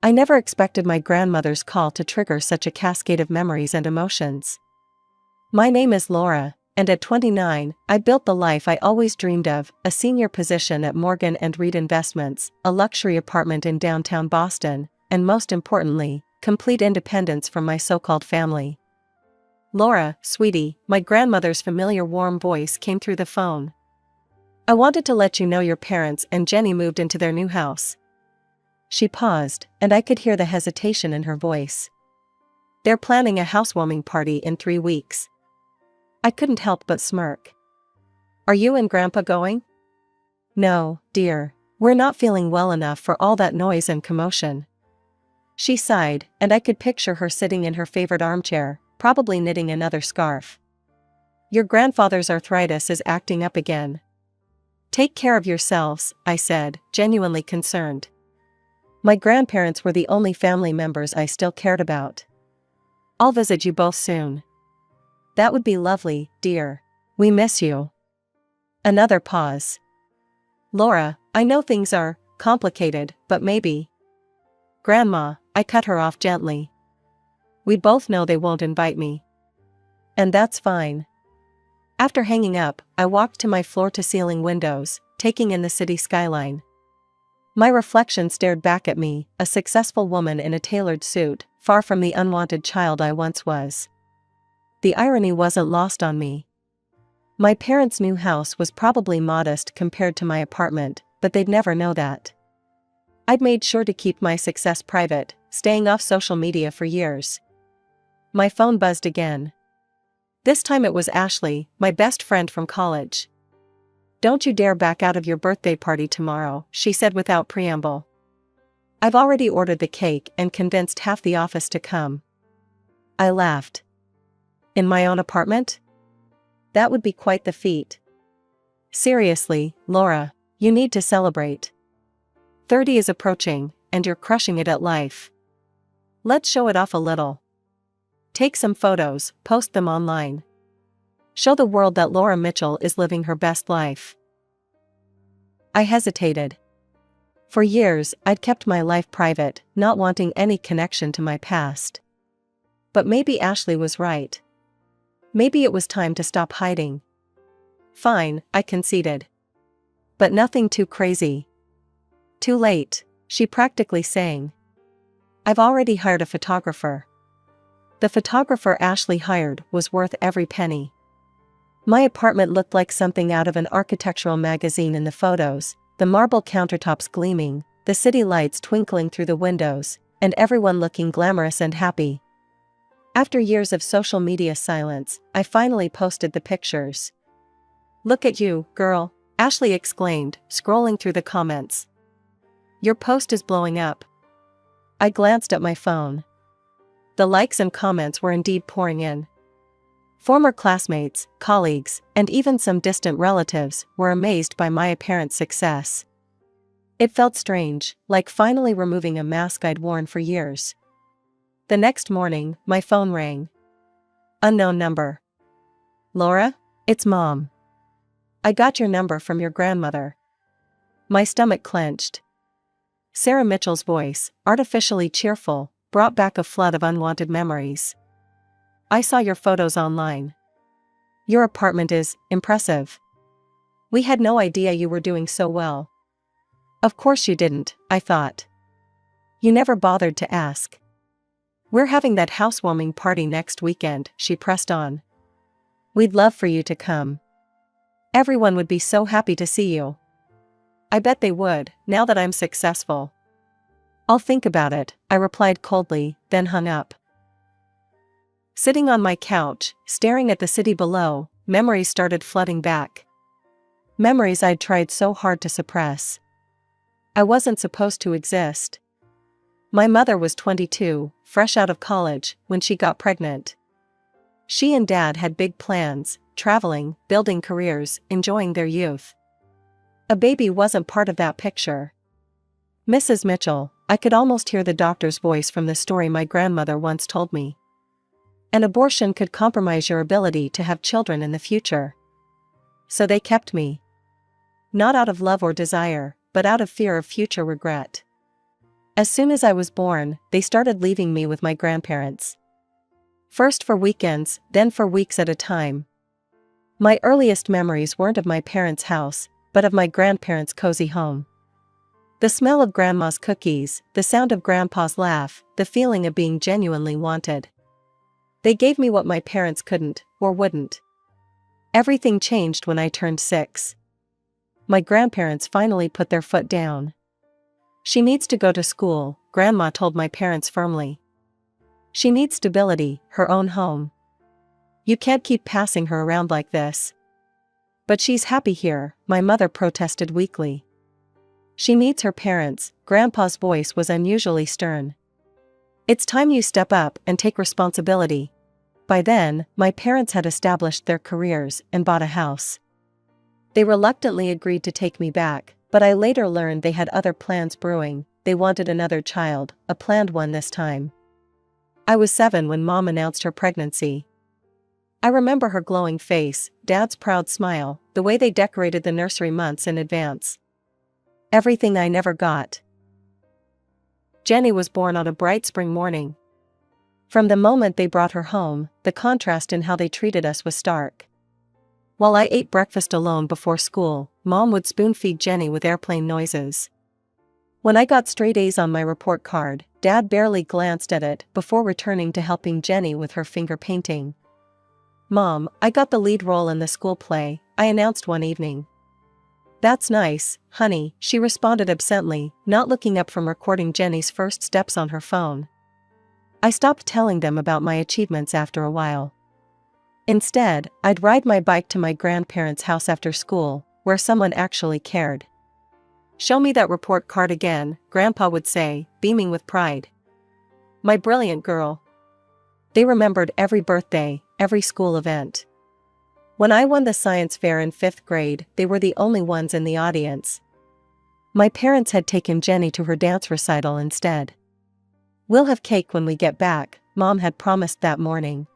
I never expected my grandmother's call to trigger such a cascade of memories and emotions. My name is Laura, and at 29, I built the life I always dreamed of, a senior position at Morgan & Reed Investments, a luxury apartment in downtown Boston, and most importantly, complete independence from my so-called family. Laura, sweetie, my grandmother's familiar warm voice came through the phone. I wanted to let you know your parents and Jenny moved into their new house. She paused, and I could hear the hesitation in her voice. They're planning a housewarming party in 3 weeks. I couldn't help but smirk. Are you and Grandpa going? No, dear, we're not feeling well enough for all that noise and commotion. She sighed, and I could picture her sitting in her favorite armchair, probably knitting another scarf. Your grandfather's arthritis is acting up again. Take care of yourselves, I said, genuinely concerned. My grandparents were the only family members I still cared about. I'll visit you both soon. That would be lovely, dear. We miss you. Another pause. Laura, I know things are complicated, but maybe. Grandma, I cut her off gently. We both know they won't invite me. And that's fine. After hanging up, I walked to my floor-to-ceiling windows, taking in the city skyline. My reflection stared back at me, a successful woman in a tailored suit, far from the unwanted child I once was. The irony wasn't lost on me. My parents' new house was probably modest compared to my apartment, but they'd never know that. I'd made sure to keep my success private, staying off social media for years. My phone buzzed again. This time it was Ashley, my best friend from college. Don't you dare back out of your birthday party tomorrow, she said without preamble. I've already ordered the cake and convinced half the office to come. I laughed. In my own apartment? That would be quite the feat. Seriously, Laura, you need to celebrate. 30 is approaching, and you're crushing it at life. Let's show it off a little. Take some photos, post them online. Show the world that Laura Mitchell is living her best life. I hesitated. For years, I'd kept my life private, not wanting any connection to my past. But maybe Ashley was right. Maybe it was time to stop hiding. Fine, I conceded. But nothing too crazy. Too late, she practically sang. I've already hired a photographer. The photographer Ashley hired was worth every penny. My apartment looked like something out of an architectural magazine in the photos, the marble countertops gleaming, the city lights twinkling through the windows, and everyone looking glamorous and happy. After years of social media silence, I finally posted the pictures. Look at you, girl, Ashley exclaimed, scrolling through the comments. Your post is blowing up. I glanced at my phone. The likes and comments were indeed pouring in. Former classmates, colleagues, and even some distant relatives were amazed by my apparent success. It felt strange, like finally removing a mask I'd worn for years. The next morning, my phone rang. Unknown number. Laura? It's Mom. I got your number from your grandmother. My stomach clenched. Sarah Mitchell's voice, artificially cheerful, brought back a flood of unwanted memories. I saw your photos online. Your apartment is impressive. We had no idea you were doing so well. Of course you didn't, I thought. You never bothered to ask. We're having that housewarming party next weekend, she pressed on. We'd love for you to come. Everyone would be so happy to see you. I bet they would, now that I'm successful. I'll think about it, I replied coldly, then hung up. Sitting on my couch, staring at the city below, memories started flooding back. Memories I'd tried so hard to suppress. I wasn't supposed to exist. My mother was 22, fresh out of college, when she got pregnant. She and Dad had big plans, traveling, building careers, enjoying their youth. A baby wasn't part of that picture. Mrs. Mitchell, I could almost hear the doctor's voice from the story my grandmother once told me. An abortion could compromise your ability to have children in the future. So they kept me. Not out of love or desire, but out of fear of future regret. As soon as I was born, they started leaving me with my grandparents. First for weekends, then for weeks at a time. My earliest memories weren't of my parents' house, but of my grandparents' cozy home. The smell of grandma's cookies, the sound of grandpa's laugh, the feeling of being genuinely wanted. They gave me what my parents couldn't, or wouldn't. Everything changed when I turned 6. My grandparents finally put their foot down. She needs to go to school, Grandma told my parents firmly. She needs stability, her own home. You can't keep passing her around like this. But she's happy here, my mother protested weakly. She needs her parents, Grandpa's voice was unusually stern. It's time you step up and take responsibility. By then, my parents had established their careers and bought a house. They reluctantly agreed to take me back, but I later learned they had other plans brewing. They wanted another child, a planned one this time. I was 7 when Mom announced her pregnancy. I remember her glowing face, Dad's proud smile, the way they decorated the nursery months in advance. Everything I never got. Jenny was born on a bright spring morning. From the moment they brought her home, the contrast in how they treated us was stark. While I ate breakfast alone before school, Mom would spoon-feed Jenny with airplane noises. When I got straight A's on my report card, Dad barely glanced at it before returning to helping Jenny with her finger painting. "Mom, I got the lead role in the school play," I announced one evening. "That's nice, honey," she responded absently, not looking up from recording Jenny's first steps on her phone. I stopped telling them about my achievements after a while. Instead, I'd ride my bike to my grandparents' house after school, where someone actually cared. "Show me that report card again," Grandpa would say, beaming with pride. "My brilliant girl." They remembered every birthday, every school event. When I won the science fair in 5th grade, they were the only ones in the audience. My parents had taken Jenny to her dance recital instead. "We'll have cake when we get back," Mom had promised that morning.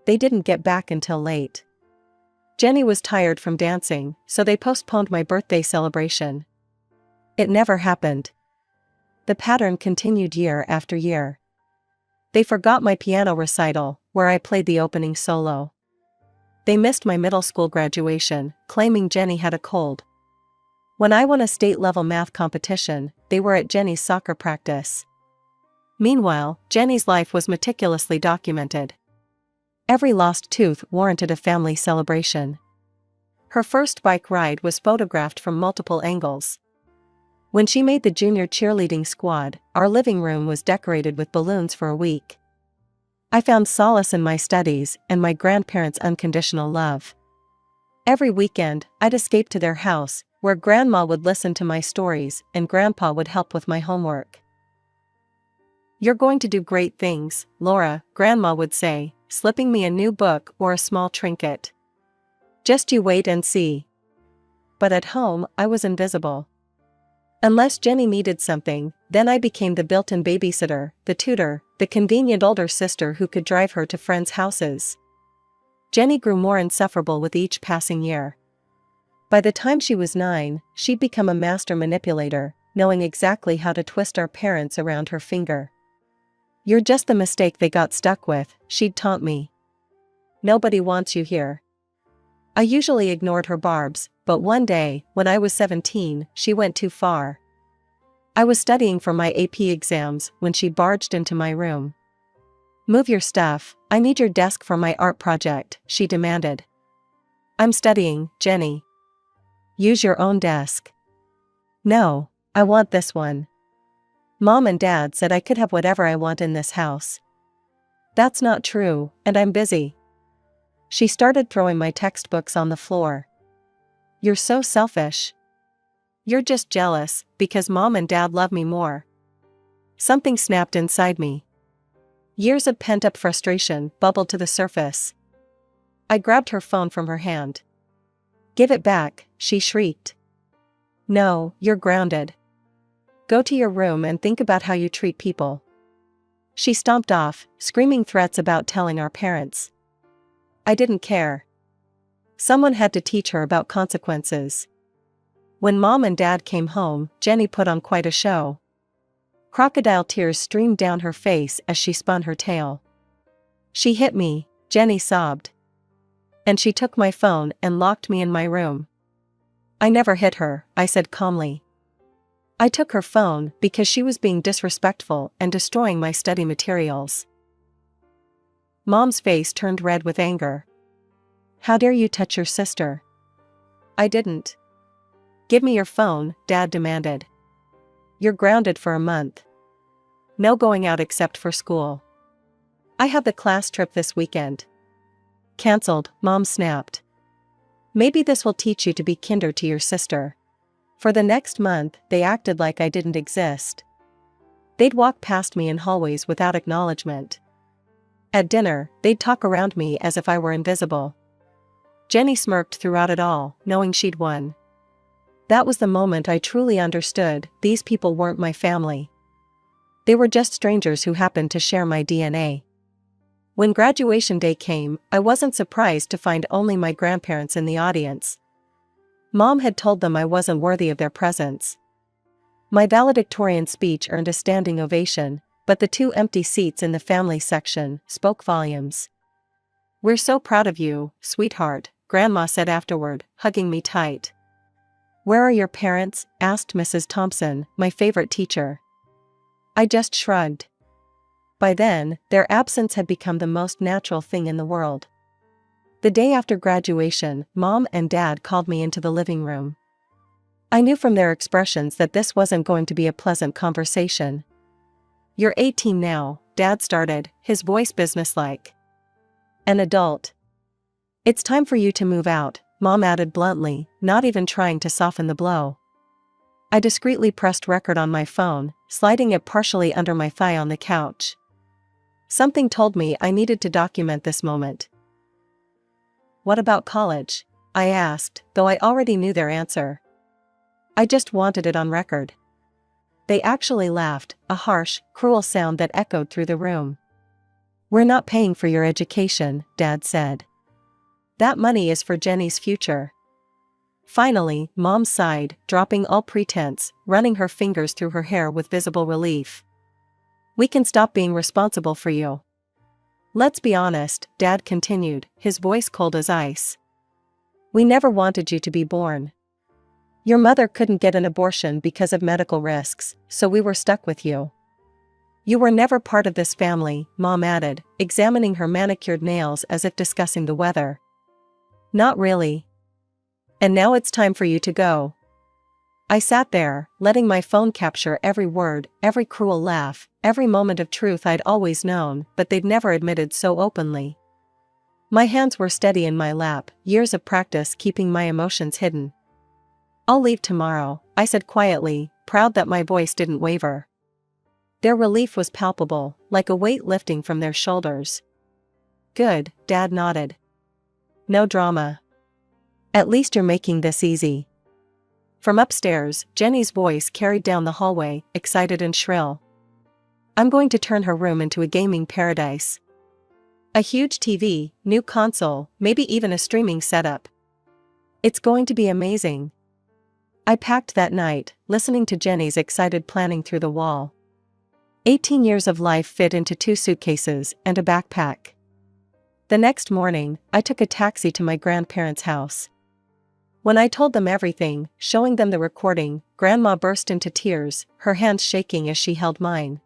They didn't get back until late. Jenny was tired from dancing, so they postponed my birthday celebration. It never happened. The pattern continued year after year. They forgot my piano recital, where I played the opening solo. They missed my middle school graduation, claiming Jenny had a cold. When I won a state-level math competition, they were at Jenny's soccer practice. Meanwhile, Jenny's life was meticulously documented. Every lost tooth warranted a family celebration. Her first bike ride was photographed from multiple angles. When she made the junior cheerleading squad, our living room was decorated with balloons for a week. I found solace in my studies and my grandparents' unconditional love. Every weekend, I'd escape to their house, where Grandma would listen to my stories and Grandpa would help with my homework. "You're going to do great things, Laura," Grandma would say, slipping me a new book or a small trinket. "Just you wait and see." But at home, I was invisible. Unless Jenny needed something, then I became the built-in babysitter, the tutor, the convenient older sister who could drive her to friends' houses. Jenny grew more insufferable with each passing year. By the time she was 9, she'd become a master manipulator, knowing exactly how to twist our parents around her finger. "You're just the mistake they got stuck with," she'd taunt me. "Nobody wants you here." I usually ignored her barbs, but one day, when I was 17, she went too far. I was studying for my AP exams when she barged into my room. "Move your stuff, I need your desk for my art project," she demanded. "I'm studying, Jenny." "Use your own desk." "No, I want this one." "Mom and Dad said I could have whatever I want in this house." "That's not true, and I'm busy." She started throwing my textbooks on the floor. "You're so selfish. You're just jealous, because Mom and Dad love me more." Something snapped inside me. Years of pent-up frustration bubbled to the surface. I grabbed her phone from her hand. "Give it back," she shrieked. "No, you're grounded. Go to your room and think about how you treat people." She stomped off, screaming threats about telling our parents. I didn't care. Someone had to teach her about consequences. When Mom and Dad came home, Jenny put on quite a show. Crocodile tears streamed down her face as she spun her tail. She hit me, Jenny sobbed. And she took my phone and locked me in my room. I never hit her, I said calmly. I took her phone because she was being disrespectful and destroying my study materials. Mom's face turned red with anger. How dare you touch your sister? I didn't. Give me your phone, Dad demanded. You're grounded for a month. No going out except for school. I have the class trip this weekend. Cancelled, Mom snapped. Maybe this will teach you to be kinder to your sister. For the next month, they acted like I didn't exist. They'd walk past me in hallways without acknowledgement. At dinner, they'd talk around me as if I were invisible. Jenny smirked throughout it all, knowing she'd won. That was the moment I truly understood, these people weren't my family. They were just strangers who happened to share my DNA. When graduation day came, I wasn't surprised to find only my grandparents in the audience. Mom had told them I wasn't worthy of their presence. My valedictorian speech earned a standing ovation, but the 2 empty seats in the family section spoke volumes. We're so proud of you, sweetheart, Grandma said afterward, hugging me tight. Where are your parents? Asked Mrs. Thompson, my favorite teacher. I just shrugged. By then, their absence had become the most natural thing in the world. The day after graduation, Mom and Dad called me into the living room. I knew from their expressions that this wasn't going to be a pleasant conversation. You're 18 now, Dad started, his voice businesslike. An adult. It's time for you to move out, Mom added bluntly, not even trying to soften the blow. I discreetly pressed record on my phone, sliding it partially under my thigh on the couch. Something told me I needed to document this moment. What about college? I asked, though I already knew their answer. I just wanted it on record. They actually laughed, a harsh, cruel sound that echoed through the room. We're not paying for your education, Dad said. That money is for Jenny's future. Finally, Mom sighed, dropping all pretense, running her fingers through her hair with visible relief. We can stop being responsible for you. Let's be honest, Dad continued, his voice cold as ice. We never wanted you to be born. Your mother couldn't get an abortion because of medical risks, so we were stuck with you. You were never part of this family, Mom added, examining her manicured nails as if discussing the weather. Not really. And now it's time for you to go. I sat there, letting my phone capture every word, every cruel laugh, every moment of truth I'd always known, but they'd never admitted so openly. My hands were steady in my lap, years of practice keeping my emotions hidden. I'll leave tomorrow, I said quietly, proud that my voice didn't waver. Their relief was palpable, like a weight lifting from their shoulders. Good, Dad nodded. No drama. At least you're making this easy. From upstairs, Jenny's voice carried down the hallway, excited and shrill. I'm going to turn her room into a gaming paradise. A huge TV, new console, maybe even a streaming setup. It's going to be amazing. I packed that night, listening to Jenny's excited planning through the wall. 18 years of life fit into 2 suitcases and a backpack. The next morning, I took a taxi to my grandparents' house. When I told them everything, showing them the recording, Grandma burst into tears, her hands shaking as she held mine.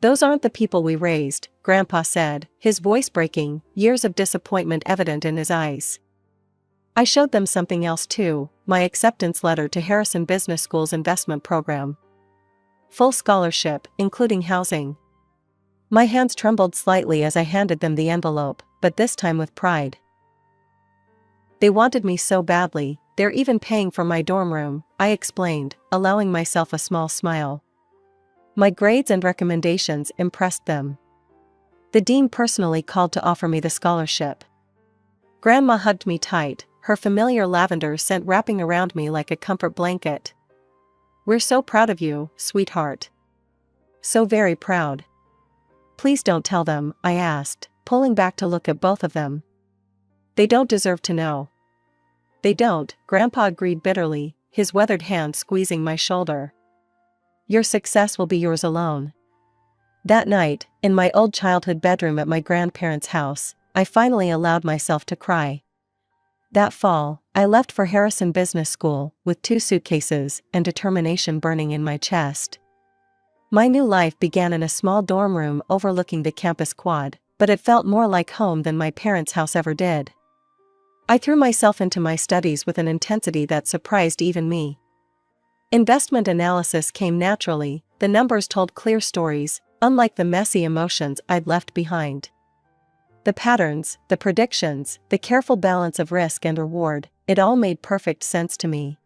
Those aren't the people we raised, Grandpa said, his voice breaking, years of disappointment evident in his eyes. I showed them something else too, my acceptance letter to Harrison Business School's investment program. Full scholarship, including housing. My hands trembled slightly as I handed them the envelope, but this time with pride. They wanted me so badly, they're even paying for my dorm room, I explained, allowing myself a small smile. My grades and recommendations impressed them. The dean personally called to offer me the scholarship. Grandma hugged me tight, her familiar lavender scent wrapping around me like a comfort blanket. We're so proud of you, sweetheart. So very proud. Please don't tell them, I asked, pulling back to look at both of them. They don't deserve to know. They don't, Grandpa agreed bitterly, his weathered hand squeezing my shoulder. Your success will be yours alone. That night, in my old childhood bedroom at my grandparents' house, I finally allowed myself to cry. That fall, I left for Harrison Business School, with 2 suitcases and determination burning in my chest. My new life began in a small dorm room overlooking the campus quad, but it felt more like home than my parents' house ever did. I threw myself into my studies with an intensity that surprised even me. Investment analysis came naturally, the numbers told clear stories, unlike the messy emotions I'd left behind. The patterns, the predictions, the careful balance of risk and reward, it all made perfect sense to me.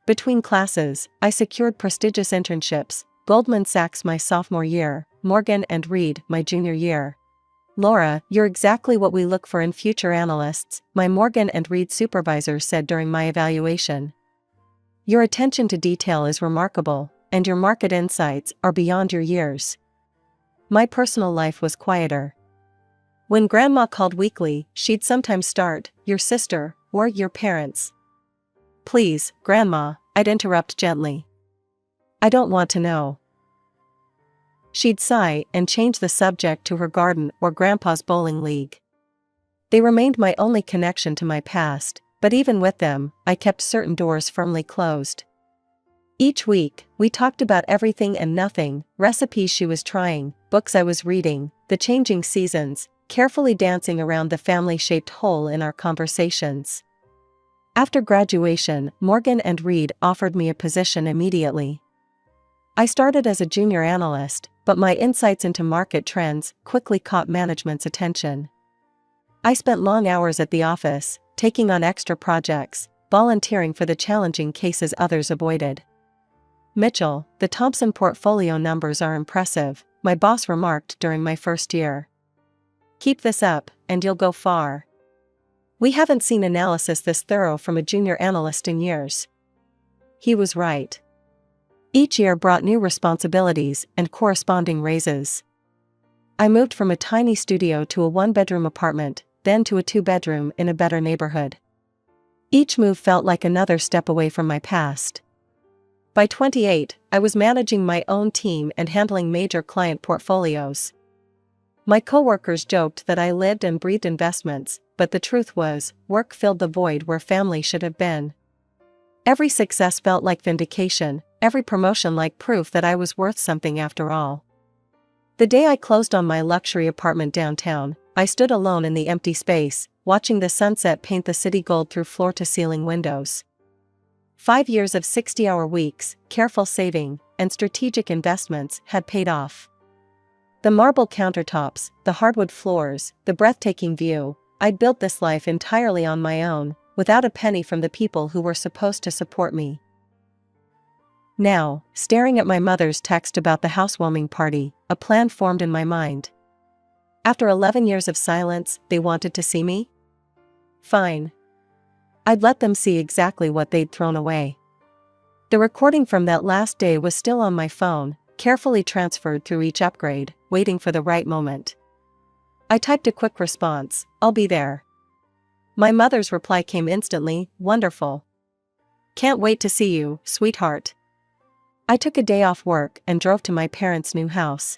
Between classes, I secured prestigious internships, Goldman Sachs my sophomore year, Morgan & Reed my junior year. "Laura, you're exactly what we look for in future analysts," my Morgan & Reed supervisor said during my evaluation. "Your attention to detail is remarkable, and your market insights are beyond your years." My personal life was quieter. When Grandma called weekly, she'd sometimes start, "Your sister, or your parents?" "Please, Grandma," I'd interrupt gently. "I don't want to know." She'd sigh and change the subject to her garden or Grandpa's bowling league. They remained my only connection to my past, but even with them, I kept certain doors firmly closed. Each week, we talked about everything and nothing, recipes she was trying, books I was reading, the changing seasons, carefully dancing around the family-shaped hole in our conversations. After graduation, Morgan & Reed offered me a position immediately. I started as a junior analyst, but my insights into market trends quickly caught management's attention. I spent long hours at the office, taking on extra projects, volunteering for the challenging cases others avoided. "Mitchell, the Thompson portfolio numbers are impressive," my boss remarked during my first year. "Keep this up, and you'll go far. We haven't seen analysis this thorough from a junior analyst in years." He was right. Each year brought new responsibilities and corresponding raises. I moved from a tiny studio to a 1-bedroom apartment, then to a 2-bedroom in a better neighborhood. Each move felt like another step away from my past. By 28, I was managing my own team and handling major client portfolios. My coworkers joked that I lived and breathed investments, but the truth was, work filled the void where family should have been. Every success felt like vindication, every promotion like proof that I was worth something after all. The day I closed on my luxury apartment downtown, I stood alone in the empty space, watching the sunset paint the city gold through floor-to-ceiling windows. 5 years of 60-hour weeks, careful saving, and strategic investments had paid off. The marble countertops, the hardwood floors, the breathtaking view, I'd built this life entirely on my own, without a penny from the people who were supposed to support me. Now, staring at my mother's text about the housewarming party, a plan formed in my mind. After 11 years of silence, they wanted to see me? Fine. I'd let them see exactly what they'd thrown away. The recording from that last day was still on my phone, carefully transferred through each upgrade, waiting for the right moment. I typed a quick response, "I'll be there." My mother's reply came instantly, "Wonderful. Can't wait to see you, sweetheart." I took a day off work and drove to my parents' new house.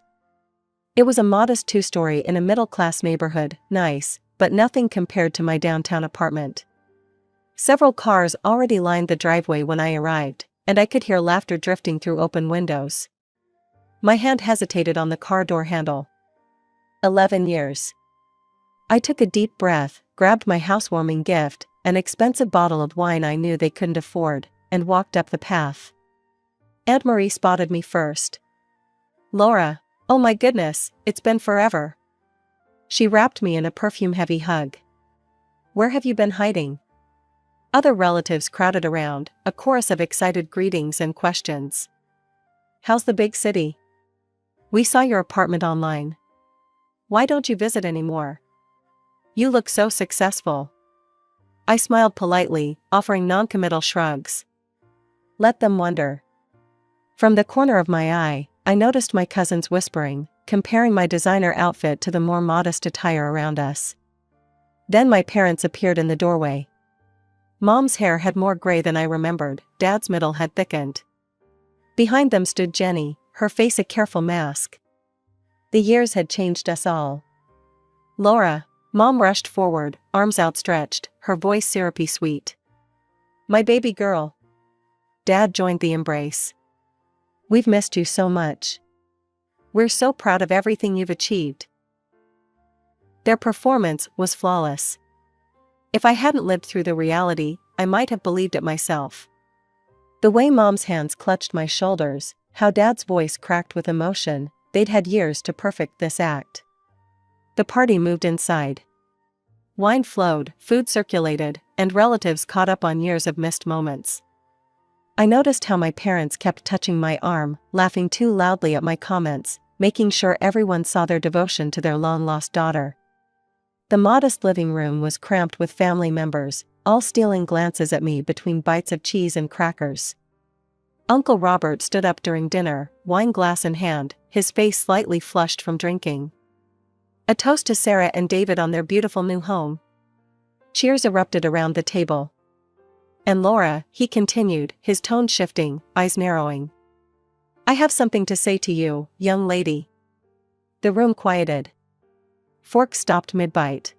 It was a modest 2-story in a middle-class neighborhood, nice, but nothing compared to my downtown apartment. Several cars already lined the driveway when I arrived, and I could hear laughter drifting through open windows. My hand hesitated on the car door handle. 11 years. I took a deep breath, grabbed my housewarming gift, an expensive bottle of wine I knew they couldn't afford, and walked up the path. Aunt Marie spotted me first. "Laura, oh my goodness, it's been forever." She wrapped me in a perfume-heavy hug. "Where have you been hiding?" Other relatives crowded around, a chorus of excited greetings and questions. "How's the big city? We saw your apartment online. Why don't you visit anymore? You look so successful." I smiled politely, offering non-committal shrugs. Let them wonder. From the corner of my eye, I noticed my cousins whispering, comparing my designer outfit to the more modest attire around us. Then my parents appeared in the doorway. Mom's hair had more gray than I remembered, Dad's middle had thickened. Behind them stood Jenny, her face a careful mask. The years had changed us all. Laura, Mom rushed forward, arms outstretched, her voice syrupy sweet. My baby girl. Dad joined the embrace. We've missed you so much. We're so proud of everything you've achieved. Their performance was flawless. If I hadn't lived through the reality, I might have believed it myself. The way Mom's hands clutched my shoulders, how Dad's voice cracked with emotion, they'd had years to perfect this act. The party moved inside. Wine flowed, food circulated, and relatives caught up on years of missed moments. I noticed how my parents kept touching my arm, laughing too loudly at my comments, making sure everyone saw their devotion to their long-lost daughter. The modest living room was cramped with family members, all stealing glances at me between bites of cheese and crackers. Uncle Robert stood up during dinner, wine glass in hand, his face slightly flushed from drinking. A toast to Sarah and David on their beautiful new home. Cheers erupted around the table. And Laura, he continued, his tone shifting, eyes narrowing. I have something to say to you, young lady. The room quieted. Fork stopped mid-bite.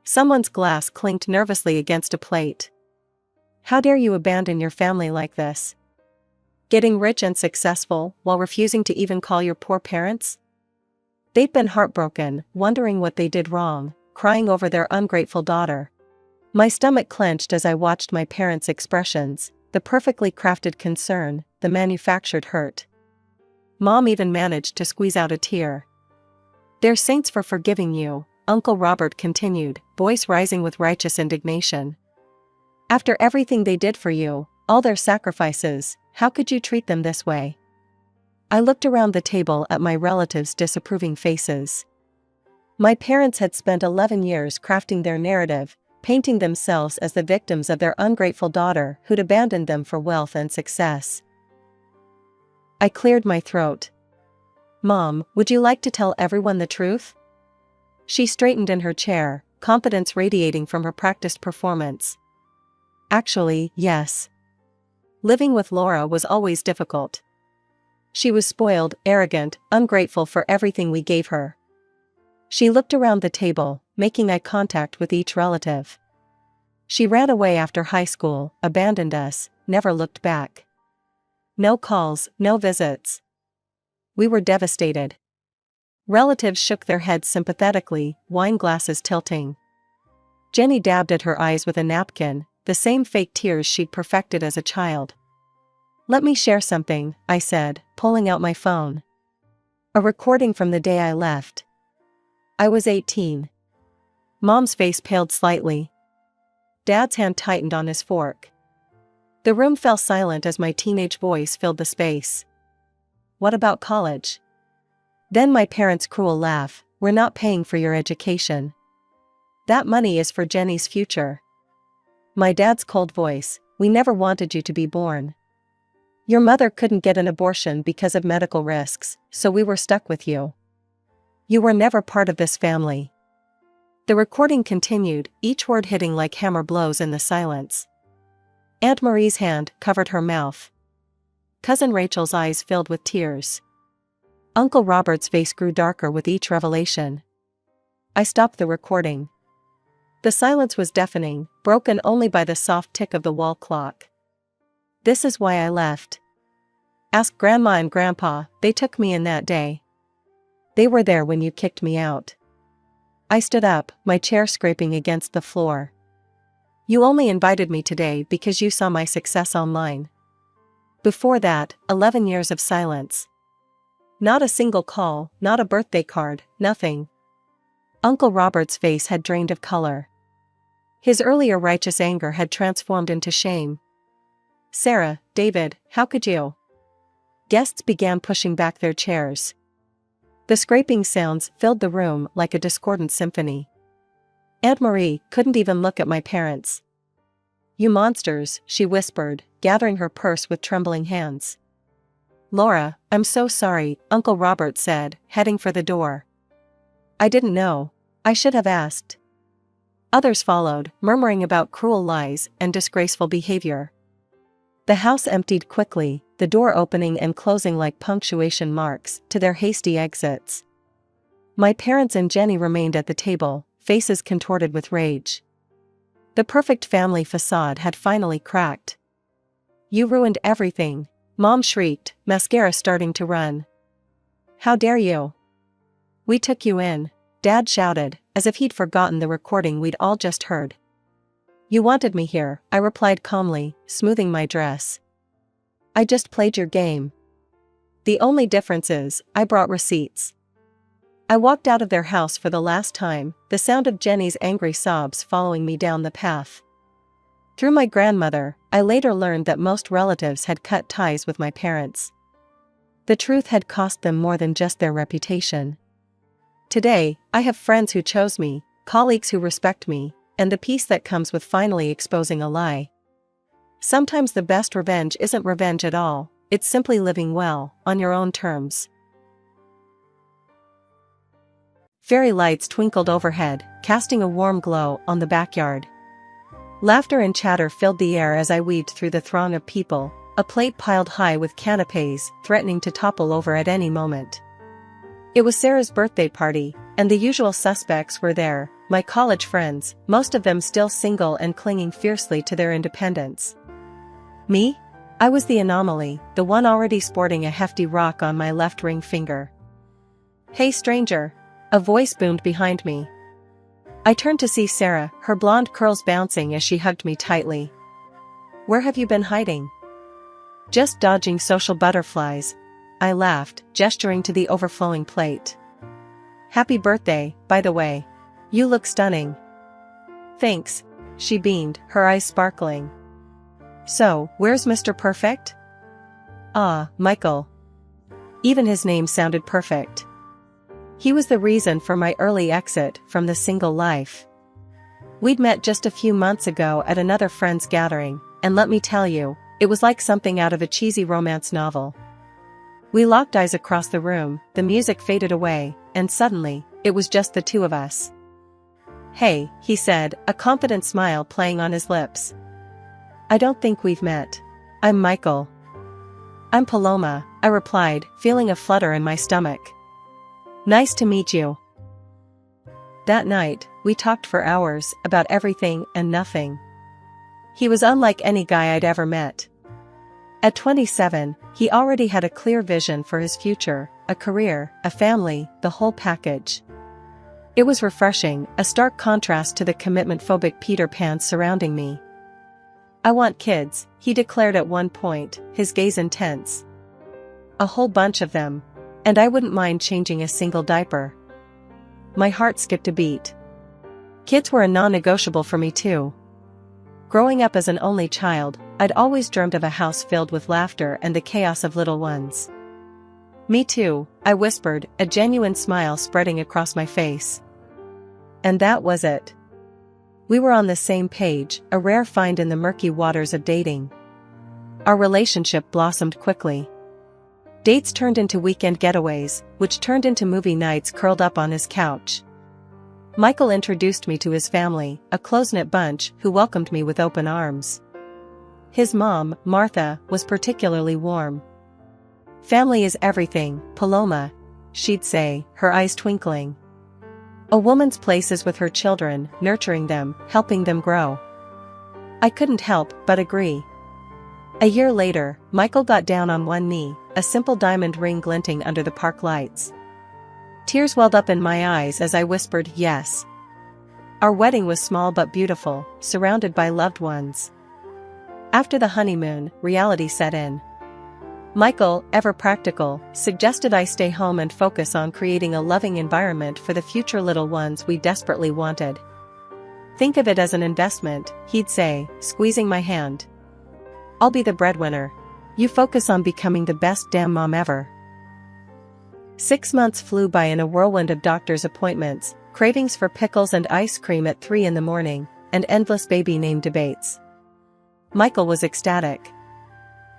Someone's glass clinked nervously against a plate. How dare you abandon your family like this? Getting rich and successful, while refusing to even call your poor parents? They'd been heartbroken, wondering what they did wrong, crying over their ungrateful daughter. My stomach clenched as I watched my parents' expressions, the perfectly crafted concern, the manufactured hurt. Mom even managed to squeeze out a tear. They're saints for forgiving you, Uncle Robert continued, voice rising with righteous indignation. After everything they did for you, all their sacrifices, how could you treat them this way? I looked around the table at my relatives' disapproving faces. My parents had spent 11 years crafting their narrative, painting themselves as the victims of their ungrateful daughter who'd abandoned them for wealth and success. I cleared my throat. Mom, would you like to tell everyone the truth? She straightened in her chair, confidence radiating from her practiced performance. Actually, yes. Living with Laura was always difficult. She was spoiled, arrogant, ungrateful for everything we gave her. She looked around the table, making eye contact with each relative. She ran away after high school, abandoned us, never looked back. No calls, no visits. We were devastated. Relatives shook their heads sympathetically, wine glasses tilting. Jenny dabbed at her eyes with a napkin, the same fake tears she'd perfected as a child. Let me share something, I said, pulling out my phone. A recording from the day I left. I was 18. Mom's face paled slightly. Dad's hand tightened on his fork. The room fell silent as my teenage voice filled the space. What about college? Then my parents' cruel laugh, we're not paying for your education. That money is for Jenny's future. My dad's cold voice, we never wanted you to be born. Your mother couldn't get an abortion because of medical risks, so we were stuck with you. You were never part of this family. The recording continued, each word hitting like hammer blows in the silence. Aunt Marie's hand covered her mouth. Cousin Rachel's eyes filled with tears. Uncle Robert's face grew darker with each revelation. I stopped the recording. The silence was deafening, broken only by the soft tick of the wall clock. This is why I left. Ask Grandma and Grandpa, they took me in that day. They were there when you kicked me out. I stood up, my chair scraping against the floor. You only invited me today because you saw my success online. Before that, 11 years of silence. Not a single call, not a birthday card, nothing. Uncle Robert's face had drained of color. His earlier righteous anger had transformed into shame. Sarah, David, how could you? Guests began pushing back their chairs. The scraping sounds filled the room like a discordant symphony. Aunt Marie couldn't even look at my parents. You monsters, she whispered, gathering her purse with trembling hands. Laura, I'm so sorry, Uncle Robert said, heading for the door. I didn't know. I should have asked. Others followed, murmuring about cruel lies and disgraceful behavior. The house emptied quickly, the door opening and closing like punctuation marks to their hasty exits. My parents and Jenny remained at the table, faces contorted with rage. The perfect family facade had finally cracked. "You ruined everything," Mom shrieked, mascara starting to run. "How dare you? We took you in," Dad shouted, as if he'd forgotten the recording we'd all just heard. "You wanted me here," I replied calmly, smoothing my dress. "I just played your game. The only difference is, I brought receipts." I walked out of their house for the last time, the sound of Jenny's angry sobs following me down the path. Through my grandmother, I later learned that most relatives had cut ties with my parents. The truth had cost them more than just their reputation. Today, I have friends who chose me, colleagues who respect me, and the peace that comes with finally exposing a lie. Sometimes the best revenge isn't revenge at all, it's simply living well, on your own terms. Fairy lights twinkled overhead, casting a warm glow on the backyard. Laughter and chatter filled the air as I weaved through the throng of people, a plate piled high with canapés threatening to topple over at any moment. It was Sarah's birthday party, and the usual suspects were there, my college friends, most of them still single and clinging fiercely to their independence. Me? I was the anomaly, the one already sporting a hefty rock on my left ring finger. "Hey stranger!" A voice boomed behind me. I turned to see Sarah, her blonde curls bouncing as she hugged me tightly. "Where have you been hiding?" "Just dodging social butterflies," I laughed, gesturing to the overflowing plate. "Happy birthday, by the way. You look stunning." "Thanks," she beamed, her eyes sparkling. "So, where's Mr. Perfect?" "Ah, Michael." Even his name sounded perfect. He was the reason for my early exit from the single life. We'd met just a few months ago at another friend's gathering, and let me tell you, it was like something out of a cheesy romance novel. We locked eyes across the room, the music faded away, and suddenly, it was just the two of us. "Hey," he said, a confident smile playing on his lips. "I don't think we've met. I'm Michael." "I'm Paloma," I replied, feeling a flutter in my stomach. "Nice to meet you." That night, we talked for hours about everything and nothing. He was unlike any guy I'd ever met. At 27, he already had a clear vision for his future, a career, a family, the whole package. It was refreshing, a stark contrast to the commitment-phobic Peter Pan surrounding me. "I want kids," he declared at one point, his gaze intense. "A whole bunch of them. And I wouldn't mind changing a single diaper." My heart skipped a beat. Kids were a non-negotiable for me too. Growing up as an only child, I'd always dreamt of a house filled with laughter and the chaos of little ones. "Me too," I whispered, a genuine smile spreading across my face. And that was it. We were on the same page, a rare find in the murky waters of dating. Our relationship blossomed quickly. Dates turned into weekend getaways, which turned into movie nights curled up on his couch. Michael introduced me to his family, a close-knit bunch who welcomed me with open arms. His mom, Martha, was particularly warm. "Family is everything, Paloma," she'd say, her eyes twinkling. "A woman's place is with her children, nurturing them, helping them grow." I couldn't help but agree. A year later, Michael got down on one knee, a simple diamond ring glinting under the park lights. Tears welled up in my eyes as I whispered yes. Our wedding was small but beautiful, surrounded by loved ones. After the honeymoon, reality set in. Michael, ever practical, suggested I stay home and focus on creating a loving environment for the future little ones we desperately wanted. "Think of it as an investment," he'd say, squeezing my hand. "I'll be the breadwinner. You focus on becoming the best damn mom ever." 6 months flew by in a whirlwind of doctor's appointments, cravings for pickles and ice cream at 3 in the morning, and endless baby name debates. Michael was ecstatic.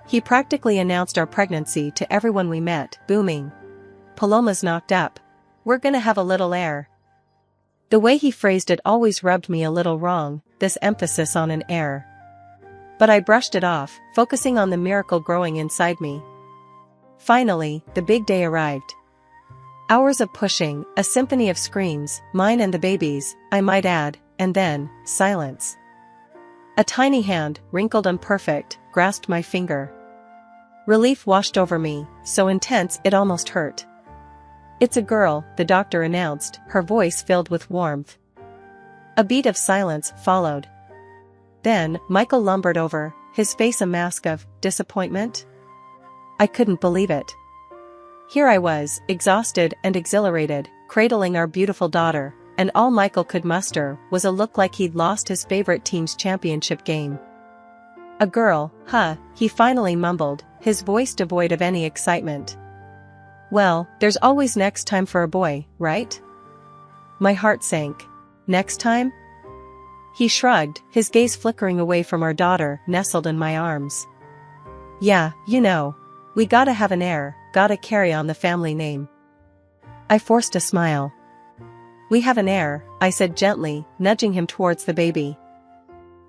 He practically announced our pregnancy to everyone we met, booming. "Paloma's knocked up. We're gonna have a little heir." The way he phrased it always rubbed me a little wrong, this emphasis on an heir. But I brushed it off, focusing on the miracle growing inside me. Finally, the big day arrived. Hours of pushing, a symphony of screams, mine and the baby's, I might add, and then, silence. A tiny hand, wrinkled and perfect, grasped my finger. Relief washed over me, so intense it almost hurt. "It's a girl," the doctor announced, her voice filled with warmth. A beat of silence followed. Then, Michael lumbered over, his face a mask of disappointment. I couldn't believe it. Here I was, exhausted and exhilarated, cradling our beautiful daughter, and all Michael could muster was a look like he'd lost his favorite team's championship game. "A girl, huh?" he finally mumbled, his voice devoid of any excitement. "Well, there's always next time for a boy, right?" My heart sank. "Next time?" He shrugged, his gaze flickering away from our daughter, nestled in my arms. "Yeah, you know. We gotta have an heir, gotta carry on the family name." I forced a smile. "We have an heir," I said gently, nudging him towards the baby.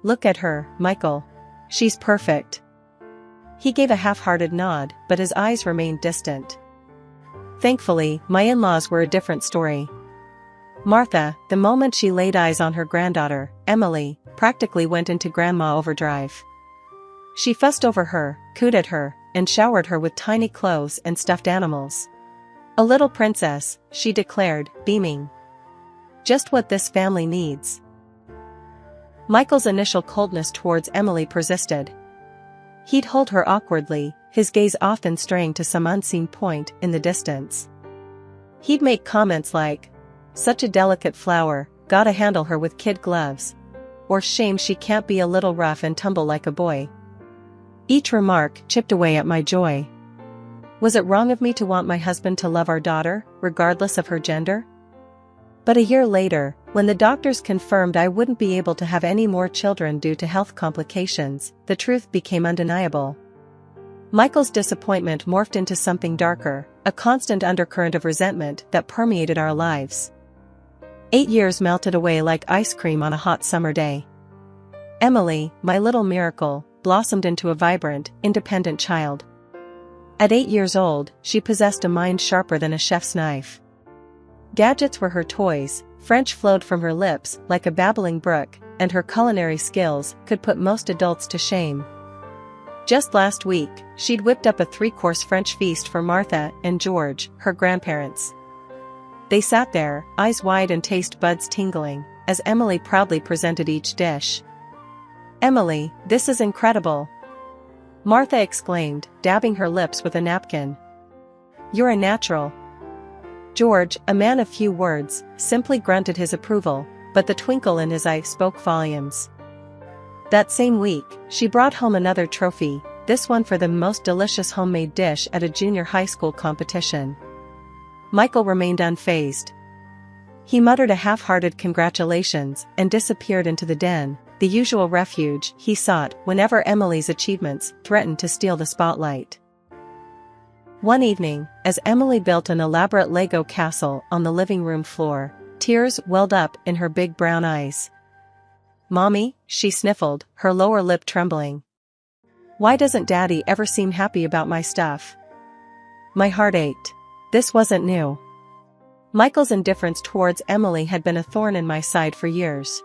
"Look at her, Michael. She's perfect." He gave a half-hearted nod, but his eyes remained distant. Thankfully, my in-laws were a different story. Martha, the moment she laid eyes on her granddaughter, Emily, practically went into grandma overdrive. She fussed over her, cooed at her, and showered her with tiny clothes and stuffed animals. "A little princess," she declared, beaming. "Just what this family needs." Michael's initial coldness towards Emily persisted. He'd hold her awkwardly, his gaze often straying to some unseen point in the distance. He'd make comments like, "Such a delicate flower, gotta handle her with kid gloves," or "Shame she can't be a little rough and tumble like a boy." Each remark chipped away at my joy. Was it wrong of me to want my husband to love our daughter, regardless of her gender? But a year later, when the doctors confirmed I wouldn't be able to have any more children due to health complications, the truth became undeniable. Michael's disappointment morphed into something darker, a constant undercurrent of resentment that permeated our lives. 8 years melted away like ice cream on a hot summer day. Emily, my little miracle, blossomed into a vibrant, independent child. At 8 years old, she possessed a mind sharper than a chef's knife. Gadgets were her toys, French flowed from her lips like a babbling brook, and her culinary skills could put most adults to shame. Just last week, she'd whipped up a 3-course French feast for Martha and George, her grandparents. They sat there, eyes wide and taste buds tingling, as Emily proudly presented each dish. "Emily, this is incredible!" Martha exclaimed, dabbing her lips with a napkin. "You're a natural." George, a man of few words, simply grunted his approval, but the twinkle in his eye spoke volumes. That same week, she brought home another trophy, this one for the most delicious homemade dish at a junior high school competition. Michael remained unfazed. He muttered a half-hearted congratulations and disappeared into the den, the usual refuge he sought whenever Emily's achievements threatened to steal the spotlight. One evening, as Emily built an elaborate Lego castle on the living room floor, tears welled up in her big brown eyes. "Mommy," she sniffled, her lower lip trembling. "Why doesn't Daddy ever seem happy about my stuff?" My heart ached. This wasn't new. Michael's indifference towards Emily had been a thorn in my side for years.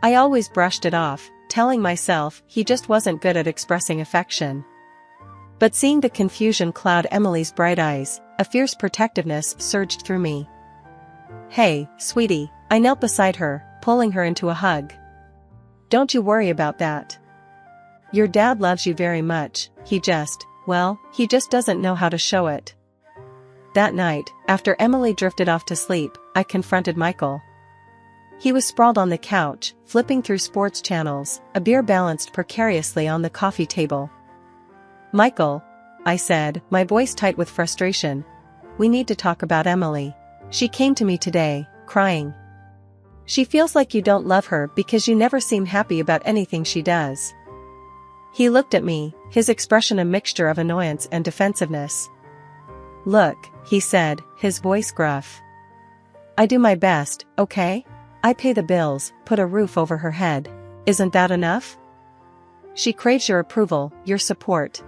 I always brushed it off, telling myself he just wasn't good at expressing affection. But seeing the confusion cloud Emily's bright eyes, a fierce protectiveness surged through me. "Hey, sweetie," I knelt beside her, pulling her into a hug. "Don't you worry about that. Your dad loves you very much, he just doesn't know how to show it." That night, after Emily drifted off to sleep, I confronted Michael. He was sprawled on the couch, flipping through sports channels, a beer balanced precariously on the coffee table. "Michael," I said, my voice tight with frustration, "we need to talk about Emily. She came to me today, crying. She feels like you don't love her because you never seem happy about anything she does." He looked at me, his expression a mixture of annoyance and defensiveness. "Look," he said, his voice gruff. "I do my best, okay? I pay the bills, put a roof over her head. Isn't that enough?" She craves your approval, your support.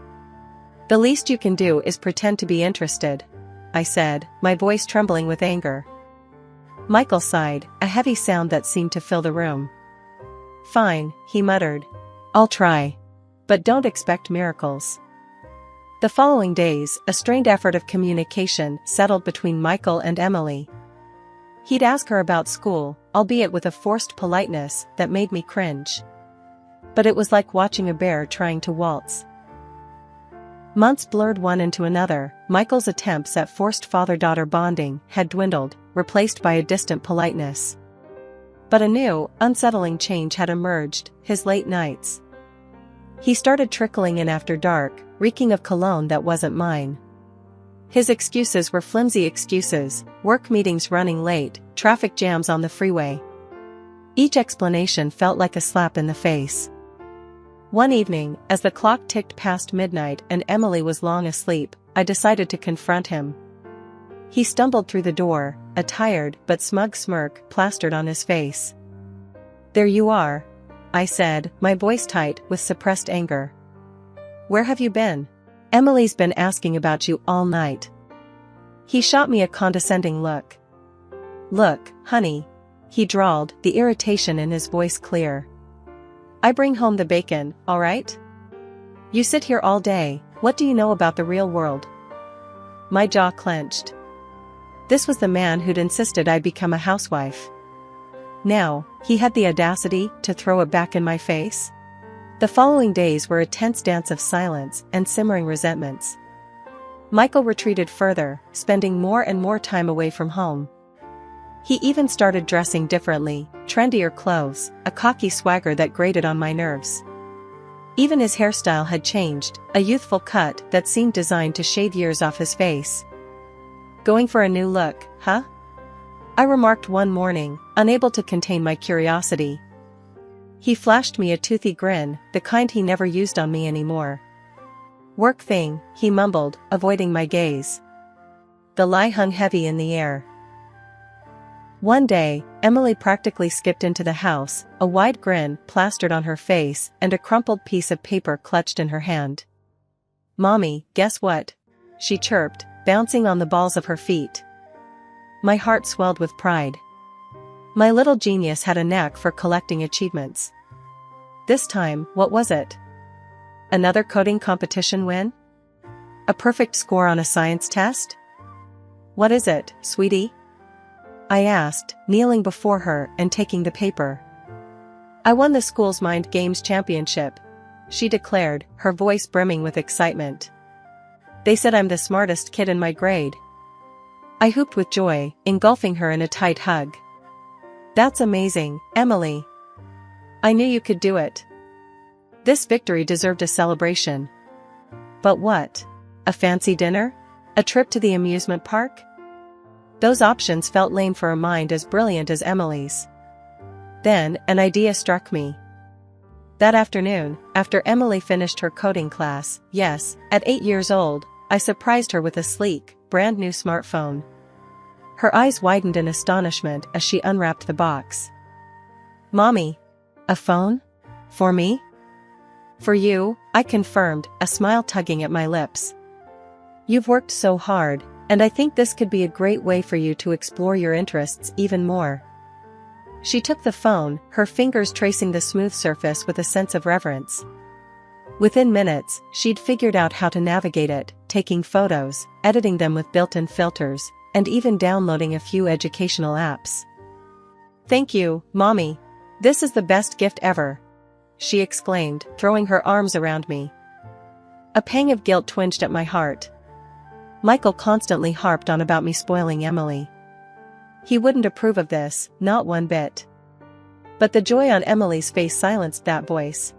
The least you can do is pretend to be interested, I said, my voice trembling with anger. Michael sighed, a heavy sound that seemed to fill the room. Fine, he muttered. I'll try. But don't expect miracles. The following days, a strained effort of communication settled between Michael and Emily. He'd ask her about school, albeit with a forced politeness that made me cringe. But it was like watching a bear trying to waltz. Months blurred one into another. Michael's attempts at forced father-daughter bonding had dwindled, replaced by a distant politeness. But a new, unsettling change had emerged: his late nights. He started trickling in after dark, reeking of cologne that wasn't mine. His excuses were flimsy excuses: work meetings running late, traffic jams on the freeway. Each explanation felt like a slap in the face. One evening, as the clock ticked past midnight and Emily was long asleep, I decided to confront him. He stumbled through the door, a tired but smug smirk plastered on his face. "There you are," I said, my voice tight with suppressed anger. "Where have you been? Emily's been asking about you all night." He shot me a condescending look. "Look, honey," he drawled, the irritation in his voice clear. "I bring home the bacon, all right? You sit here all day. What do you know about the real world?" My jaw clenched. This was the man who'd insisted I become a housewife. Now, he had the audacity to throw it back in my face? The following days were a tense dance of silence and simmering resentments. Michael retreated further, spending more and more time away from home. He even started dressing differently, trendier clothes, a cocky swagger that grated on my nerves. Even his hairstyle had changed, a youthful cut that seemed designed to shave years off his face. "Going for a new look, huh?" I remarked one morning, unable to contain my curiosity. He flashed me a toothy grin, the kind he never used on me anymore. "Work thing," he mumbled, avoiding my gaze. The lie hung heavy in the air. One day, Emily practically skipped into the house, a wide grin plastered on her face and a crumpled piece of paper clutched in her hand. "Mommy, guess what?" she chirped, bouncing on the balls of her feet. My heart swelled with pride. My little genius had a knack for collecting achievements. This time, what was it? Another coding competition win? A perfect score on a science test? "What is it, sweetie?" I asked, kneeling before her and taking the paper. "I won the school's Mind Games Championship," she declared, her voice brimming with excitement. "They said I'm the smartest kid in my grade." I whooped with joy, engulfing her in a tight hug. "That's amazing, Emily. I knew you could do it." This victory deserved a celebration. But what? A fancy dinner? A trip to the amusement park? Those options felt lame for a mind as brilliant as Emily's. Then, an idea struck me. That afternoon, after Emily finished her coding class, yes, at 8 years old, I surprised her with a sleek, brand new smartphone. Her eyes widened in astonishment as she unwrapped the box. "Mommy, a phone? For me?" "For you," I confirmed, a smile tugging at my lips. "You've worked so hard, and I think this could be a great way for you to explore your interests even more." She took the phone, her fingers tracing the smooth surface with a sense of reverence. Within minutes, she'd figured out how to navigate it, taking photos, editing them with built-in filters, and even downloading a few educational apps. "Thank you, Mommy. This is the best gift ever," she exclaimed, throwing her arms around me. A pang of guilt twinged at my heart. Michael constantly harped on about me spoiling Emily. He wouldn't approve of this, not one bit. But the joy on Emily's face silenced that voice.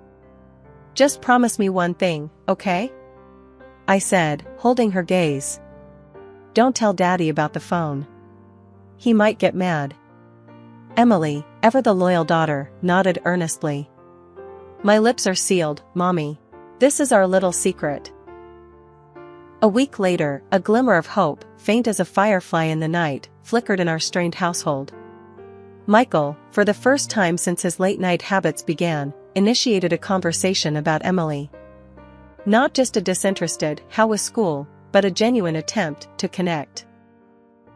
"Just promise me one thing, okay?" I said, holding her gaze. "Don't tell Daddy about the phone. He might get mad." Emily, ever the loyal daughter, nodded earnestly. "My lips are sealed, Mommy. This is our little secret." A week later, a glimmer of hope, faint as a firefly in the night, flickered in our strained household. Michael, for the first time since his late-night habits began, initiated a conversation about Emily. Not just a disinterested, "How was school?" but a genuine attempt to connect.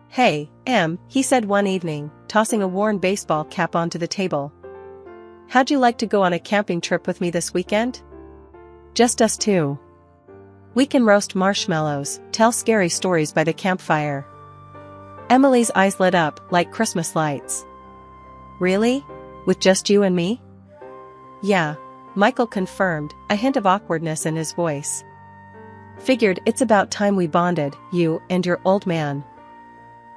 "Hey, Em," he said one evening, tossing a worn baseball cap onto the table. "How'd you like to go on a camping trip with me this weekend? Just us two. We can roast marshmallows, tell scary stories by the campfire." Emily's eyes lit up like Christmas lights. "Really? With just you and me?" "Yeah," Michael confirmed, a hint of awkwardness in his voice. "Figured it's about time we bonded, you and your old man."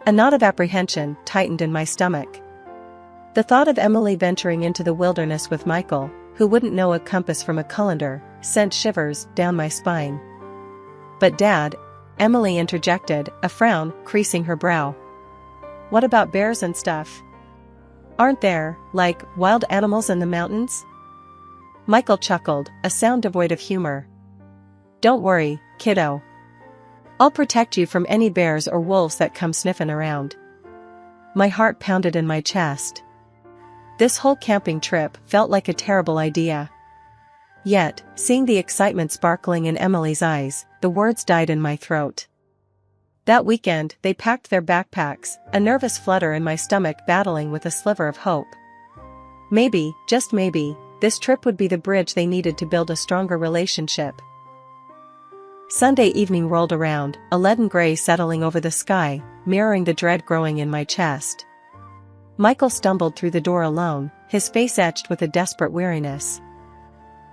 A knot of apprehension tightened in my stomach. The thought of Emily venturing into the wilderness with Michael, who wouldn't know a compass from a colander, sent shivers down my spine. "But Dad," Emily interjected, a frown creasing her brow. "What about bears and stuff? Aren't there, like, wild animals in the mountains?" Michael chuckled, a sound devoid of humor. "Don't worry, kiddo. I'll protect you from any bears or wolves that come sniffing around." My heart pounded in my chest. This whole camping trip felt like a terrible idea. Yet, seeing the excitement sparkling in Emily's eyes, the words died in my throat. That weekend they packed their backpacks, a nervous flutter in my stomach battling with a sliver of hope. Maybe, just maybe, this trip would be the bridge they needed to build a stronger relationship. Sunday evening rolled around, a leaden gray settling over the sky, mirroring the dread growing in my chest. Michael stumbled through the door alone, his face etched with a desperate weariness.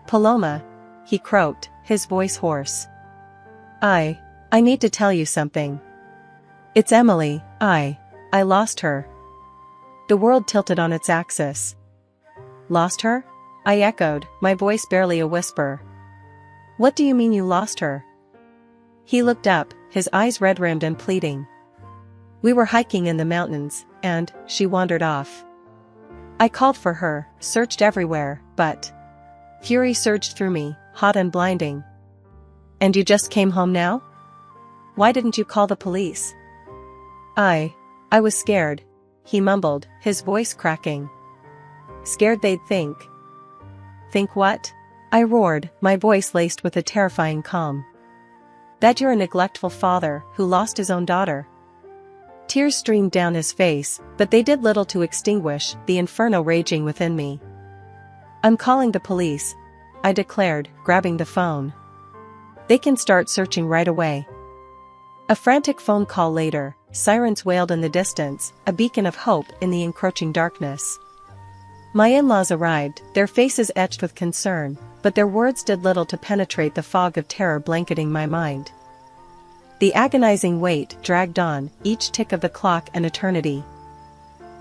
"Paloma," he croaked, his voice hoarse. I need to tell you something. It's Emily, I lost her." The world tilted on its axis. "Lost her?" I echoed, my voice barely a whisper. "What do you mean you lost her?" He looked up, his eyes red-rimmed and pleading. "We were hiking in the mountains, and she wandered off. I called for her, searched everywhere, but..." Fury surged through me, hot and blinding. "And you just came home now? Why didn't you call the police?" I was scared," he mumbled, his voice cracking. "Scared they'd think..." "Think what?" I roared, my voice laced with a terrifying calm. "That you're a neglectful father who lost his own daughter." Tears streamed down his face, but they did little to extinguish the inferno raging within me. "I'm calling the police," I declared, grabbing the phone. "They can start searching right away." A frantic phone call later, sirens wailed in the distance, a beacon of hope in the encroaching darkness. My in-laws arrived, their faces etched with concern, but their words did little to penetrate the fog of terror blanketing my mind. The agonizing wait dragged on, each tick of the clock an eternity.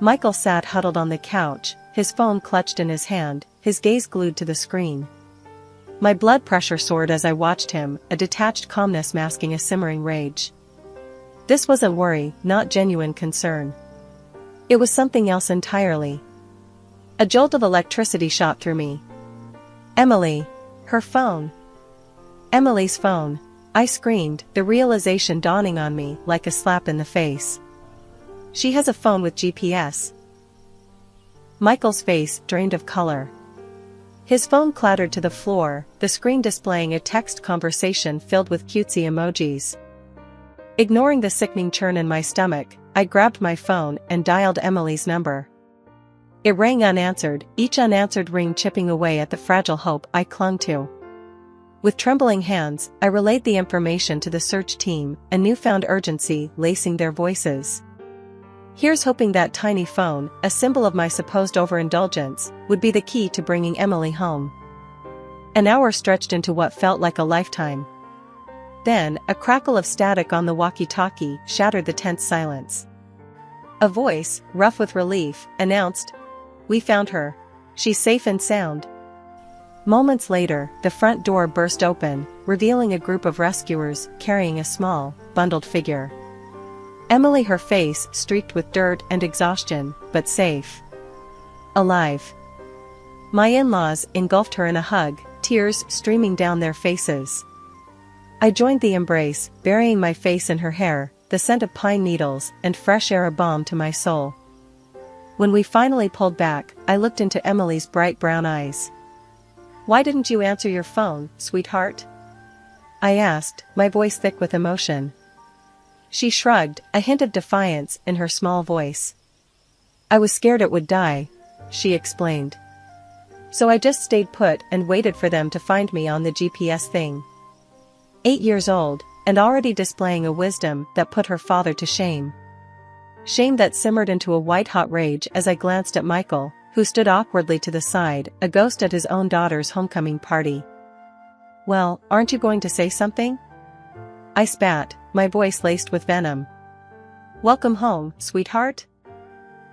Michael sat huddled on the couch, his phone clutched in his hand, his gaze glued to the screen. My blood pressure soared as I watched him, a detached calmness masking a simmering rage. This wasn't worry, not genuine concern. It was something else entirely. A jolt of electricity shot through me. Emily. Her phone. Emily's phone. I screamed, the realization dawning on me like a slap in the face. She has a phone with GPS. Michael's face drained of color. His phone clattered to the floor, the screen displaying a text conversation filled with cutesy emojis. Ignoring the sickening churn in my stomach, I grabbed my phone and dialed Emily's number. It rang unanswered, each unanswered ring chipping away at the fragile hope I clung to. With trembling hands, I relayed the information to the search team, a newfound urgency lacing their voices. Here's hoping that tiny phone, a symbol of my supposed overindulgence, would be the key to bringing Emily home. An hour stretched into what felt like a lifetime. Then, a crackle of static on the walkie-talkie shattered the tense silence. A voice, rough with relief, announced, "We found her. She's safe and sound." Moments later, the front door burst open, revealing a group of rescuers carrying a small, bundled figure. Emily, her face streaked with dirt and exhaustion, but safe. Alive. My in-laws engulfed her in a hug, tears streaming down their faces. I joined the embrace, burying my face in her hair, the scent of pine needles and fresh air a balm to my soul. When we finally pulled back, I looked into Emily's bright brown eyes. "Why didn't you answer your phone, sweetheart?" I asked, my voice thick with emotion. She shrugged, a hint of defiance in her small voice. "I was scared it would die," she explained. "So I just stayed put and waited for them to find me on the GPS thing." 8 years old, and already displaying a wisdom that put her father to shame. Shame that simmered into a white-hot rage as I glanced at Michael, who stood awkwardly to the side, a ghost at his own daughter's homecoming party. "Well, aren't you going to say something?" I spat, my voice laced with venom. "Welcome home, sweetheart?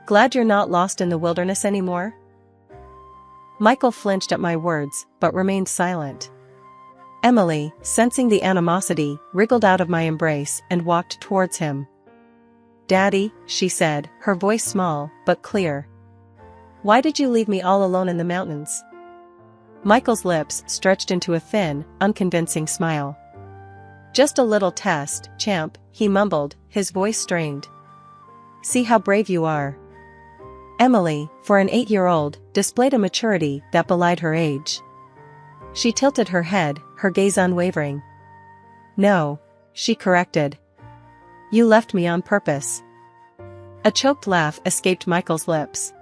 Glad you're not lost in the wilderness anymore?" Michael flinched at my words, but remained silent. Emily, sensing the animosity, wriggled out of my embrace and walked towards him. "Daddy," she said, her voice small, but clear. "Why did you leave me all alone in the mountains?" Michael's lips stretched into a thin, unconvincing smile. "Just a little test, champ," he mumbled, his voice strained. "See how brave you are." Emily, for an 8-year-old, displayed a maturity that belied her age. She tilted her head, her gaze unwavering. "No," she corrected. "You left me on purpose." A choked laugh escaped Michael's lips.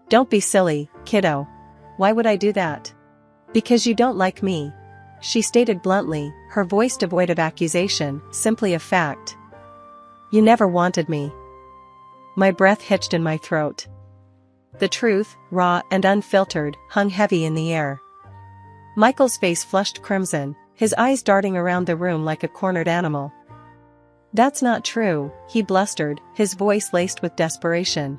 "Don't be silly, kiddo. Why would I do that?" "Because you don't like me," she stated bluntly, her voice devoid of accusation, simply a fact. "You never wanted me." My breath hitched in my throat. The truth, raw and unfiltered, hung heavy in the air. Michael's face flushed crimson, his eyes darting around the room like a cornered animal. "That's not true," he blustered, his voice laced with desperation.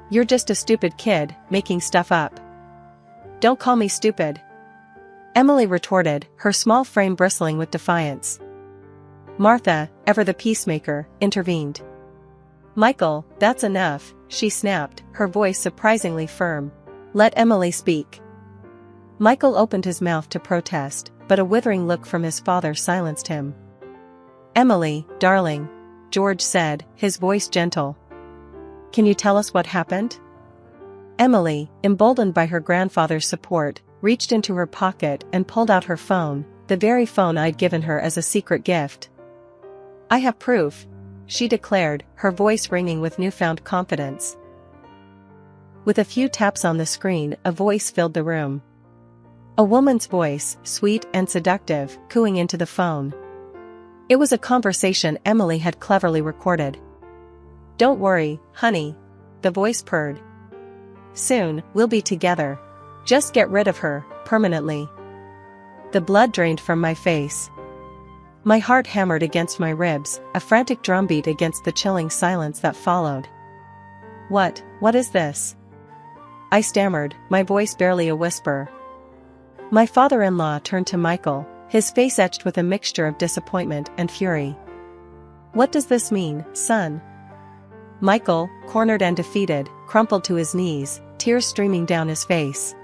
"You're just a stupid kid, making stuff up." "Don't call me stupid," Emily retorted, her small frame bristling with defiance. Martha, ever the peacemaker, intervened. "Michael, that's enough," she snapped, her voice surprisingly firm. "Let Emily speak." Michael opened his mouth to protest, but a withering look from his father silenced him. "Emily, darling," George said, his voice gentle. "Can you tell us what happened?" Emily, emboldened by her grandfather's support, reached into her pocket and pulled out her phone, the very phone I'd given her as a secret gift. "I have proof," she declared, her voice ringing with newfound confidence. With a few taps on the screen, a voice filled the room. A woman's voice, sweet and seductive, cooing into the phone. It was a conversation Emily had cleverly recorded. "Don't worry, honey," the voice purred. "Soon, we'll be together. Just get rid of her, permanently." The blood drained from my face. My heart hammered against my ribs, a frantic drumbeat against the chilling silence that followed. What is this?" I stammered, my voice barely a whisper. My father-in-law turned to Michael, his face etched with a mixture of disappointment and fury. "What does this mean, son?" Michael, cornered and defeated, crumpled to his knees, tears streaming down his face.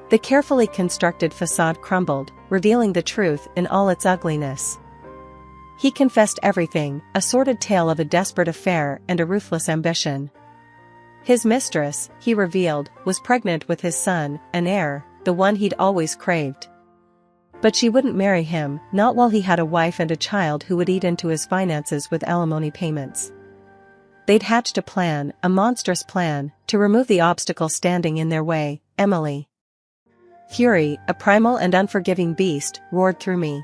The carefully constructed facade crumbled, revealing the truth in all its ugliness. He confessed everything, a sordid tale of a desperate affair and a ruthless ambition. His mistress, he revealed, was pregnant with his son, an heir, the one he'd always craved. But she wouldn't marry him, not while he had a wife and a child who would eat into his finances with alimony payments. They'd hatched a plan, a monstrous plan, to remove the obstacle standing in their way, Emily. Fury, a primal and unforgiving beast, roared through me.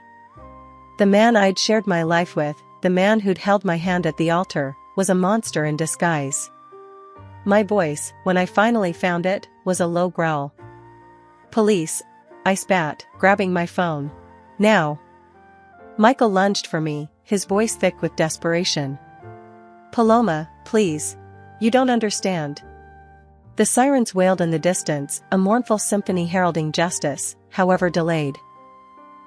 The man I'd shared my life with, the man who'd held my hand at the altar, was a monster in disguise. My voice, when I finally found it, was a low growl. "Police," I spat, grabbing my phone. "Now." Michael lunged for me, his voice thick with desperation. "Paloma, please. You don't understand." The sirens wailed in the distance, a mournful symphony heralding justice, however delayed.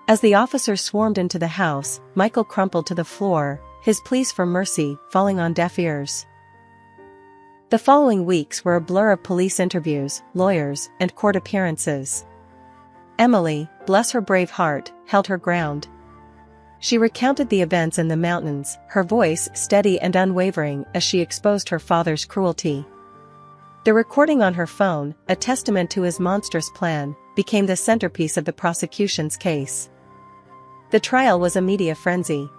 As the officers swarmed into the house, Michael crumpled to the floor, his pleas for mercy falling on deaf ears. The following weeks were a blur of police interviews, lawyers, and court appearances. Emily, bless her brave heart, held her ground. She recounted the events in the mountains, her voice steady and unwavering as she exposed her father's cruelty. The recording on her phone, a testament to his monstrous plan, became the centerpiece of the prosecution's case. The trial was a media frenzy.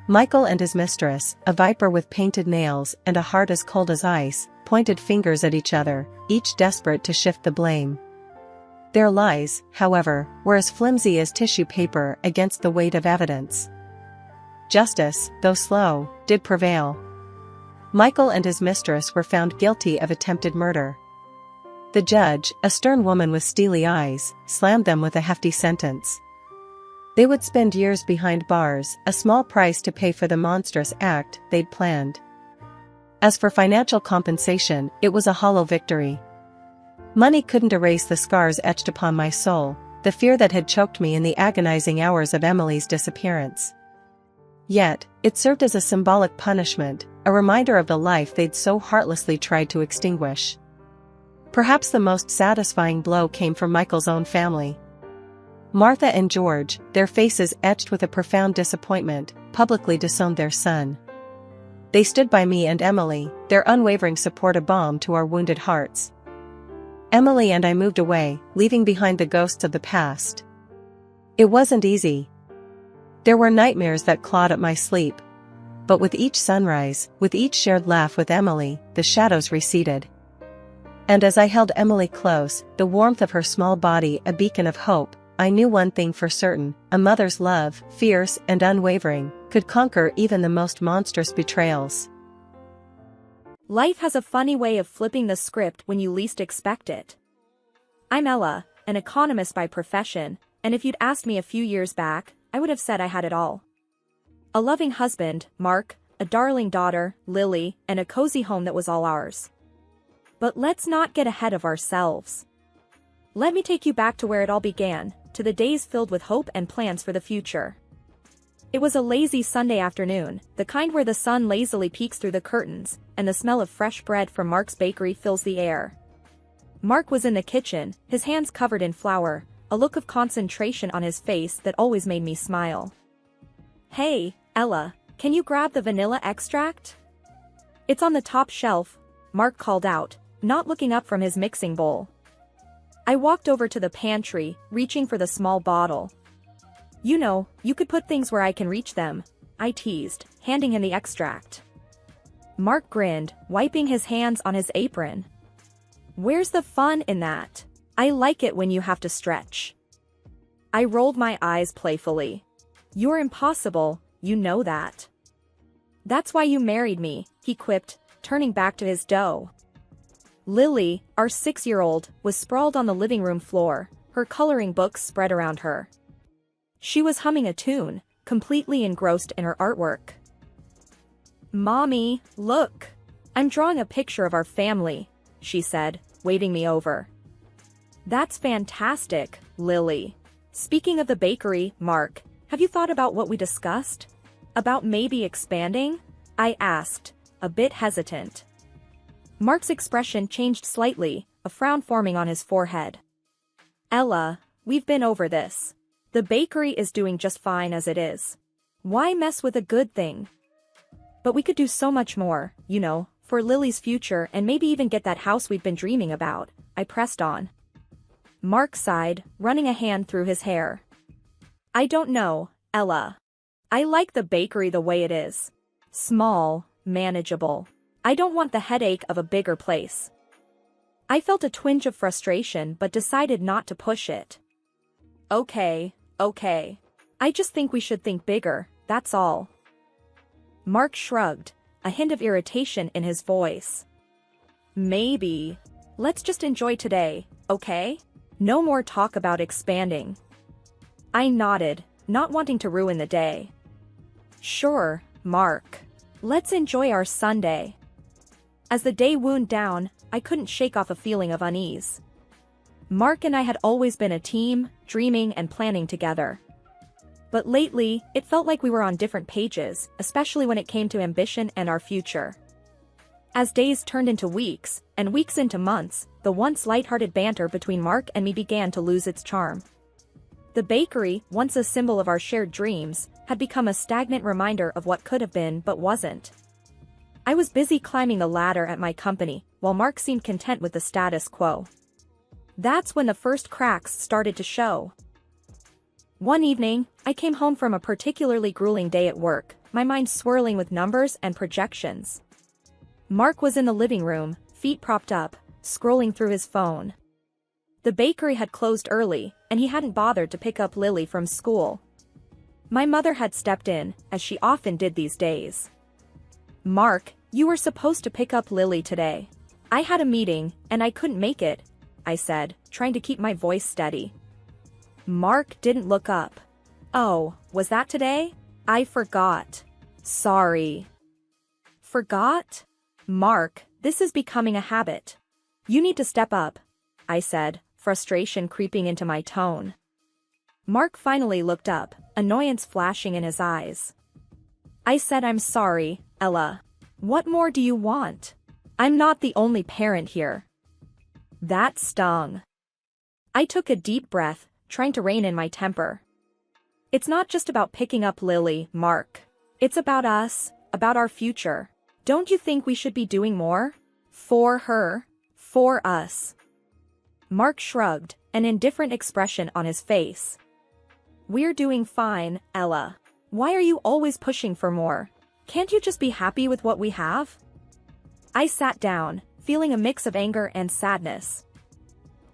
Michael and his mistress, a viper with painted nails and a heart as cold as ice, pointed fingers at each other, each desperate to shift the blame. Their lies, however, were as flimsy as tissue paper against the weight of evidence. Justice, though slow, did prevail. Michael and his mistress were found guilty of attempted murder. The judge, a stern woman with steely eyes, slammed them with a hefty sentence. They would spend years behind bars, a small price to pay for the monstrous act they'd planned. As for financial compensation, it was a hollow victory. Money couldn't erase the scars etched upon my soul, the fear that had choked me in the agonizing hours of Emily's disappearance. Yet, it served as a symbolic punishment, a reminder of the life they'd so heartlessly tried to extinguish. Perhaps the most satisfying blow came from Michael's own family. Martha and George, their faces etched with a profound disappointment, publicly disowned their son. They stood by me and Emily, their unwavering support a balm to our wounded hearts. Emily and I moved away, leaving behind the ghosts of the past. It wasn't easy. There were nightmares that clawed at my sleep. But with each sunrise, with each shared laugh with Emily, the shadows receded. And as I held Emily close, the warmth of her small body a beacon of hope, I knew one thing for certain: a mother's love, fierce and unwavering, could conquer even the most monstrous betrayals. Life has a funny way of flipping the script when you least expect it. I'm Ella, an economist by profession, and if you'd asked me a few years back, I would have said I had it all. A loving husband, Mark, a darling daughter, Lily, and a cozy home that was all ours. But let's not get ahead of ourselves. Let me take you back to where it all began, to the days filled with hope and plans for the future. It was a lazy Sunday afternoon, the kind where the sun lazily peeks through the curtains, and the smell of fresh bread from Mark's bakery fills the air. Mark was in the kitchen, his hands covered in flour, a look of concentration on his face that always made me smile. "Hey, Ella, can you grab the vanilla extract? It's on the top shelf," Mark called out, not looking up from his mixing bowl. I walked over to the pantry, reaching for the small bottle. "You know, you could put things where I can reach them," I teased, handing him the extract. Mark grinned, wiping his hands on his apron. "Where's the fun in that? I like it when you have to stretch." I rolled my eyes playfully. "You're impossible, you know that." "That's why you married me," he quipped, turning back to his dough. Lily, our 6-year-old, was sprawled on the living room floor, her coloring books spread around her. She was humming a tune, completely engrossed in her artwork. "Mommy, look! I'm drawing a picture of our family," she said, waving me over. "That's fantastic, Lily. Speaking of the bakery, Mark, have you thought about what we discussed? About maybe expanding?" I asked, a bit hesitant. Mark's expression changed slightly, a frown forming on his forehead. "Ella, we've been over this. The bakery is doing just fine as it is. Why mess with a good thing? But we could do so much more, you know, for Lily's future and maybe even get that house we've been dreaming about," I pressed on. Mark sighed, running a hand through his hair. "I don't know, Ella. I like the bakery the way it is. Small, manageable. I don't want the headache of a bigger place." I felt a twinge of frustration but decided not to push it. Okay. I just think we should think bigger, that's all." Mark shrugged, a hint of irritation in his voice. "Maybe. Let's just enjoy today, okay? No more talk about expanding." I nodded, not wanting to ruin the day. "Sure, Mark. Let's enjoy our Sunday." As the day wound down, I couldn't shake off a feeling of unease. Mark and I had always been a team, dreaming and planning together. But lately, it felt like we were on different pages, especially when it came to ambition and our future. As days turned into weeks, and weeks into months, the once lighthearted banter between Mark and me began to lose its charm. The bakery, once a symbol of our shared dreams, had become a stagnant reminder of what could have been but wasn't. I was busy climbing the ladder at my company, while Mark seemed content with the status quo. That's when the first cracks started to show. One evening, I came home from a particularly grueling day at work, my mind swirling with numbers and projections. Mark was in the living room, feet propped up, scrolling through his phone. The bakery had closed early, and he hadn't bothered to pick up Lily from school. My mother had stepped in, as she often did these days. "Mark, you were supposed to pick up Lily today. I had a meeting, and I couldn't make it," I said, trying to keep my voice steady. Mark didn't look up. "Oh, was that today? I forgot. Sorry." "Forgot? Mark, this is becoming a habit. You need to step up," I said, frustration creeping into my tone. Mark finally looked up, annoyance flashing in his eyes. I said, "I'm sorry, Ella. What more do you want? I'm not the only parent here." That stung. I took a deep breath, trying to rein in my temper. "It's not just about picking up Lily, Mark. It's about us, about our future. Don't you think we should be doing more? For her? For us?" Mark shrugged, an indifferent expression on his face. "We're doing fine, Ella. Why are you always pushing for more? Can't you just be happy with what we have?" I sat down, feeling a mix of anger and sadness.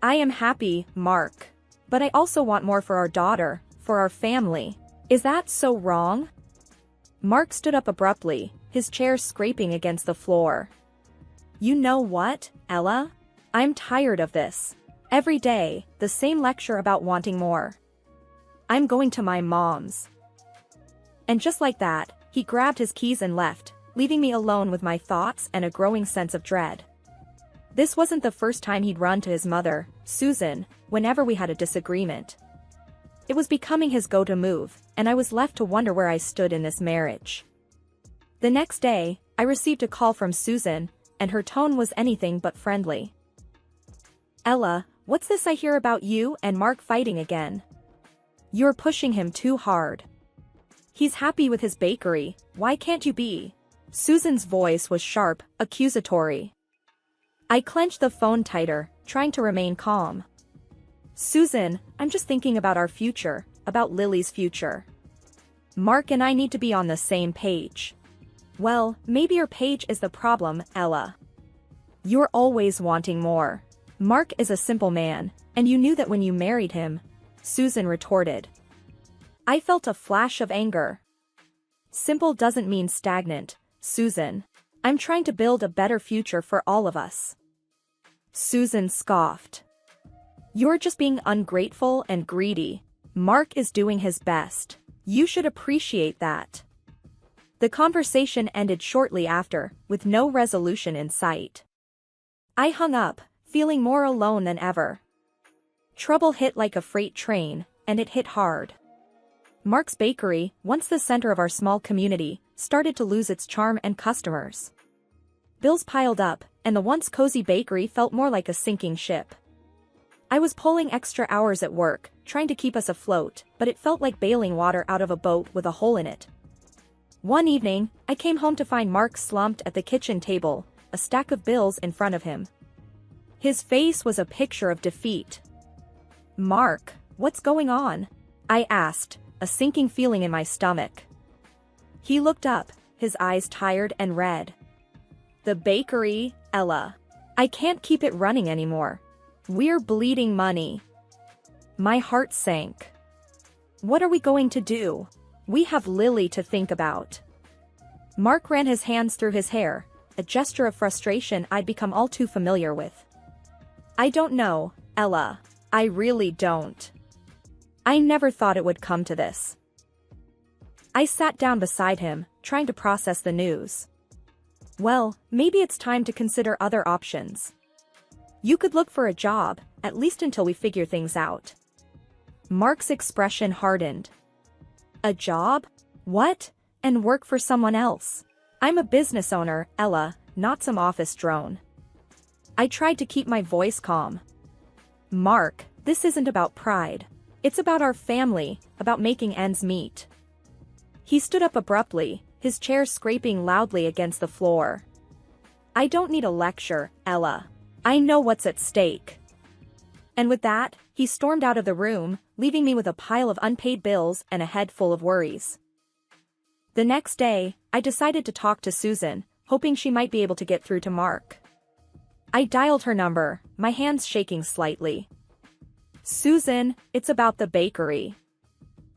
"I am happy, Mark. But I also want more for our daughter, for our family. Is that so wrong?" Mark stood up abruptly, his chair scraping against the floor. "You know what, Ella? I'm tired of this. Every day, the same lecture about wanting more. I'm going to my mom's." And just like that, he grabbed his keys and left, leaving me alone with my thoughts and a growing sense of dread. This wasn't the first time he'd run to his mother, Susan, whenever we had a disagreement. It was becoming his go-to move, and I was left to wonder where I stood in this marriage. The next day, I received a call from Susan, and her tone was anything but friendly. "Ella, what's this I hear about you and Mark fighting again? You're pushing him too hard. He's happy with his bakery, why can't you be?" Susan's voice was sharp, accusatory. I clenched the phone tighter, trying to remain calm. "Susan, I'm just thinking about our future, about Lily's future. Mark and I need to be on the same page." "Well, maybe your page is the problem, Ella. You're always wanting more. Mark is a simple man, and you knew that when you married him," Susan retorted. I felt a flash of anger. "Simple doesn't mean stagnant, Susan. I'm trying to build a better future for all of us." Susan scoffed. "You're just being ungrateful and greedy. Mark is doing his best. You should appreciate that." The conversation ended shortly after, with no resolution in sight. I hung up, feeling more alone than ever. Trouble hit like a freight train, and it hit hard. Mark's Bakery, once the center of our small community, started to lose its charm and customers. Bills piled up, and the once cozy bakery felt more like a sinking ship. I was pulling extra hours at work, trying to keep us afloat, but it felt like bailing water out of a boat with a hole in it. One evening, I came home to find Mark slumped at the kitchen table, a stack of bills in front of him. His face was a picture of defeat. "Mark, what's going on?" I asked, a sinking feeling in my stomach. He looked up, his eyes tired and red. "The bakery, Ella. I can't keep it running anymore. We're bleeding money." My heart sank. "What are we going to do? We have Lily to think about." Mark ran his hands through his hair, a gesture of frustration I'd become all too familiar with. "I don't know, Ella. I really don't. I never thought it would come to this." I sat down beside him, trying to process the news. "Well, maybe it's time to consider other options. You could look for a job, at least until we figure things out." Mark's expression hardened. "A job? What? And work for someone else? I'm a business owner, Ella, not some office drone." I tried to keep my voice calm. "Mark, this isn't about pride. It's about our family, about making ends meet." He stood up abruptly, his chair scraping loudly against the floor. "I don't need a lecture, Ella. I know what's at stake." And with that, he stormed out of the room, leaving me with a pile of unpaid bills and a head full of worries. The next day, I decided to talk to Susan, hoping she might be able to get through to Mark. I dialed her number, my hands shaking slightly. "Susan, it's about the bakery.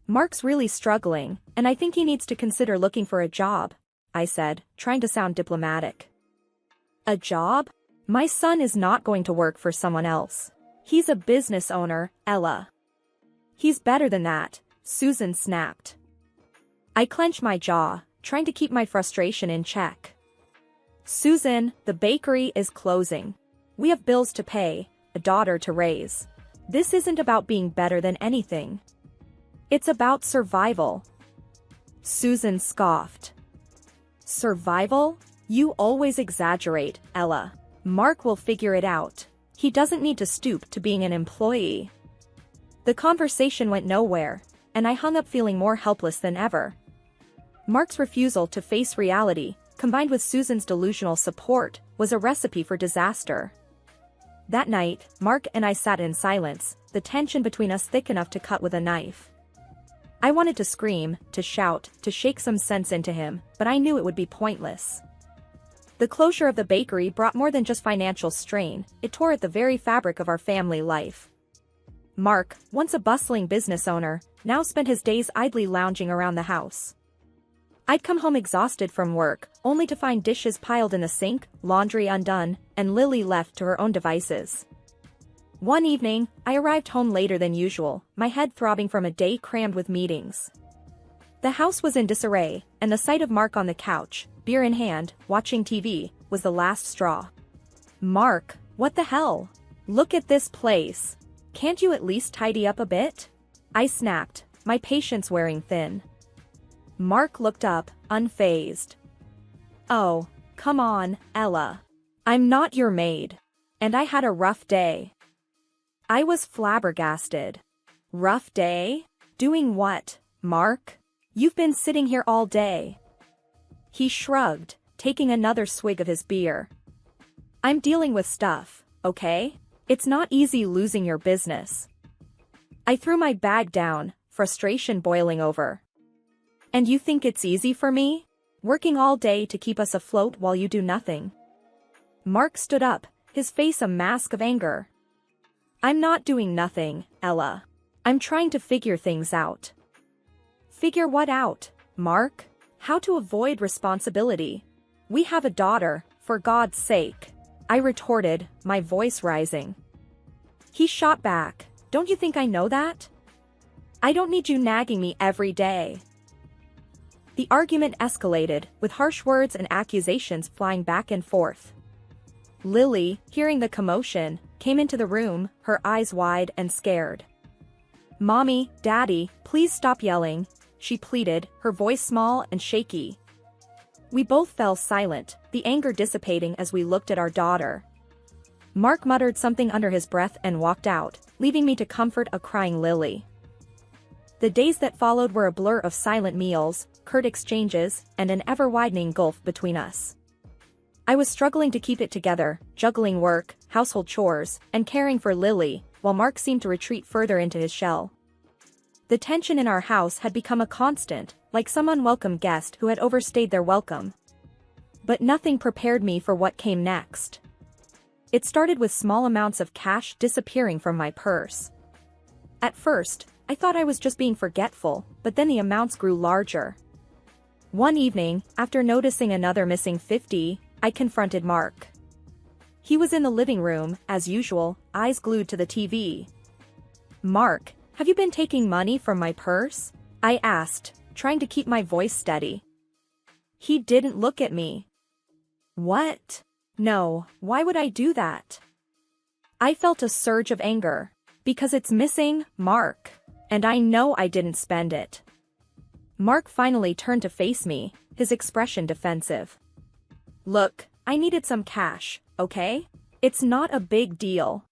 Mark's really struggling, and I think he needs to consider looking for a job," I said, trying to sound diplomatic. "A job? My son is not going to work for someone else. He's a business owner, Ella." "He's better than that," Susan snapped. I clenched my jaw, trying to keep my frustration in check. "Susan, the bakery is closing. We have bills to pay, a daughter to raise. This isn't about being better than anything. It's about survival." Susan scoffed. "Survival? You always exaggerate, Ella. Mark will figure it out. He doesn't need to stoop to being an employee." The conversation went nowhere, and I hung up feeling more helpless than ever. Mark's refusal to face reality, combined with Susan's delusional support, was a recipe for disaster. That night, Mark and I sat in silence, the tension between us thick enough to cut with a knife. I wanted to scream, to shout, to shake some sense into him, but I knew it would be pointless. The closure of the bakery brought more than just financial strain, it tore at the very fabric of our family life. Mark, once a bustling business owner, now spent his days idly lounging around the house. I'd come home exhausted from work, only to find dishes piled in the sink, laundry undone, and Lily left to her own devices. One evening, I arrived home later than usual, my head throbbing from a day crammed with meetings. The house was in disarray, and the sight of Mark on the couch, beer in hand, watching TV, was the last straw. "Mark, what the hell? Look at this place. Can't you at least tidy up a bit?" I snapped, my patience wearing thin. Mark looked up, unfazed. "Oh, come on, Ella. I'm not your maid. And I had a rough day." I was flabbergasted. "Rough day? Doing what, Mark? You've been sitting here all day." He shrugged, taking another swig of his beer. "I'm dealing with stuff, okay? It's not easy losing your business." I threw my bag down, frustration boiling over. "And you think it's easy for me? Working all day to keep us afloat while you do nothing?" Mark stood up, his face a mask of anger. "I'm not doing nothing, Ella. I'm trying to figure things out." "Figure what out, Mark? How to avoid responsibility? We have a daughter, for God's sake," I retorted, my voice rising. He shot back, "Don't you think I know that? I don't need you nagging me every day." The argument escalated, with harsh words and accusations flying back and forth. Lily, hearing the commotion, came into the room, her eyes wide and scared. "Mommy, Daddy, please stop yelling," she pleaded, her voice small and shaky. We both fell silent, the anger dissipating as we looked at our daughter. Mark muttered something under his breath and walked out, leaving me to comfort a crying Lily. The days that followed were a blur of silent meals, curt exchanges, and an ever-widening gulf between us. I was struggling to keep it together, juggling work, household chores, and caring for Lily, while Mark seemed to retreat further into his shell. The tension in our house had become a constant, like some unwelcome guest who had overstayed their welcome. But nothing prepared me for what came next. It started with small amounts of cash disappearing from my purse. At first, I thought I was just being forgetful, but then the amounts grew larger. One evening, after noticing another missing 50, I confronted Mark. He was in the living room, as usual, eyes glued to the TV. "Mark, have you been taking money from my purse?" I asked, trying to keep my voice steady. He didn't look at me. "What? No, why would I do that?" I felt a surge of anger. "Because it's missing, Mark. And I know I didn't spend it." Mark finally turned to face me, his expression defensive. "Look, I needed some cash, okay? It's not a big deal."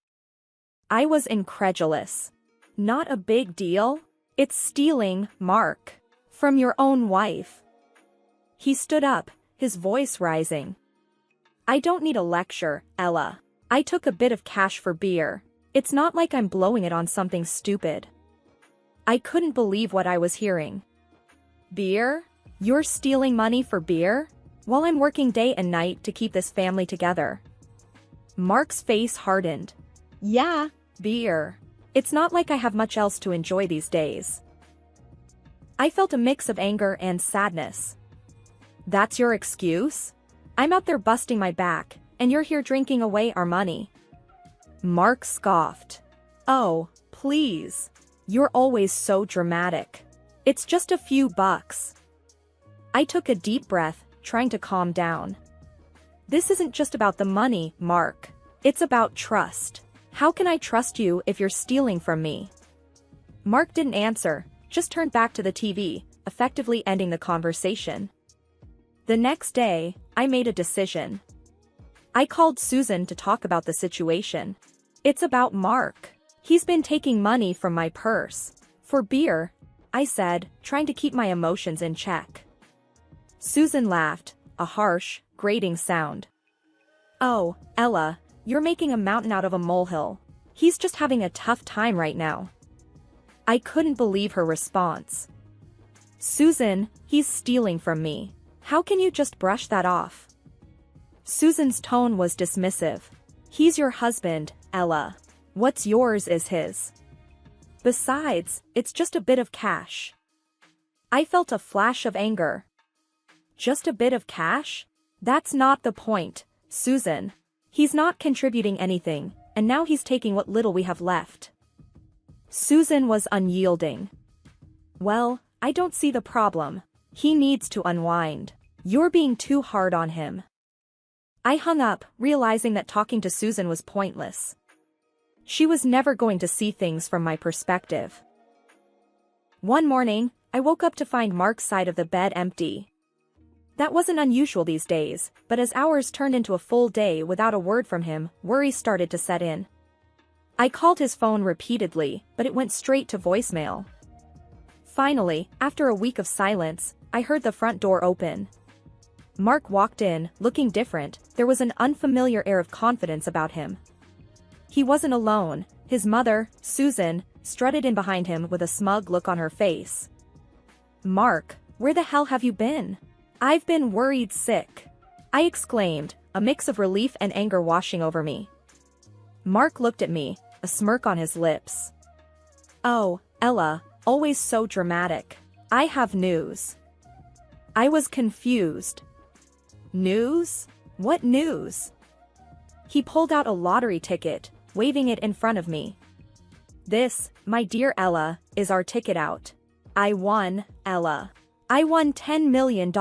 I was incredulous. "Not a big deal? It's stealing, Mark. From your own wife." He stood up, his voice rising. "I don't need a lecture, Ella. I took a bit of cash for beer. It's not like I'm blowing it on something stupid. I couldn't believe what I was hearing. Beer? You're stealing money for beer? While I'm working day and night to keep this family together. Mark's face hardened. Yeah, beer. It's not like I have much else to enjoy these days. I felt a mix of anger and sadness. That's your excuse? I'm out there busting my back, and you're here drinking away our money. Mark scoffed. Oh, please. You're always so dramatic. It's just a few bucks. I took a deep breath, trying to calm down. This isn't just about the money, Mark. It's about trust. How can I trust you if you're stealing from me? Mark didn't answer, just turned back to the TV, effectively ending the conversation. The next day, I made a decision. I called Susan to talk about the situation. It's about Mark. He's been taking money from my purse. For beer, I said, trying to keep my emotions in check. Susan laughed, a harsh, grating sound. Oh, Ella, you're making a mountain out of a molehill. He's just having a tough time right now. I couldn't believe her response. Susan, he's stealing from me. How can you just brush that off? Susan's tone was dismissive. He's your husband, Ella. What's yours is his. Besides, it's just a bit of cash. I felt a flash of anger. Just a bit of cash? That's not the point, Susan. He's not contributing anything, and now he's taking what little we have left. Susan was unyielding. Well, I don't see the problem. He needs to unwind. You're being too hard on him. I hung up, realizing that talking to Susan was pointless. She was never going to see things from my perspective. One morning, I woke up to find Mark's side of the bed empty. That wasn't unusual these days, but as hours turned into a full day without a word from him, worry started to set in. I called his phone repeatedly, but it went straight to voicemail. Finally, after a week of silence, I heard the front door open. Mark walked in, looking different. There was an unfamiliar air of confidence about him. He wasn't alone. His mother, Susan, strutted in behind him with a smug look on her face. Mark, where the hell have you been? I've been worried sick. I exclaimed, a mix of relief and anger washing over me. Mark looked at me, a smirk on his lips. Oh, Ella, always so dramatic. I have news. I was confused. News? What news? He pulled out a lottery ticket, waving it in front of me. This, my dear Ella, is our ticket out. I won, Ella. I won $10 million.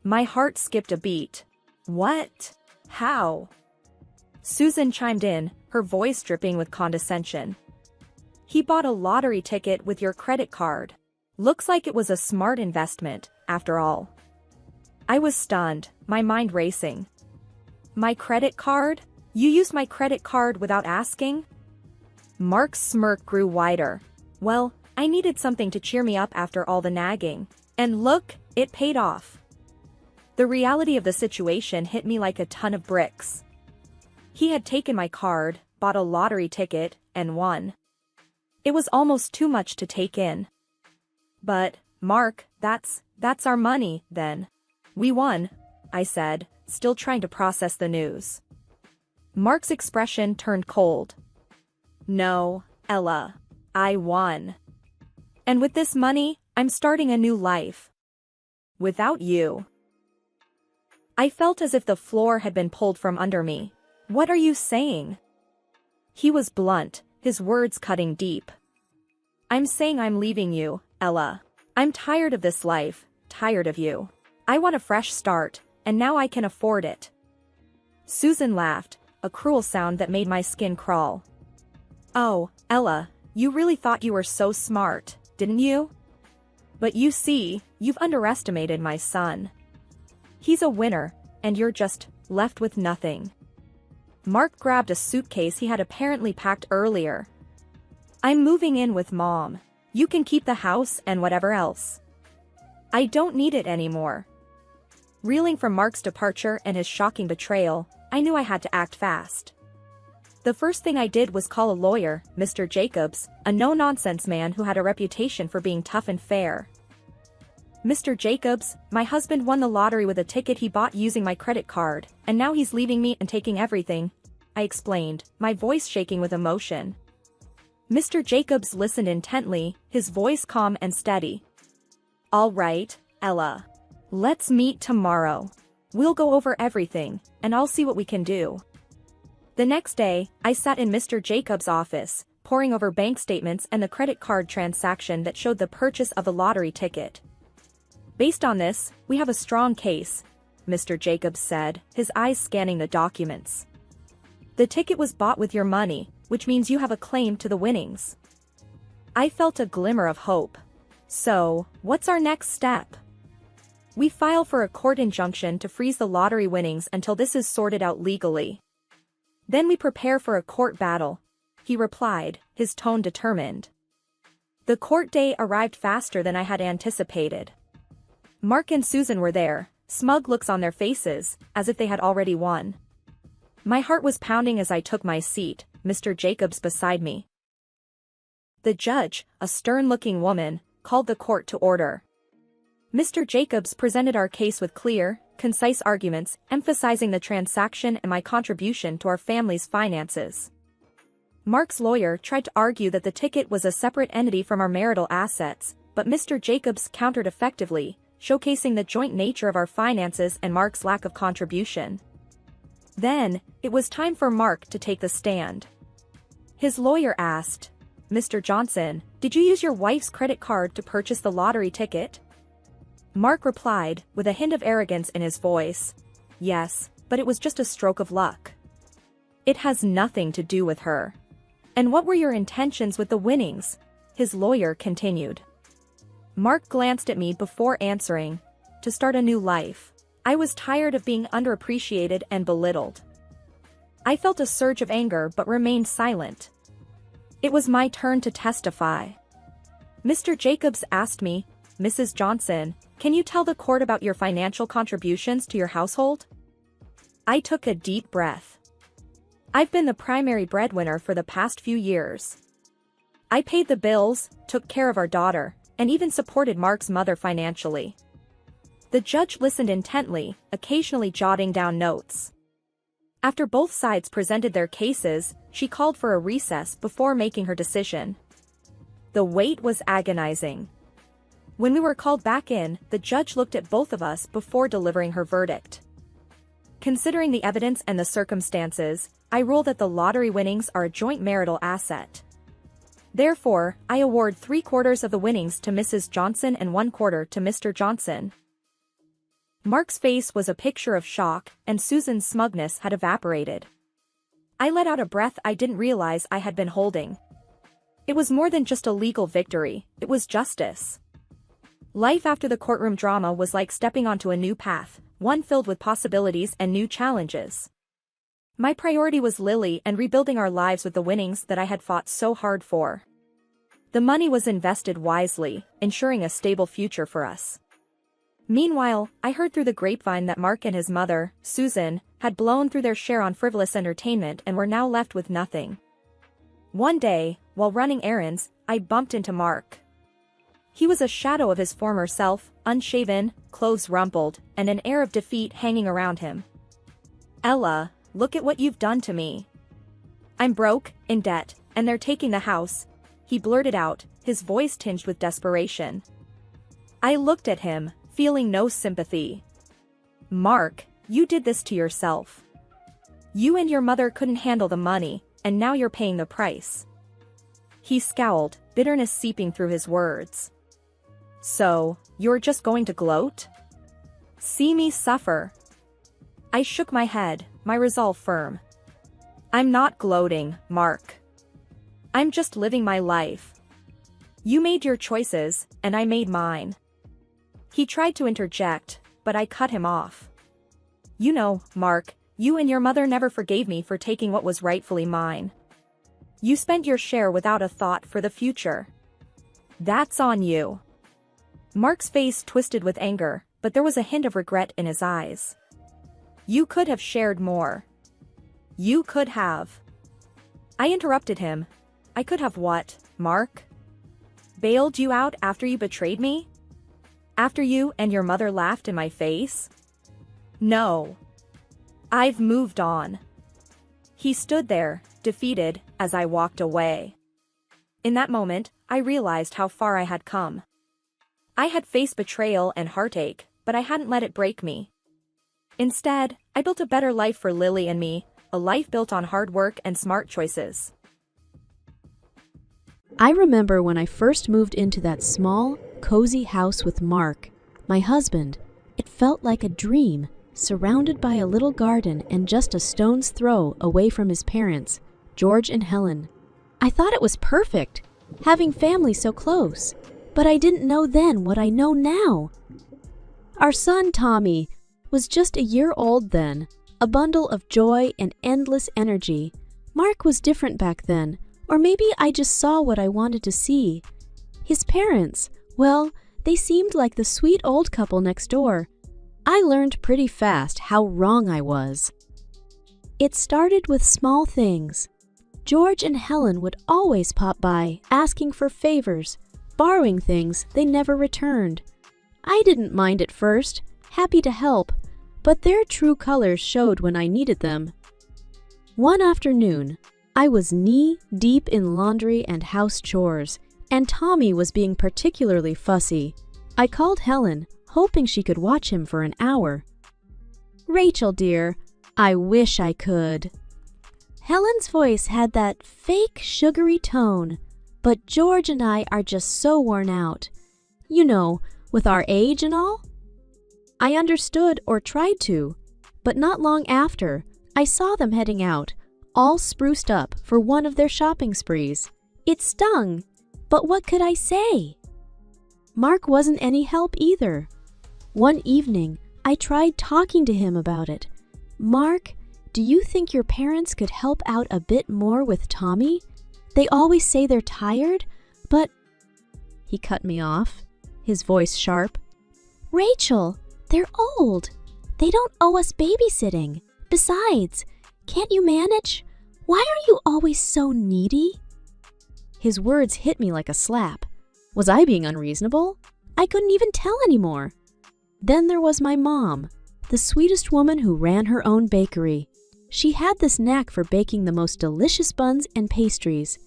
My heart skipped a beat. What? How? Susan chimed in, her voice dripping with condescension. He bought a lottery ticket with your credit card. Looks like it was a smart investment, after all. I was stunned, my mind racing. My credit card? You used my credit card without asking? Mark's smirk grew wider. Well, I needed something to cheer me up after all the nagging. And look, it paid off. The reality of the situation hit me like a ton of bricks. He had taken my card, bought a lottery ticket, and won. It was almost too much to take in. But, Mark, that's our money, then. We won, I said, still trying to process the news. Mark's expression turned cold. No, Ella. I won. And with this money, I'm starting a new life. Without you. I felt as if the floor had been pulled from under me. What are you saying? He was blunt, his words cutting deep. I'm saying I'm leaving you, Ella. I'm tired of this life, tired of you. I want a fresh start, and now I can afford it. Susan laughed, a cruel sound that made my skin crawl. Oh, Ella, you really thought you were so smart, didn't you? But you see, you've underestimated my son. He's a winner, and you're just left with nothing. Mark grabbed a suitcase he had apparently packed earlier. I'm moving in with Mom. You can keep the house and whatever else. I don't need it anymore. Reeling from Mark's departure and his shocking betrayal, I knew I had to act fast. The first thing I did was call a lawyer, Mr. Jacobs, a no-nonsense man who had a reputation for being tough and fair. Mr. Jacobs, my husband won the lottery with a ticket he bought using my credit card, and now he's leaving me and taking everything, I explained, my voice shaking with emotion. Mr. Jacobs listened intently, his voice calm and steady. All right, Ella. Let's meet tomorrow. We'll go over everything, and I'll see what we can do. The next day, I sat in Mr. Jacobs' office, poring over bank statements and the credit card transaction that showed the purchase of the lottery ticket. Based on this, we have a strong case, Mr. Jacobs said, his eyes scanning the documents. The ticket was bought with your money, which means you have a claim to the winnings. I felt a glimmer of hope. So, what's our next step? We file for a court injunction to freeze the lottery winnings until this is sorted out legally. Then we prepare for a court battle, he replied, his tone determined. The court day arrived faster than I had anticipated. Mark and Susan were there, smug looks on their faces, as if they had already won. My heart was pounding as I took my seat, Mr. Jacobs beside me. The judge, a stern-looking woman, called the court to order. Mr. Jacobs presented our case with clear, concise arguments, emphasizing the transaction and my contribution to our family's finances. Mark's lawyer tried to argue that the ticket was a separate entity from our marital assets, but Mr. Jacobs countered effectively, showcasing the joint nature of our finances and Mark's lack of contribution. Then, it was time for Mark to take the stand. His lawyer asked, Mr. Johnson, did you use your wife's credit card to purchase the lottery ticket? Mark replied, with a hint of arrogance in his voice, yes, but it was just a stroke of luck. It has nothing to do with her. And what were your intentions with the winnings? His lawyer continued. Mark glanced at me before answering, to start a new life. I was tired of being underappreciated and belittled. I felt a surge of anger but remained silent. It was my turn to testify. Mr. Jacobs asked me, Mrs. Johnson, can you tell the court about your financial contributions to your household? I took a deep breath. I've been the primary breadwinner for the past few years. I paid the bills, took care of our daughter, and even supported Mark's mother financially. The judge listened intently, occasionally jotting down notes. After both sides presented their cases, she called for a recess before making her decision. The wait was agonizing. When we were called back in, the judge looked at both of us before delivering her verdict. Considering the evidence and the circumstances, I rule that the lottery winnings are a joint marital asset. Therefore, I award 3/4 of the winnings to Mrs. Johnson and 1/4 to Mr. Johnson. Mark's face was a picture of shock, and Susan's smugness had evaporated. I let out a breath I didn't realize I had been holding. It was more than just a legal victory, it was justice. Life after the courtroom drama was like stepping onto a new path, one filled with possibilities and new challenges. My priority was Lily and rebuilding our lives with the winnings that I had fought so hard for. The money was invested wisely, ensuring a stable future for us. Meanwhile, I heard through the grapevine that Mark and his mother, Susan, had blown through their share on frivolous entertainment and were now left with nothing. One day, while running errands, I bumped into Mark. He was a shadow of his former self, unshaven, clothes rumpled, and an air of defeat hanging around him. Ella, look at what you've done to me. I'm broke, in debt, and they're taking the house, he blurted out, his voice tinged with desperation. I looked at him, feeling no sympathy. Mark, you did this to yourself. You and your mother couldn't handle the money, and now you're paying the price. He scowled, bitterness seeping through his words. So, you're just going to gloat? See me suffer. I shook my head, my resolve firm. I'm not gloating, Mark. I'm just living my life. You made your choices, and I made mine. He tried to interject, but I cut him off. You know, Mark, you and your mother never forgave me for taking what was rightfully mine. You spent your share without a thought for the future. That's on you. Mark's face twisted with anger, but there was a hint of regret in his eyes. You could have shared more. You could have. I interrupted him. I could have what, Mark? Bailed you out after you betrayed me? After you and your mother laughed in my face? No. I've moved on. He stood there, defeated, as I walked away. In that moment, I realized how far I had come. I had faced betrayal and heartache, but I hadn't let it break me. Instead, I built a better life for Lily and me, a life built on hard work and smart choices. I remember when I first moved into that small, cozy house with Mark, my husband. It felt like a dream, surrounded by a little garden and just a stone's throw away from his parents, George and Helen. I thought it was perfect, having family so close, but I didn't know then what I know now. Our son, Tommy, was just a year old then, a bundle of joy and endless energy. Mark was different back then, or maybe I just saw what I wanted to see. His parents, well, they seemed like the sweet old couple next door. I learned pretty fast how wrong I was. It started with small things. George and Helen would always pop by, asking for favors, borrowing things they never returned. I didn't mind at first, happy to help, but their true colors showed when I needed them. One afternoon, I was knee-deep in laundry and house chores, and Tommy was being particularly fussy. I called Helen, hoping she could watch him for an hour. "Rachel, dear, I wish I could." Helen's voice had that fake sugary tone, but George and I are just so worn out. You know, with our age and all? I understood or tried to, but not long after, I saw them heading out, all spruced up for one of their shopping sprees. It stung, but what could I say? Mark wasn't any help either. One evening, I tried talking to him about it. "Mark, do you think your parents could help out a bit more with Tommy? They always say they're tired, but—" He cut me off, his voice sharp. "Rachel, they're old. They don't owe us babysitting. Besides, can't you manage? Why are you always so needy?" His words hit me like a slap. Was I being unreasonable? I couldn't even tell anymore. Then there was my mom, the sweetest woman who ran her own bakery. She had this knack for baking the most delicious buns and pastries.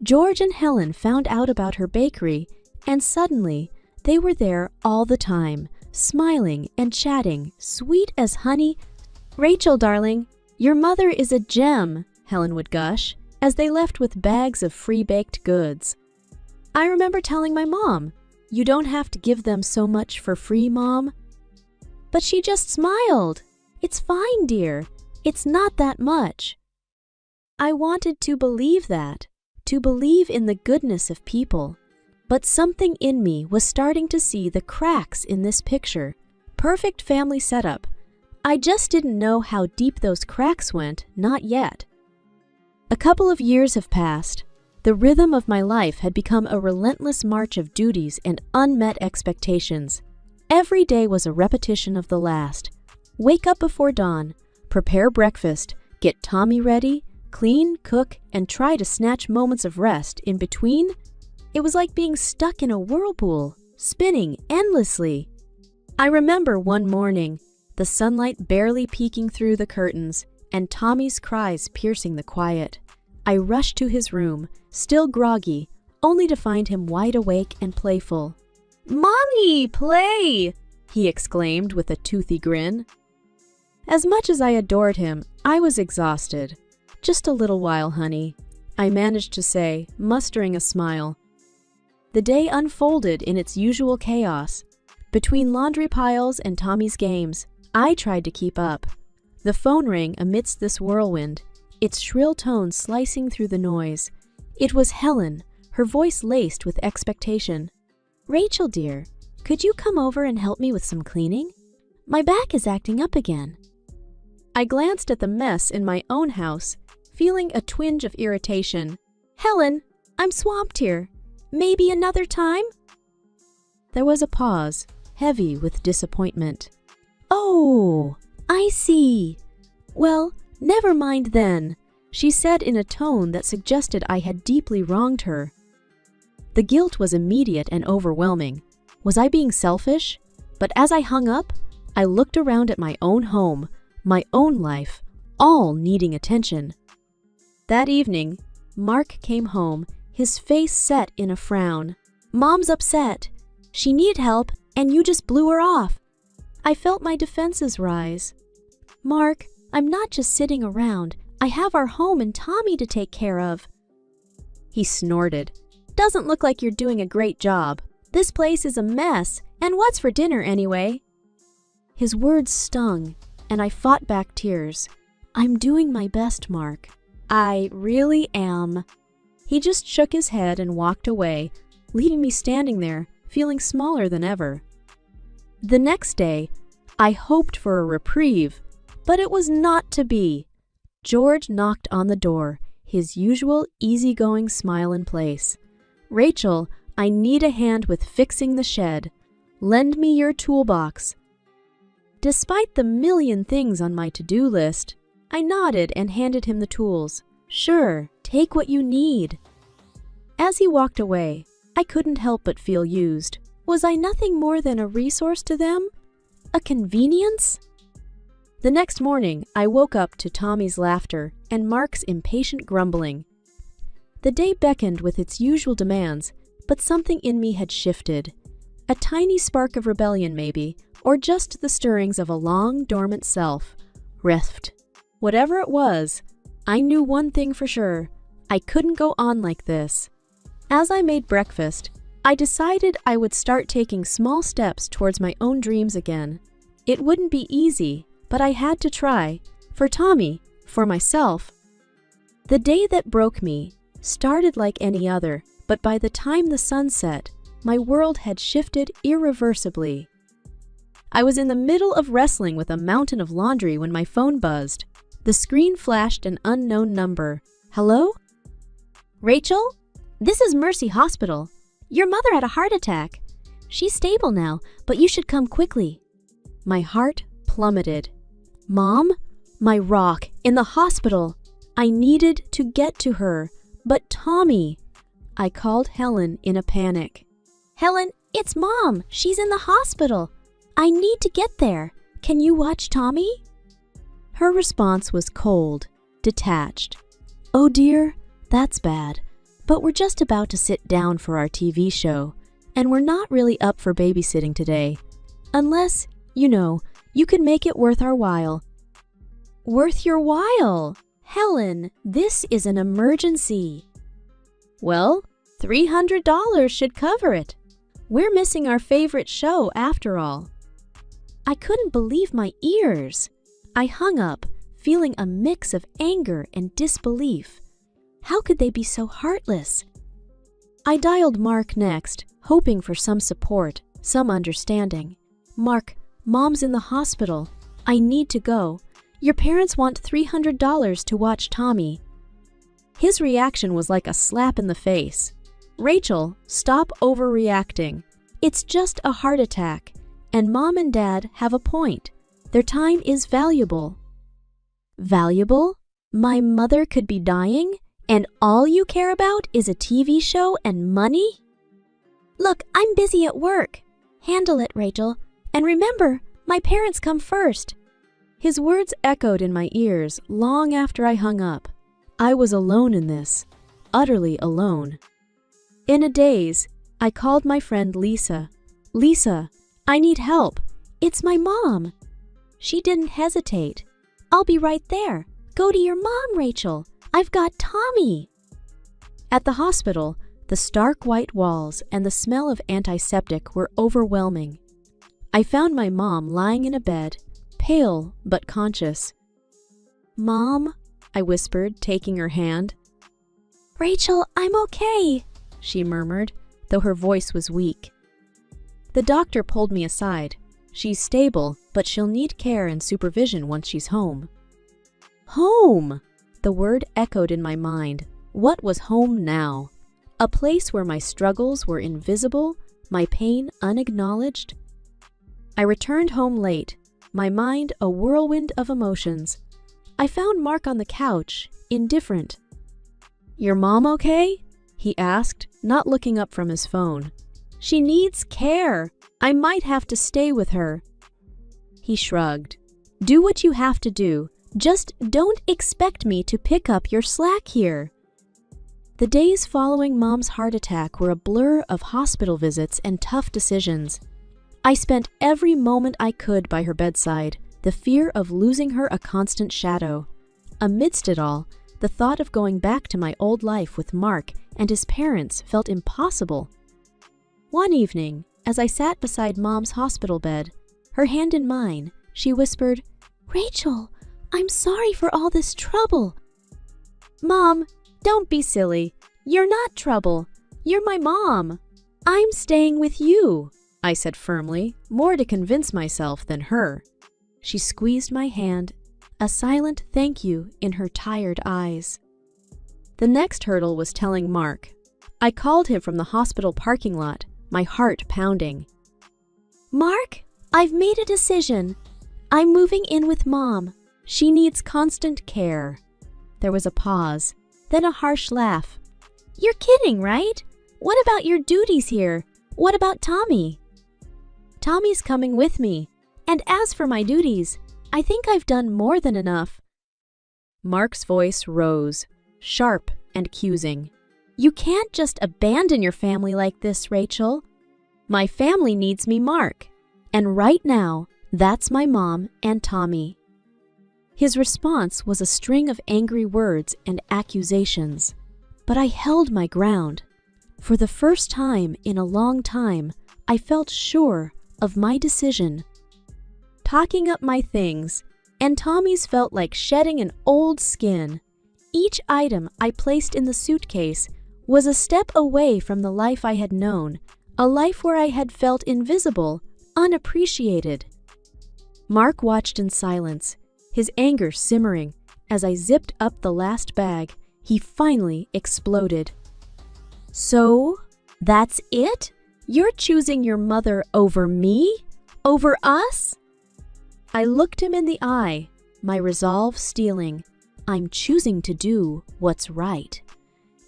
George and Helen found out about her bakery, and suddenly they were there all the time, smiling and chatting, sweet as honey. "Rachel, darling, your mother is a gem," Helen would gush, as they left with bags of free baked goods. I remember telling my mom, "You don't have to give them so much for free, Mom." But she just smiled. "It's fine, dear. It's not that much." I wanted to believe that, to believe in the goodness of people. But something in me was starting to see the cracks in this picture. Perfect family setup. I just didn't know how deep those cracks went, not yet. A couple of years have passed. The rhythm of my life had become a relentless march of duties and unmet expectations. Every day was a repetition of the last. Wake up before dawn, prepare breakfast, get Tommy ready, clean, cook, and try to snatch moments of rest in between. It was like being stuck in a whirlpool, spinning endlessly. I remember one morning, the sunlight barely peeking through the curtains, and Tommy's cries piercing the quiet. I rushed to his room, still groggy, only to find him wide awake and playful. "Mommy, play!" he exclaimed with a toothy grin. As much as I adored him, I was exhausted. "Just a little while, honey," I managed to say, mustering a smile. The day unfolded in its usual chaos. Between laundry piles and Tommy's games, I tried to keep up. The phone rang amidst this whirlwind, its shrill tones slicing through the noise. It was Helen, her voice laced with expectation. "Rachel, dear, could you come over and help me with some cleaning? My back is acting up again." I glanced at the mess in my own house, feeling a twinge of irritation. "Helen, I'm swamped here. Maybe another time?" There was a pause, heavy with disappointment. "Oh, I see. Well, never mind then. she said in a tone that suggested I had deeply wronged her. The guilt was immediate and overwhelming. Was I being selfish? But as I hung up, I looked around at my own home, my own life, all needing attention. That evening, Mark came home, his face set in a frown. "Mom's upset. She needed help, and you just blew her off." I felt my defenses rise. "Mark, I'm not just sitting around. I have our home and Tommy to take care of." He snorted. "Doesn't look like you're doing a great job. This place is a mess, and what's for dinner anyway?" His words stung, and I fought back tears. "I'm doing my best, Mark. I really am." He just shook his head and walked away, leaving me standing there, feeling smaller than ever. The next day, I hoped for a reprieve, but it was not to be. George knocked on the door, his usual easygoing smile in place. "Rachel, I need a hand with fixing the shed. Lend me your toolbox." Despite the million things on my to-do list, I nodded and handed him the tools. "Sure, take what you need." As he walked away, I couldn't help but feel used. Was I nothing more than a resource to them? A convenience? The next morning, I woke up to Tommy's laughter and Mark's impatient grumbling. The day beckoned with its usual demands, but something in me had shifted. A tiny spark of rebellion, maybe, or just the stirrings of a long, dormant self. Reft. Whatever it was, I knew one thing for sure. I couldn't go on like this. As I made breakfast, I decided I would start taking small steps towards my own dreams again. It wouldn't be easy, but I had to try. For Tommy, for myself. The day that broke me started like any other, but by the time the sun set, my world had shifted irreversibly. I was in the middle of wrestling with a mountain of laundry when my phone buzzed. The screen flashed an unknown number. "Hello? Rachel? This is Mercy Hospital. Your mother had a heart attack. She's stable now, but you should come quickly." My heart plummeted. Mom? My rock, in the hospital. I needed to get to her. But Tommy. I called Helen in a panic. "Helen, it's Mom. She's in the hospital. I need to get there. Can you watch Tommy?" Her response was cold, detached. "Oh dear, that's bad. But we're just about to sit down for our TV show, and we're not really up for babysitting today. Unless, you can make it worth our while." "Worth your while? Helen, this is an emergency." "Well, $300 should cover it. We're missing our favorite show after all." I couldn't believe my ears. I hung up, feeling a mix of anger and disbelief. How could they be so heartless? I dialed Mark next, hoping for some support, some understanding. "Mark, Mom's in the hospital. I need to go. Your parents want $300 to watch Tommy." His reaction was like a slap in the face. "Rachel, stop overreacting. It's just a heart attack, and Mom and Dad have a point. Their time is valuable." Valuable? My mother could be dying? And all you care about is a TV show and money? "Look, I'm busy at work." "Handle it, Rachel. And remember, my parents come first." His words echoed in my ears long after I hung up. I was alone in this, utterly alone. In a daze, I called my friend Lisa. "Lisa, I need help. It's my mom." She didn't hesitate. "I'll be right there. Go to your mom, Rachel. I've got Tommy." At the hospital, the stark white walls and the smell of antiseptic were overwhelming. I found my mom lying in a bed, pale but conscious. "Mom," I whispered, taking her hand. "Rachel, I'm okay," she murmured, though her voice was weak. The doctor pulled me aside. "She's stable, but she'll need care and supervision once she's home." Home! The word echoed in my mind. What was home now? A place where my struggles were invisible, my pain unacknowledged? I returned home late, my mind a whirlwind of emotions. I found Mark on the couch, indifferent. "Your mom okay?" he asked, not looking up from his phone. "She needs care. I might have to stay with her." He shrugged. "Do what you have to do. Just don't expect me to pick up your slack here." The days following Mom's heart attack were a blur of hospital visits and tough decisions. I spent every moment I could by her bedside, the fear of losing her a constant shadow. Amidst it all, the thought of going back to my old life with Mark and his parents felt impossible. One evening, as I sat beside Mom's hospital bed, her hand in mine, she whispered, "Rachel, I'm sorry for all this trouble." "Mom, don't be silly. You're not trouble. You're my mom. I'm staying with you," I said firmly, more to convince myself than her. She squeezed my hand, a silent thank you in her tired eyes. The next hurdle was telling Mark. I called him from the hospital parking lot, my heart pounding. "Mark, I've made a decision. I'm moving in with Mom. She needs constant care." There was a pause, then a harsh laugh. "You're kidding, right? What about your duties here? What about Tommy?" "Tommy's coming with me. And as for my duties, I think I've done more than enough." Mark's voice rose, sharp and accusing. "You can't just abandon your family like this, Rachel. My family needs me, Mark. And right now, that's my mom and Tommy." His response was a string of angry words and accusations. But I held my ground. For the first time in a long time, I felt sure of my decision. Packing up my things, and Tommy's felt like shedding an old skin. Each item I placed in the suitcase was a step away from the life I had known, a life where I had felt invisible, unappreciated. Mark watched in silence, his anger simmering. As I zipped up the last bag, he finally exploded. "So, that's it? You're choosing your mother over me? Over us?" I looked him in the eye, my resolve steeling. "I'm choosing to do what's right.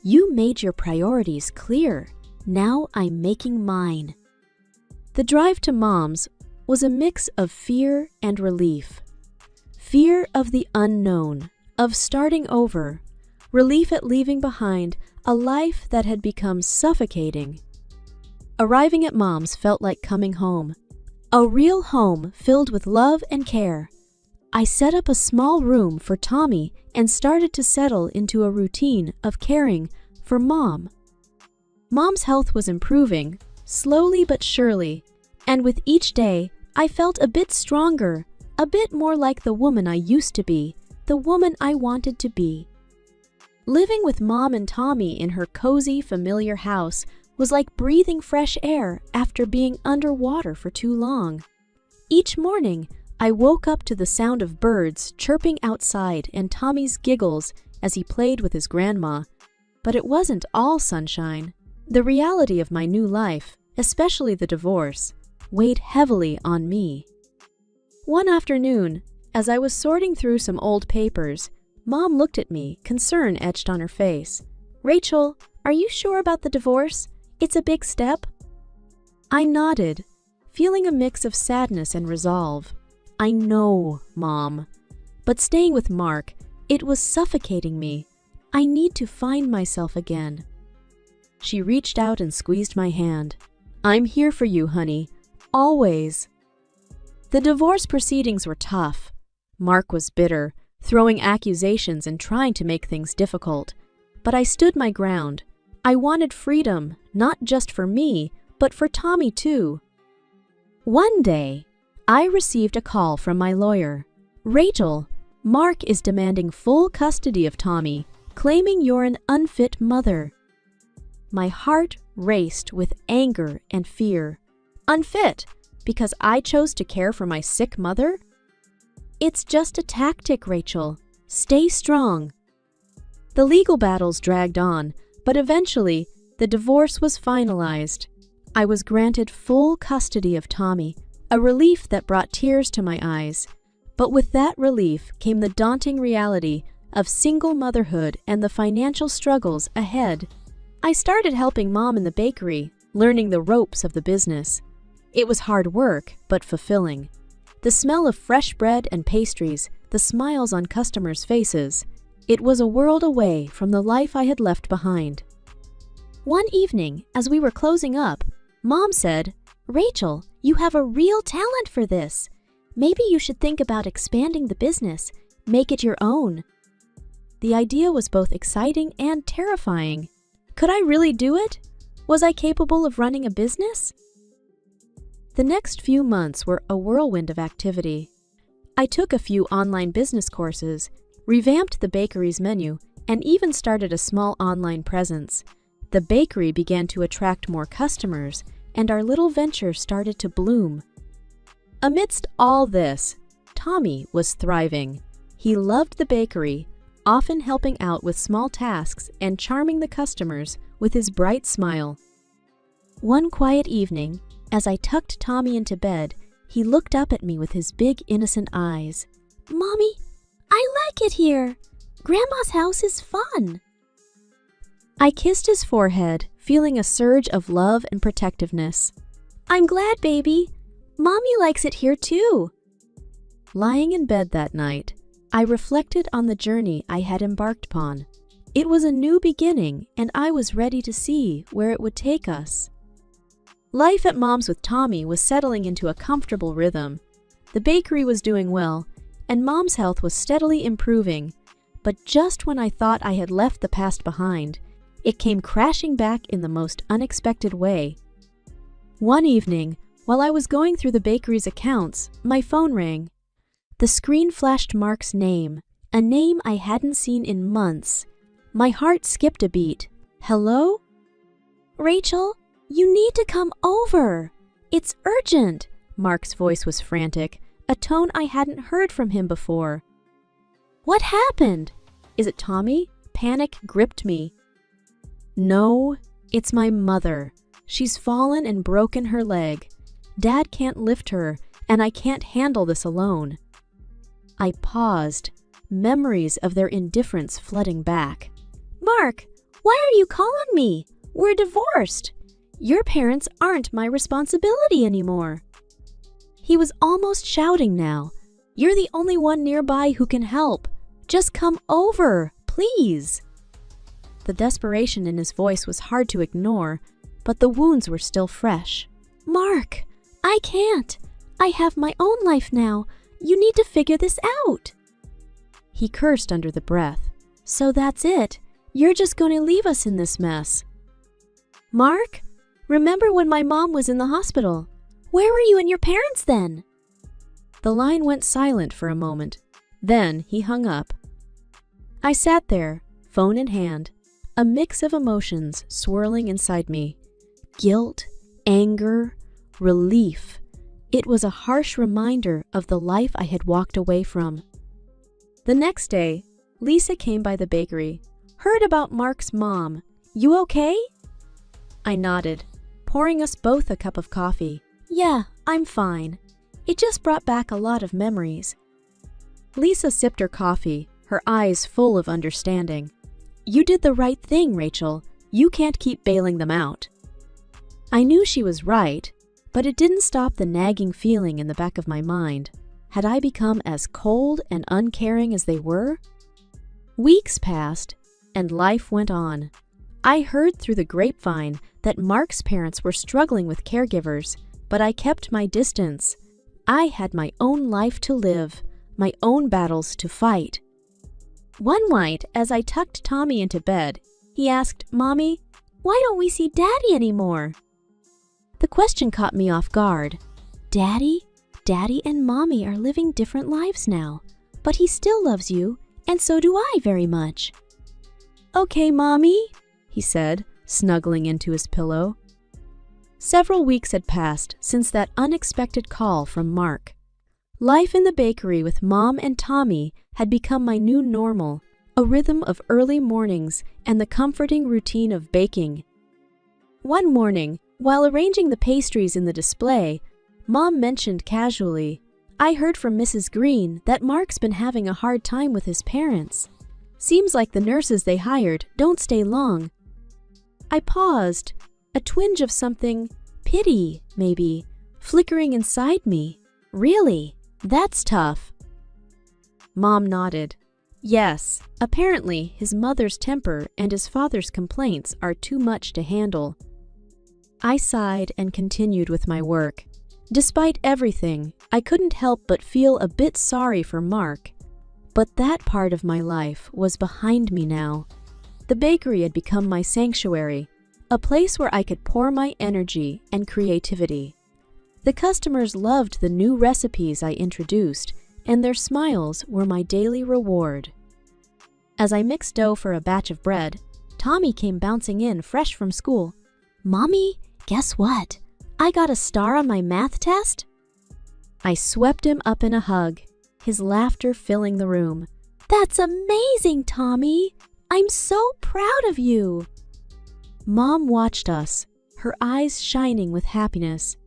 You made your priorities clear. Now I'm making mine." The drive to Mom's was a mix of fear and relief. Fear of the unknown, of starting over. Relief at leaving behind a life that had become suffocating. Arriving at Mom's felt like coming home. A real home filled with love and care. I set up a small room for Tommy and started to settle into a routine of caring for Mom. Mom's health was improving, slowly but surely, and with each day, I felt a bit stronger, a bit more like the woman I used to be, the woman I wanted to be. Living with Mom and Tommy in her cozy, familiar house was like breathing fresh air after being underwater for too long. Each morning, I woke up to the sound of birds chirping outside and Tommy's giggles as he played with his grandma. But it wasn't all sunshine. The reality of my new life, especially the divorce, weighed heavily on me. One afternoon, as I was sorting through some old papers, Mom looked at me, concern etched on her face. "Rachel, are you sure about the divorce? It's a big step." I nodded, feeling a mix of sadness and resolve. "I know, Mom. But staying with Mark, it was suffocating me. I need to find myself again." She reached out and squeezed my hand. "I'm here for you, honey. Always." The divorce proceedings were tough. Mark was bitter, throwing accusations and trying to make things difficult. But I stood my ground. I wanted freedom, not just for me, but for Tommy too. One day, I received a call from my lawyer. "Rachel, Mark is demanding full custody of Tommy, claiming you're an unfit mother." My heart raced with anger and fear. Unfit? Because I chose to care for my sick mother? "It's just a tactic, Rachel. Stay strong." The legal battles dragged on, but eventually, the divorce was finalized. I was granted full custody of Tommy, a relief that brought tears to my eyes. But with that relief came the daunting reality of single motherhood and the financial struggles ahead. I started helping Mom in the bakery, learning the ropes of the business. It was hard work, but fulfilling. The smell of fresh bread and pastries, the smiles on customers' faces. It was a world away from the life I had left behind. One evening, as we were closing up, Mom said, "Rachel, you have a real talent for this. Maybe you should think about expanding the business, make it your own." The idea was both exciting and terrifying. Could I really do it? Was I capable of running a business? The next few months were a whirlwind of activity. I took a few online business courses, revamped the bakery's menu, and even started a small online presence. The bakery began to attract more customers, and our little venture started to bloom. Amidst all this, Tommy was thriving. He loved the bakery, often helping out with small tasks and charming the customers with his bright smile. One quiet evening, as I tucked Tommy into bed, he looked up at me with his big, innocent eyes. "Mommy, I like it here. Grandma's house is fun." I kissed his forehead, feeling a surge of love and protectiveness. "I'm glad, baby. Mommy likes it here too." Lying in bed that night, I reflected on the journey I had embarked upon. It was a new beginning, and I was ready to see where it would take us. Life at Mom's with Tommy was settling into a comfortable rhythm. The bakery was doing well, and Mom's health was steadily improving. But just when I thought I had left the past behind, it came crashing back in the most unexpected way. One evening, while I was going through the bakery's accounts, my phone rang. The screen flashed Mark's name, a name I hadn't seen in months. My heart skipped a beat. "Hello?" "Rachel, you need to come over. It's urgent." Mark's voice was frantic, a tone I hadn't heard from him before. "What happened? Is it Tommy?" Panic gripped me. "No, it's my mother. She's fallen and broken her leg. Dad can't lift her, and I can't handle this alone." I paused, memories of their indifference flooding back. "Mark, why are you calling me? We're divorced. Your parents aren't my responsibility anymore." He was almost shouting now. "You're the only one nearby who can help. Just come over, please." The desperation in his voice was hard to ignore, but the wounds were still fresh. "Mark, I can't. I have my own life now. You need to figure this out." He cursed under the breath. "So that's it? You're just going to leave us in this mess?" "Mark, remember when my mom was in the hospital? Where were you and your parents then?" The line went silent for a moment. Then he hung up. I sat there, phone in hand, a mix of emotions swirling inside me. Guilt, anger, relief. It was a harsh reminder of the life I had walked away from. The next day, Lisa came by the bakery. "Heard about Mark's mom. You okay?" I nodded, pouring us both a cup of coffee. "Yeah, I'm fine. It just brought back a lot of memories." Lisa sipped her coffee, her eyes full of understanding. "You did the right thing, Rachel. You can't keep bailing them out." I knew she was right, but it didn't stop the nagging feeling in the back of my mind. Had I become as cold and uncaring as they were? Weeks passed, and life went on. I heard through the grapevine that Mark's parents were struggling with caregivers, but I kept my distance. I had my own life to live, my own battles to fight. One night, as I tucked Tommy into bed, he asked, "Mommy, why don't we see Daddy anymore?" The question caught me off guard. Daddy and Mommy are living different lives now, but he still loves you, and so do I very much. "Okay, Mommy," he said, snuggling into his pillow. Several weeks had passed since that unexpected call from Mark. Life in the bakery with Mom and Tommy had become my new normal, a rhythm of early mornings and the comforting routine of baking. One morning, while arranging the pastries in the display, Mom mentioned casually, "I heard from Mrs. Green that Mark's been having a hard time with his parents." Seems like the nurses they hired don't stay long. I paused, a twinge of something, pity, maybe, flickering inside me. Really? That's tough. Mom nodded. Yes, apparently his mother's temper and his father's complaints are too much to handle. I sighed and continued with my work. Despite everything, I couldn't help but feel a bit sorry for Mark. But that part of my life was behind me now. The bakery had become my sanctuary, a place where I could pour my energy and creativity. The customers loved the new recipes I introduced, and their smiles were my daily reward. As I mixed dough for a batch of bread, Tommy came bouncing in fresh from school. "Mommy, guess what? I got a star on my math test?" I swept him up in a hug, his laughter filling the room. "That's amazing, Tommy! I'm so proud of you!" Mom watched us, her eyes shining with happiness.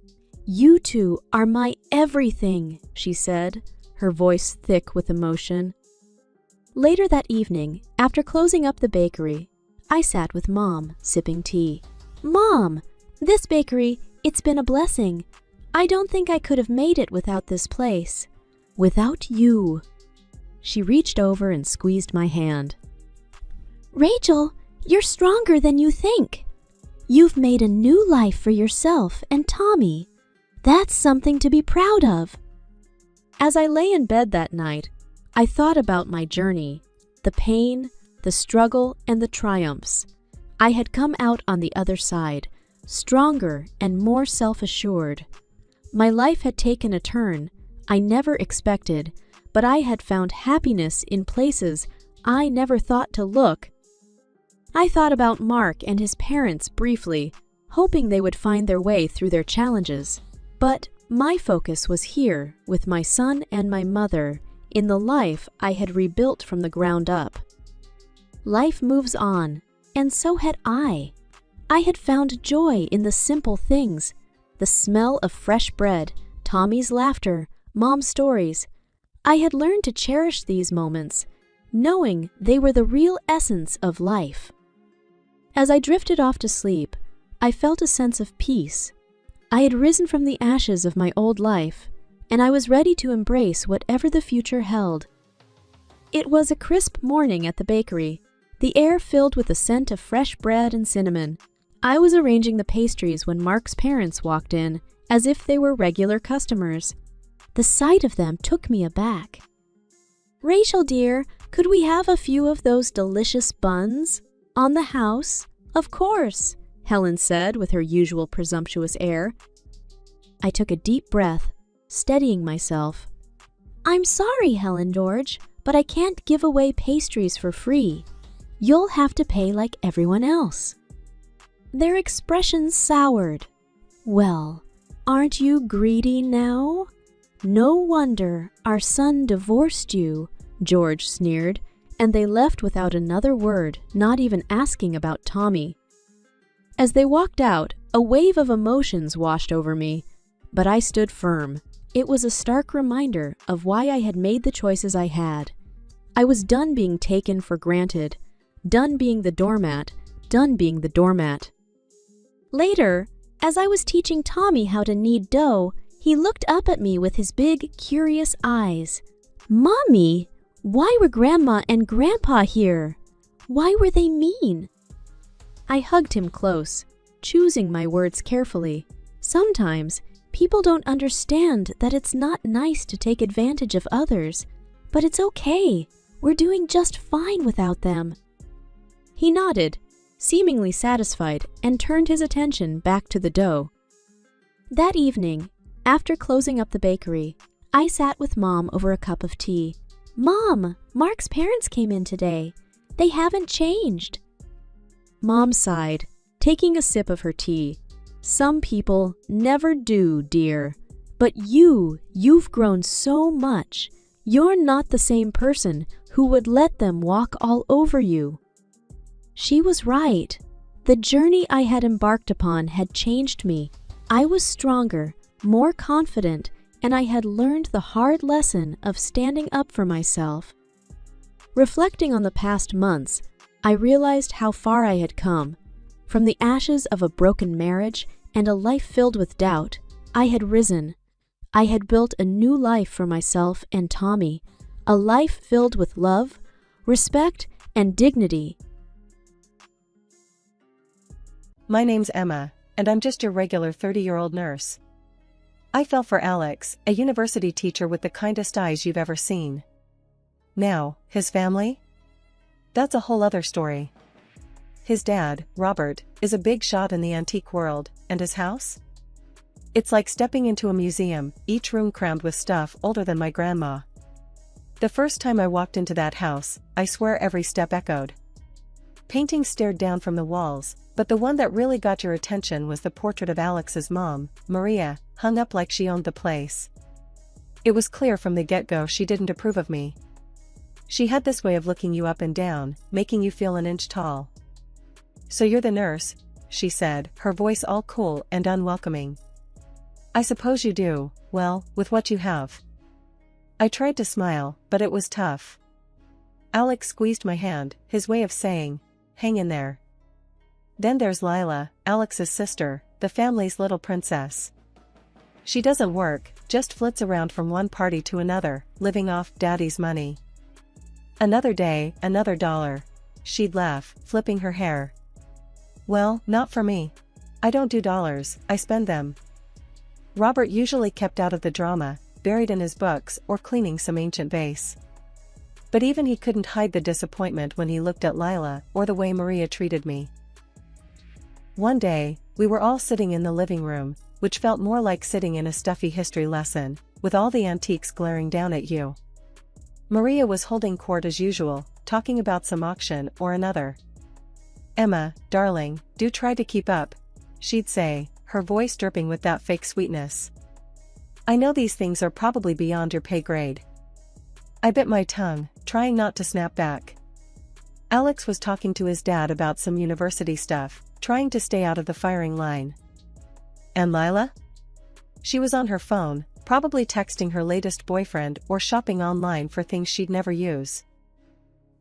"You two are my everything," she said, her voice thick with emotion. Later that evening, after closing up the bakery, I sat with Mom, sipping tea. "Mom, this bakery, it's been a blessing. I don't think I could have made it without this place. Without you." She reached over and squeezed my hand. "Rachel, you're stronger than you think. You've made a new life for yourself and Tommy. That's something to be proud of." As I lay in bed that night, I thought about my journey, the pain, the struggle, and the triumphs. I had come out on the other side, stronger and more self-assured. My life had taken a turn I never expected, but I had found happiness in places I never thought to look. I thought about Mark and his parents briefly, hoping they would find their way through their challenges. But my focus was here, with my son and my mother, in the life I had rebuilt from the ground up. Life moves on, and so had I. I had found joy in the simple things, the smell of fresh bread, Tommy's laughter, Mom's stories. I had learned to cherish these moments, knowing they were the real essence of life. As I drifted off to sleep, I felt a sense of peace. I had risen from the ashes of my old life, and I was ready to embrace whatever the future held. It was a crisp morning at the bakery, the air filled with the scent of fresh bread and cinnamon. I was arranging the pastries when Mark's parents walked in, as if they were regular customers. The sight of them took me aback. "Rachel, dear, could we have a few of those delicious buns? On the house?" "Of course," Helen said with her usual presumptuous air. I took a deep breath, steadying myself. "I'm sorry, Helen George, but I can't give away pastries for free. You'll have to pay like everyone else." Their expressions soured. "Well, aren't you greedy now? No wonder our son divorced you," George sneered, and they left without another word, not even asking about Tommy. As they walked out, a wave of emotions washed over me, but I stood firm. It was a stark reminder of why I had made the choices I had. I was done being taken for granted, done being the doormat, done being the doormat. Later, as I was teaching Tommy how to knead dough, he looked up at me with his big, curious eyes. "Mommy, why were Grandma and Grandpa here? Why were they mean?" I hugged him close, choosing my words carefully. Sometimes, people don't understand that it's not nice to take advantage of others, but it's okay. We're doing just fine without them. He nodded, seemingly satisfied, and turned his attention back to the dough. That evening, after closing up the bakery, I sat with Mom over a cup of tea. "Mom, Mark's parents came in today. They haven't changed." Mom sighed, taking a sip of her tea. "Some people never do, dear. But you've grown so much. You're not the same person who would let them walk all over you." She was right. The journey I had embarked upon had changed me. I was stronger, more confident, and I had learned the hard lesson of standing up for myself. Reflecting on the past months, I realized how far I had come. From the ashes of a broken marriage and a life filled with doubt, I had risen. I had built a new life for myself and Tommy, a life filled with love, respect, and dignity. My name's Emma, and I'm just your regular 30-year-old nurse. I fell for Alex, a university teacher with the kindest eyes you've ever seen. Now, his family? That's a whole other story. His dad, Robert, is a big shot in the antique world, and his house? It's like stepping into a museum, each room crammed with stuff older than my grandma. The first time I walked into that house, I swear every step echoed. Paintings stared down from the walls, but the one that really got your attention was the portrait of Alex's mom, Maria, hung up like she owned the place. It was clear from the get-go she didn't approve of me. She had this way of looking you up and down, making you feel an inch tall. "So you're the nurse," she said, her voice all cool and unwelcoming. "I suppose you do, well, with what you have." I tried to smile, but it was tough. Alex squeezed my hand, his way of saying, "Hang in there." Then there's Lila, Alex's sister, the family's little princess. She doesn't work, just flits around from one party to another, living off Daddy's money. Another day, another dollar. She'd laugh, flipping her hair. "Well, not for me. I don't do dollars, I spend them." Robert usually kept out of the drama, buried in his books or cleaning some ancient vase. But even he couldn't hide the disappointment when he looked at Lila or the way Maria treated me. One day, we were all sitting in the living room, which felt more like sitting in a stuffy history lesson, with all the antiques glaring down at you. Maria was holding court as usual, talking about some auction or another. "Emma, darling, do try to keep up," she'd say, her voice dripping with that fake sweetness. "I know these things are probably beyond your pay grade." I bit my tongue, trying not to snap back. Alex was talking to his dad about some university stuff, trying to stay out of the firing line. And Lila? She was on her phone, probably texting her latest boyfriend or shopping online for things she'd never use.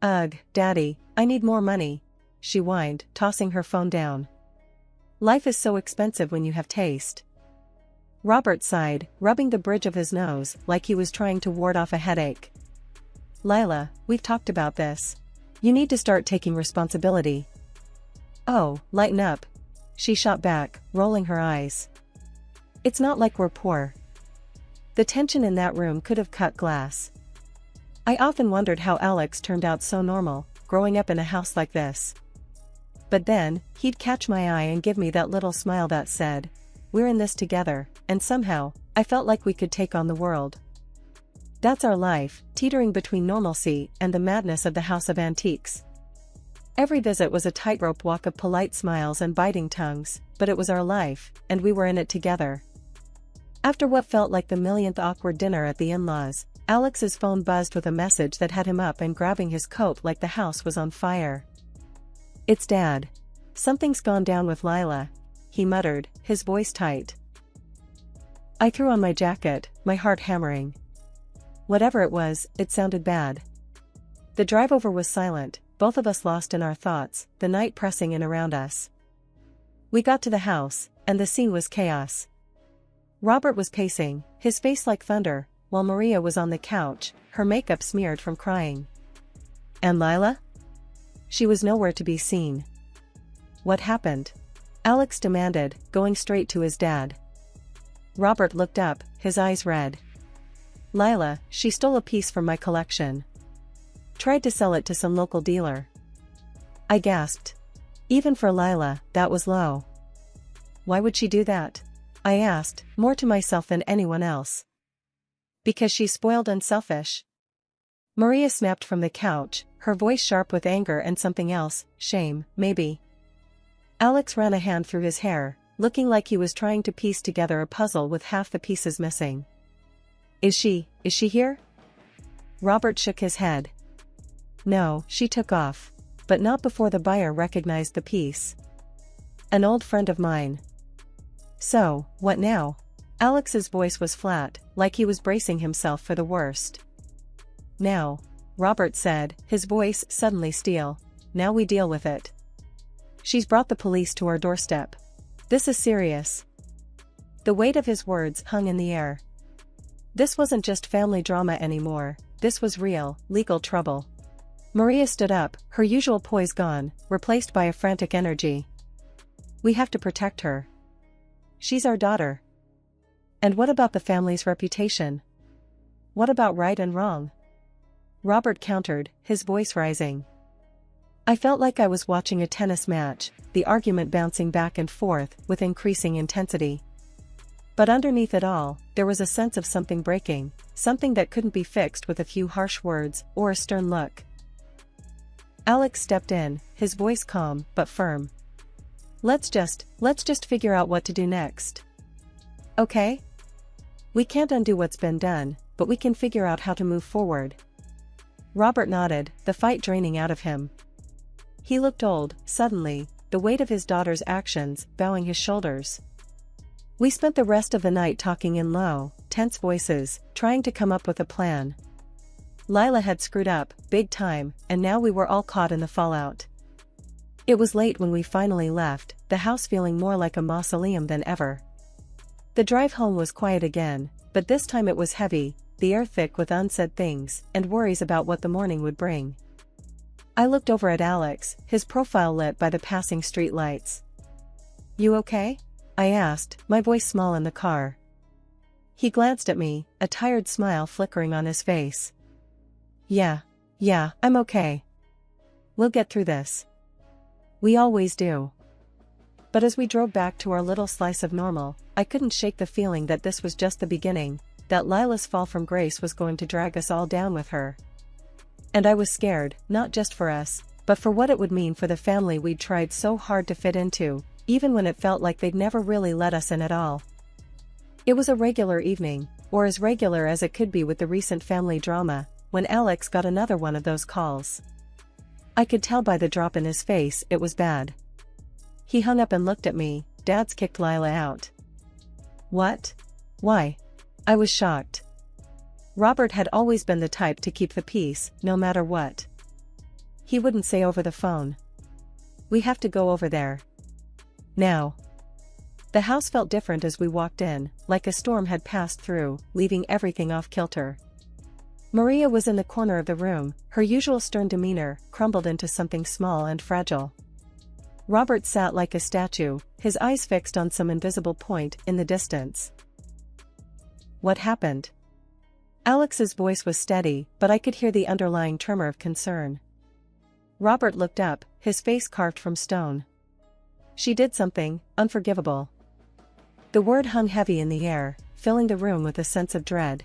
"Ugh, Daddy, I need more money," she whined, tossing her phone down. "Life is so expensive when you have taste." Robert sighed, rubbing the bridge of his nose like he was trying to ward off a headache. "Lila, we've talked about this. You need to start taking responsibility." "Oh, lighten up," she shot back, rolling her eyes. "It's not like we're poor." The tension in that room could have cut glass. I often wondered how Alex turned out so normal, growing up in a house like this. But then, he'd catch my eye and give me that little smile that said, "We're in this together," and somehow, I felt like we could take on the world. That's our life, teetering between normalcy and the madness of the House of Antiques. Every visit was a tightrope walk of polite smiles and biting tongues, but it was our life, and we were in it together. After what felt like the millionth awkward dinner at the in-laws, Alex's phone buzzed with a message that had him up and grabbing his coat like the house was on fire. "It's Dad. Something's gone down with Lila," he muttered, his voice tight. I threw on my jacket, my heart hammering. Whatever it was, it sounded bad. The drive over was silent, both of us lost in our thoughts, the night pressing in around us. We got to the house, and the scene was chaos. Robert was pacing, his face like thunder, while Maria was on the couch, her makeup smeared from crying. And Lila? She was nowhere to be seen. "What happened?" Alex demanded, going straight to his dad. Robert looked up, his eyes red. "Lila, she stole a piece from my collection. Tried to sell it to some local dealer." I gasped. Even for Lila, that was low. "Why would she do that?" I asked, more to myself than anyone else. "Because she's spoiled and selfish." Maria snapped from the couch, her voice sharp with anger and something else, shame, maybe. Alex ran a hand through his hair, looking like he was trying to piece together a puzzle with half the pieces missing. Is she here?" Robert shook his head. "No, she took off. But not before the buyer recognized the piece. An old friend of mine." "So, what now?" Alex's voice was flat, like he was bracing himself for the worst. "Now, Robert said, his voice suddenly steel. Now we deal with it. She's brought the police to our doorstep. This is serious. The weight of his words hung in the air. This wasn't just family drama anymore, this was real, legal trouble. Maria stood up, her usual poise gone, replaced by a frantic energy. We have to protect her. She's our daughter. And what about the family's reputation? What about right and wrong? Robert countered, his voice rising. I felt like I was watching a tennis match, the argument bouncing back and forth with increasing intensity. But underneath it all, there was a sense of something breaking, something that couldn't be fixed with a few harsh words or a stern look. Alex stepped in, his voice calm but firm. Let's just figure out what to do next. Okay? We can't undo what's been done, but we can figure out how to move forward. Robert nodded, the fight draining out of him. He looked old, suddenly, the weight of his daughter's actions bowing his shoulders. We spent the rest of the night talking in low, tense voices, trying to come up with a plan. Lila had screwed up, big time, and now we were all caught in the fallout. It was late when we finally left, the house feeling more like a mausoleum than ever. The drive home was quiet again, but this time it was heavy, the air thick with unsaid things and worries about what the morning would bring. I looked over at Alex, his profile lit by the passing street lights. You okay? I asked, my voice small in the car. He glanced at me, a tired smile flickering on his face. Yeah, I'm okay. We'll get through this. We always do. But as we drove back to our little slice of normal, I couldn't shake the feeling that this was just the beginning, that Lila's fall from grace was going to drag us all down with her. And I was scared, not just for us, but for what it would mean for the family we'd tried so hard to fit into, even when it felt like they'd never really let us in at all. It was a regular evening, or as regular as it could be with the recent family drama, when Alex got another one of those calls. I could tell by the drop in his face it was bad. He hung up and looked at me. Dad's kicked Lila out. What? Why? I was shocked. Robert had always been the type to keep the peace, no matter what. He wouldn't say over the phone. We have to go over there. Now. The house felt different as we walked in, like a storm had passed through, leaving everything off kilter. Maria was in the corner of the room, her usual stern demeanor crumbled into something small and fragile. Robert sat like a statue, his eyes fixed on some invisible point in the distance. What happened? Alex's voice was steady, but I could hear the underlying tremor of concern. Robert looked up, his face carved from stone. She did something unforgivable. The word hung heavy in the air, filling the room with a sense of dread.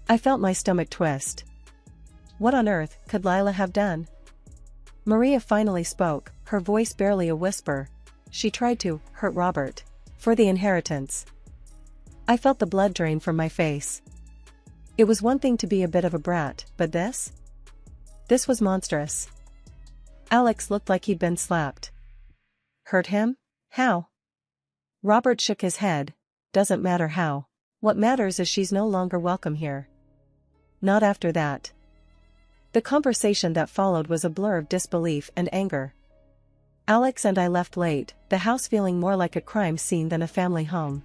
I felt my stomach twist. What on earth could Lila have done? Maria finally spoke, her voice barely a whisper. She tried to hurt Robert. For the inheritance. I felt the blood drain from my face. It was one thing to be a bit of a brat, but this? This was monstrous. Alex looked like he'd been slapped. Hurt him? How? Robert shook his head. Doesn't matter how. What matters is she's no longer welcome here. Not after that. The conversation that followed was a blur of disbelief and anger. Alex and I left late, the house feeling more like a crime scene than a family home.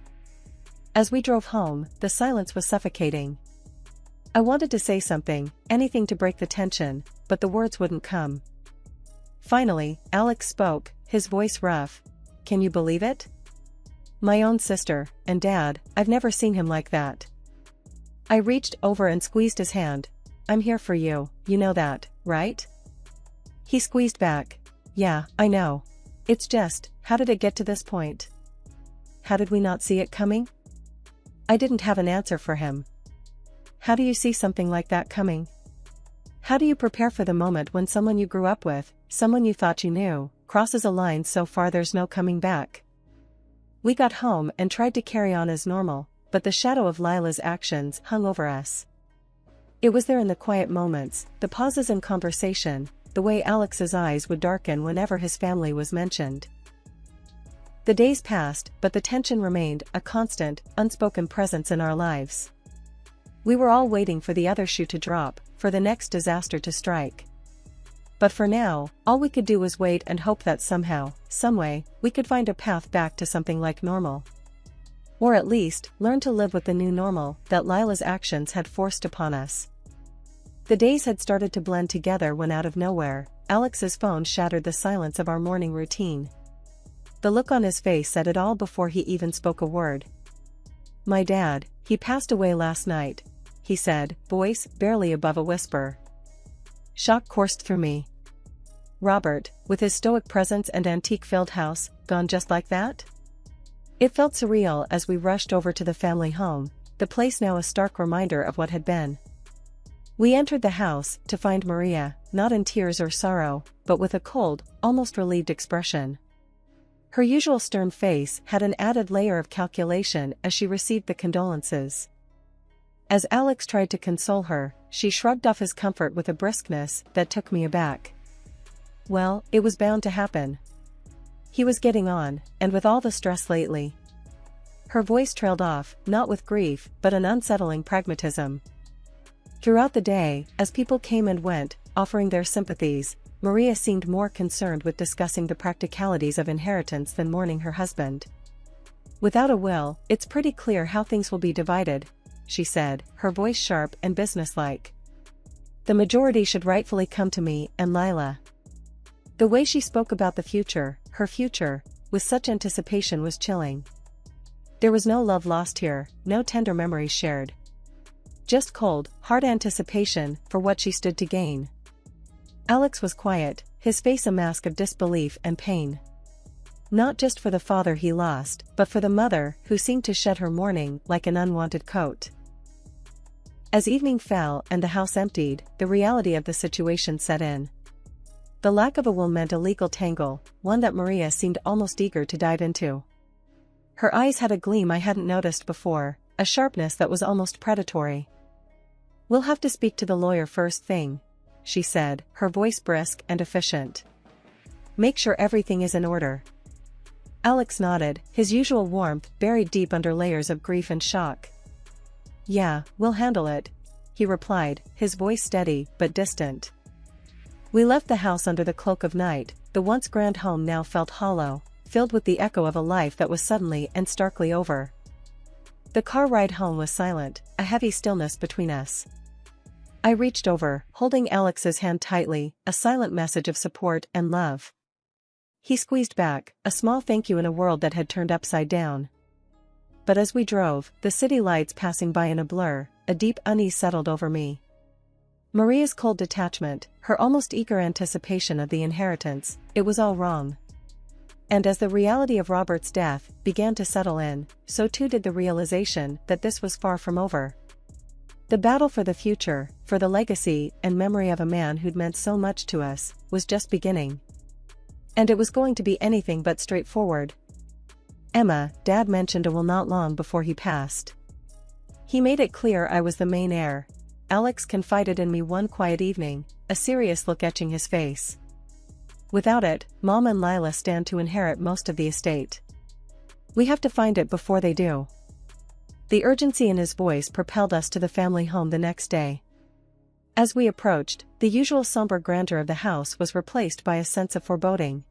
As we drove home, the silence was suffocating. I wanted to say something, anything to break the tension, but the words wouldn't come. Finally, Alex spoke, his voice rough. Can you believe it? My own sister, and Dad, I've never seen him like that. I reached over and squeezed his hand. I'm here for you, you know that, right? He squeezed back. Yeah, I know. It's just, how did it get to this point? How did we not see it coming? I didn't have an answer for him. How do you see something like that coming? How do you prepare for the moment when someone you grew up with, someone you thought you knew, crosses a line so far there's no coming back? We got home and tried to carry on as normal, but the shadow of Lila's actions hung over us. It was there in the quiet moments, the pauses in conversation, the way Alex's eyes would darken whenever his family was mentioned. The days passed, but the tension remained, a constant, unspoken presence in our lives. We were all waiting for the other shoe to drop, for the next disaster to strike. But for now, all we could do was wait and hope that somehow, someway, we could find a path back to something like normal. Or at least, learn to live with the new normal that Lila's actions had forced upon us. The days had started to blend together when out of nowhere, Alex's phone shattered the silence of our morning routine. The look on his face said it all before he even spoke a word. "My dad, he passed away last night," he said, voice barely above a whisper. Shock coursed through me. Robert, with his stoic presence and antique-filled house, gone just like that? It felt surreal as we rushed over to the family home, the place now a stark reminder of what had been. We entered the house to find Maria, not in tears or sorrow, but with a cold, almost relieved expression. Her usual stern face had an added layer of calculation as she received the condolences. As Alex tried to console her, she shrugged off his comfort with a briskness that took me aback. Well, it was bound to happen. He was getting on, and with all the stress lately. Her voice trailed off, not with grief, but an unsettling pragmatism. Throughout the day, as people came and went, offering their sympathies, Maria seemed more concerned with discussing the practicalities of inheritance than mourning her husband. "Without a will, it's pretty clear how things will be divided," she said, her voice sharp and businesslike. "The majority should rightfully come to me and Lila." The way she spoke about the future, her future, with such anticipation was chilling. There was no love lost here, no tender memories shared. Just cold, hard anticipation for what she stood to gain. Alex was quiet, his face a mask of disbelief and pain. Not just for the father he lost, but for the mother who seemed to shed her mourning like an unwanted coat. As evening fell and the house emptied, the reality of the situation set in. The lack of a will meant a legal tangle, one that Maria seemed almost eager to dive into. Her eyes had a gleam I hadn't noticed before, a sharpness that was almost predatory. "We'll have to speak to the lawyer first thing," she said, her voice brisk and efficient. "Make sure everything is in order." Alex nodded, his usual warmth buried deep under layers of grief and shock. "Yeah, we'll handle it," he replied, his voice steady but distant. We left the house under the cloak of night. The once grand home now felt hollow, filled with the echo of a life that was suddenly and starkly over. The car ride home was silent, a heavy stillness between us. I reached over, holding Alex's hand tightly, a silent message of support and love. He squeezed back, a small thank you in a world that had turned upside down. But as we drove, the city lights passing by in a blur, a deep unease settled over me. Maria's cold detachment, her almost eager anticipation of the inheritance, it was all wrong. And as the reality of Robert's death began to settle in, so too did the realization that this was far from over. The battle for the future, for the legacy and memory of a man who'd meant so much to us, was just beginning. And it was going to be anything but straightforward. "Emma, Dad mentioned a will not long before he passed. He made it clear I was the main heir," Alex confided in me one quiet evening, a serious look etching his face. "Without it, Mom and Lila stand to inherit most of the estate. We have to find it before they do." The urgency in his voice propelled us to the family home the next day. As we approached, the usual somber grandeur of the house was replaced by a sense of foreboding.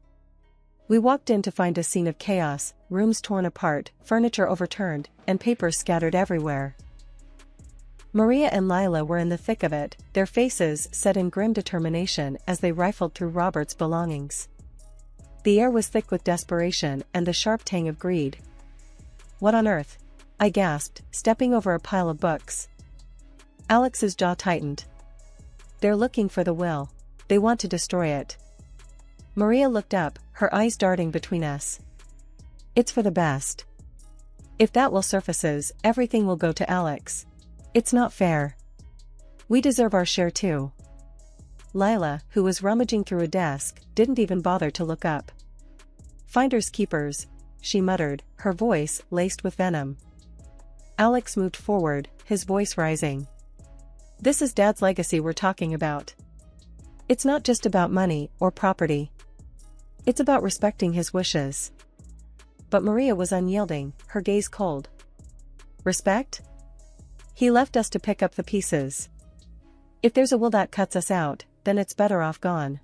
We walked in to find a scene of chaos, rooms torn apart, furniture overturned, and papers scattered everywhere. Maria and Lila were in the thick of it, their faces set in grim determination as they rifled through Robert's belongings. The air was thick with desperation and the sharp tang of greed. "What on earth?" I gasped, stepping over a pile of books. Alex's jaw tightened. "They're looking for the will. They want to destroy it." Maria looked up, her eyes darting between us. "It's for the best. If that will surfaces, everything will go to Alex. It's not fair. We deserve our share too." Lila, who was rummaging through a desk, didn't even bother to look up. "Finders keepers," she muttered, her voice laced with venom. Alex moved forward, his voice rising. "This is Dad's legacy we're talking about. It's not just about money or property. It's about respecting his wishes." But Maria was unyielding, her gaze cold. "Respect? He left us to pick up the pieces. If there's a will that cuts us out, then it's better off gone.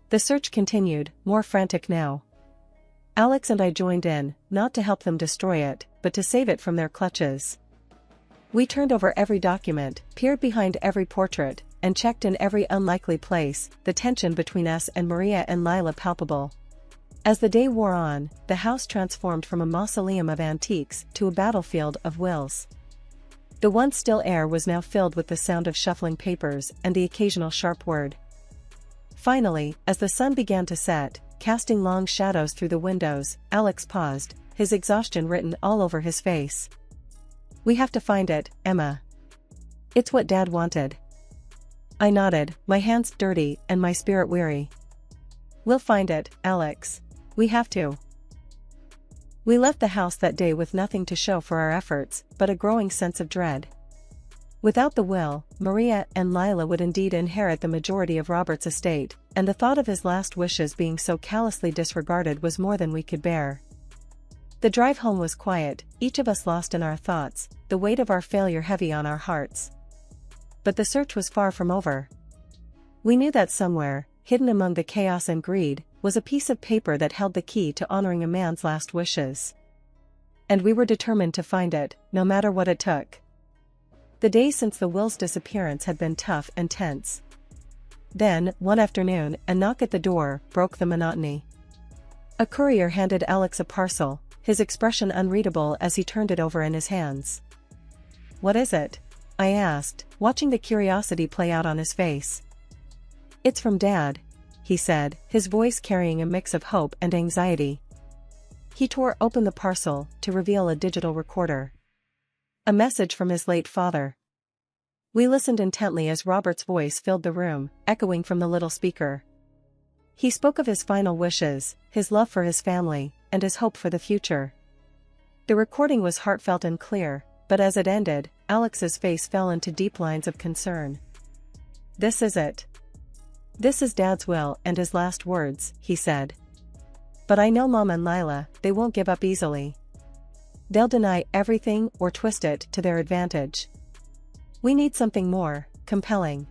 The search continued, more frantic now. Alex and I joined in, not to help them destroy it, but to save it from their clutches. We turned over every document, peered behind every portrait, and checked in every unlikely place, the tension between us and Maria and Lila palpable. As the day wore on, the house transformed from a mausoleum of antiques to a battlefield of wills. The once still air was now filled with the sound of shuffling papers and the occasional sharp word. Finally, as the sun began to set, casting long shadows through the windows, Alex paused, his exhaustion written all over his face. "We have to find it, Emma. It's what Dad wanted." I nodded, my hands dirty and my spirit weary. "We'll find it, Alex. We have to." We left the house that day with nothing to show for our efforts, but a growing sense of dread. Without the will, Maria and Lila would indeed inherit the majority of Robert's estate, and the thought of his last wishes being so callously disregarded was more than we could bear. The drive home was quiet, each of us lost in our thoughts, the weight of our failure heavy on our hearts. But the search was far from over. We knew that somewhere, hidden among the chaos and greed, was a piece of paper that held the key to honoring a man's last wishes. And we were determined to find it, no matter what it took. The days since the will's disappearance had been tough and tense. Then, one afternoon, a knock at the door broke the monotony. A courier handed Alex a parcel, his expression unreadable as he turned it over in his hands. "What is it?" I asked, watching the curiosity play out on his face. "It's from Dad," he said, his voice carrying a mix of hope and anxiety. He tore open the parcel to reveal a digital recorder. A message from his late father. We listened intently as Robert's voice filled the room, echoing from the little speaker. He spoke of his final wishes, his love for his family, and his hope for the future. The recording was heartfelt and clear, but as it ended, Alex's face fell into deep lines of concern. "This is it. This is Dad's will and his last words," he said. "But I know Mom and Lila, they won't give up easily. They'll deny everything or twist it to their advantage. We need something more compelling."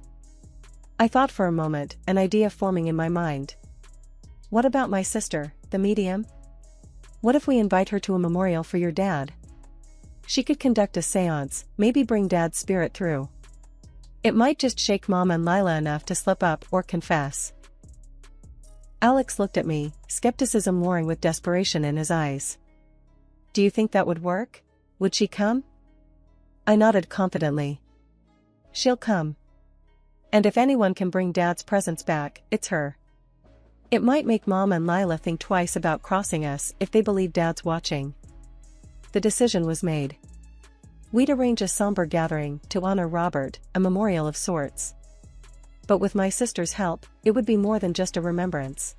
I thought for a moment, an idea forming in my mind. "What about my sister, the medium? What if we invite her to a memorial for your dad? She could conduct a séance, maybe bring Dad's spirit through. It might just shake Mom and Lila enough to slip up or confess." Alex looked at me, skepticism warring with desperation in his eyes. "Do you think that would work? Would she come?" I nodded confidently. "She'll come. And if anyone can bring Dad's presence back, it's her. It might make Mom and Lila think twice about crossing us if they believe Dad's watching." The decision was made. We'd arrange a somber gathering to honor Robert, a memorial of sorts. But with my sister's help, it would be more than just a remembrance.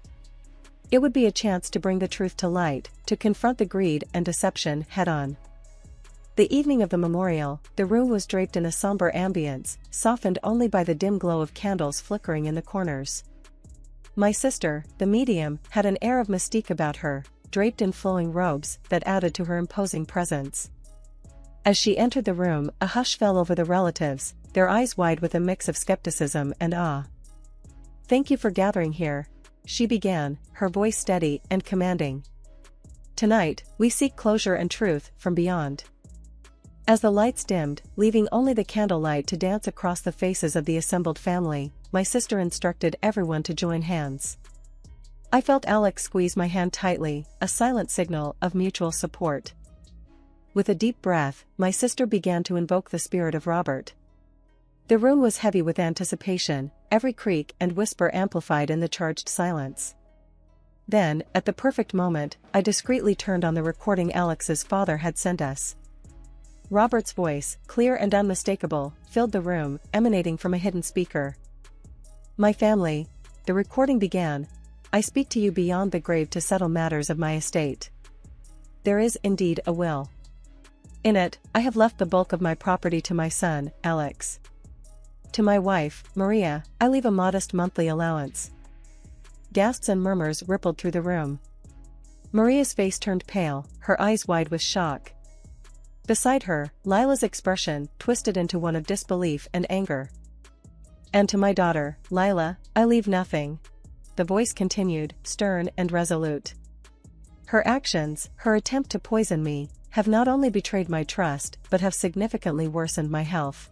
It would be a chance to bring the truth to light, to confront the greed and deception head-on. The evening of the memorial, the room was draped in a somber ambience, softened only by the dim glow of candles flickering in the corners. My sister, the medium, had an air of mystique about her, draped in flowing robes that added to her imposing presence. As she entered the room, a hush fell over the relatives, their eyes wide with a mix of skepticism and awe. "Thank you for gathering here," she began, her voice steady and commanding. "Tonight, we seek closure and truth from beyond." As the lights dimmed, leaving only the candlelight to dance across the faces of the assembled family, my sister instructed everyone to join hands. I felt Alex squeeze my hand tightly, a silent signal of mutual support. With a deep breath, my sister began to invoke the spirit of Robert. The room was heavy with anticipation, every creak and whisper amplified in the charged silence. Then, at the perfect moment, I discreetly turned on the recording Alex's father had sent us. Robert's voice, clear and unmistakable, filled the room, emanating from a hidden speaker. "My family," the recording began, "I speak to you beyond the grave to settle matters of my estate. There is indeed a will. In it, I have left the bulk of my property to my son, Alex. To my wife, Maria, I leave a modest monthly allowance." Gasps and murmurs rippled through the room. Maria's face turned pale, her eyes wide with shock. Beside her, Lila's expression twisted into one of disbelief and anger. And to my daughter, Lila, I leave nothing. The voice continued, stern and resolute. Her actions, her attempt to poison me, have not only betrayed my trust but have significantly worsened my health.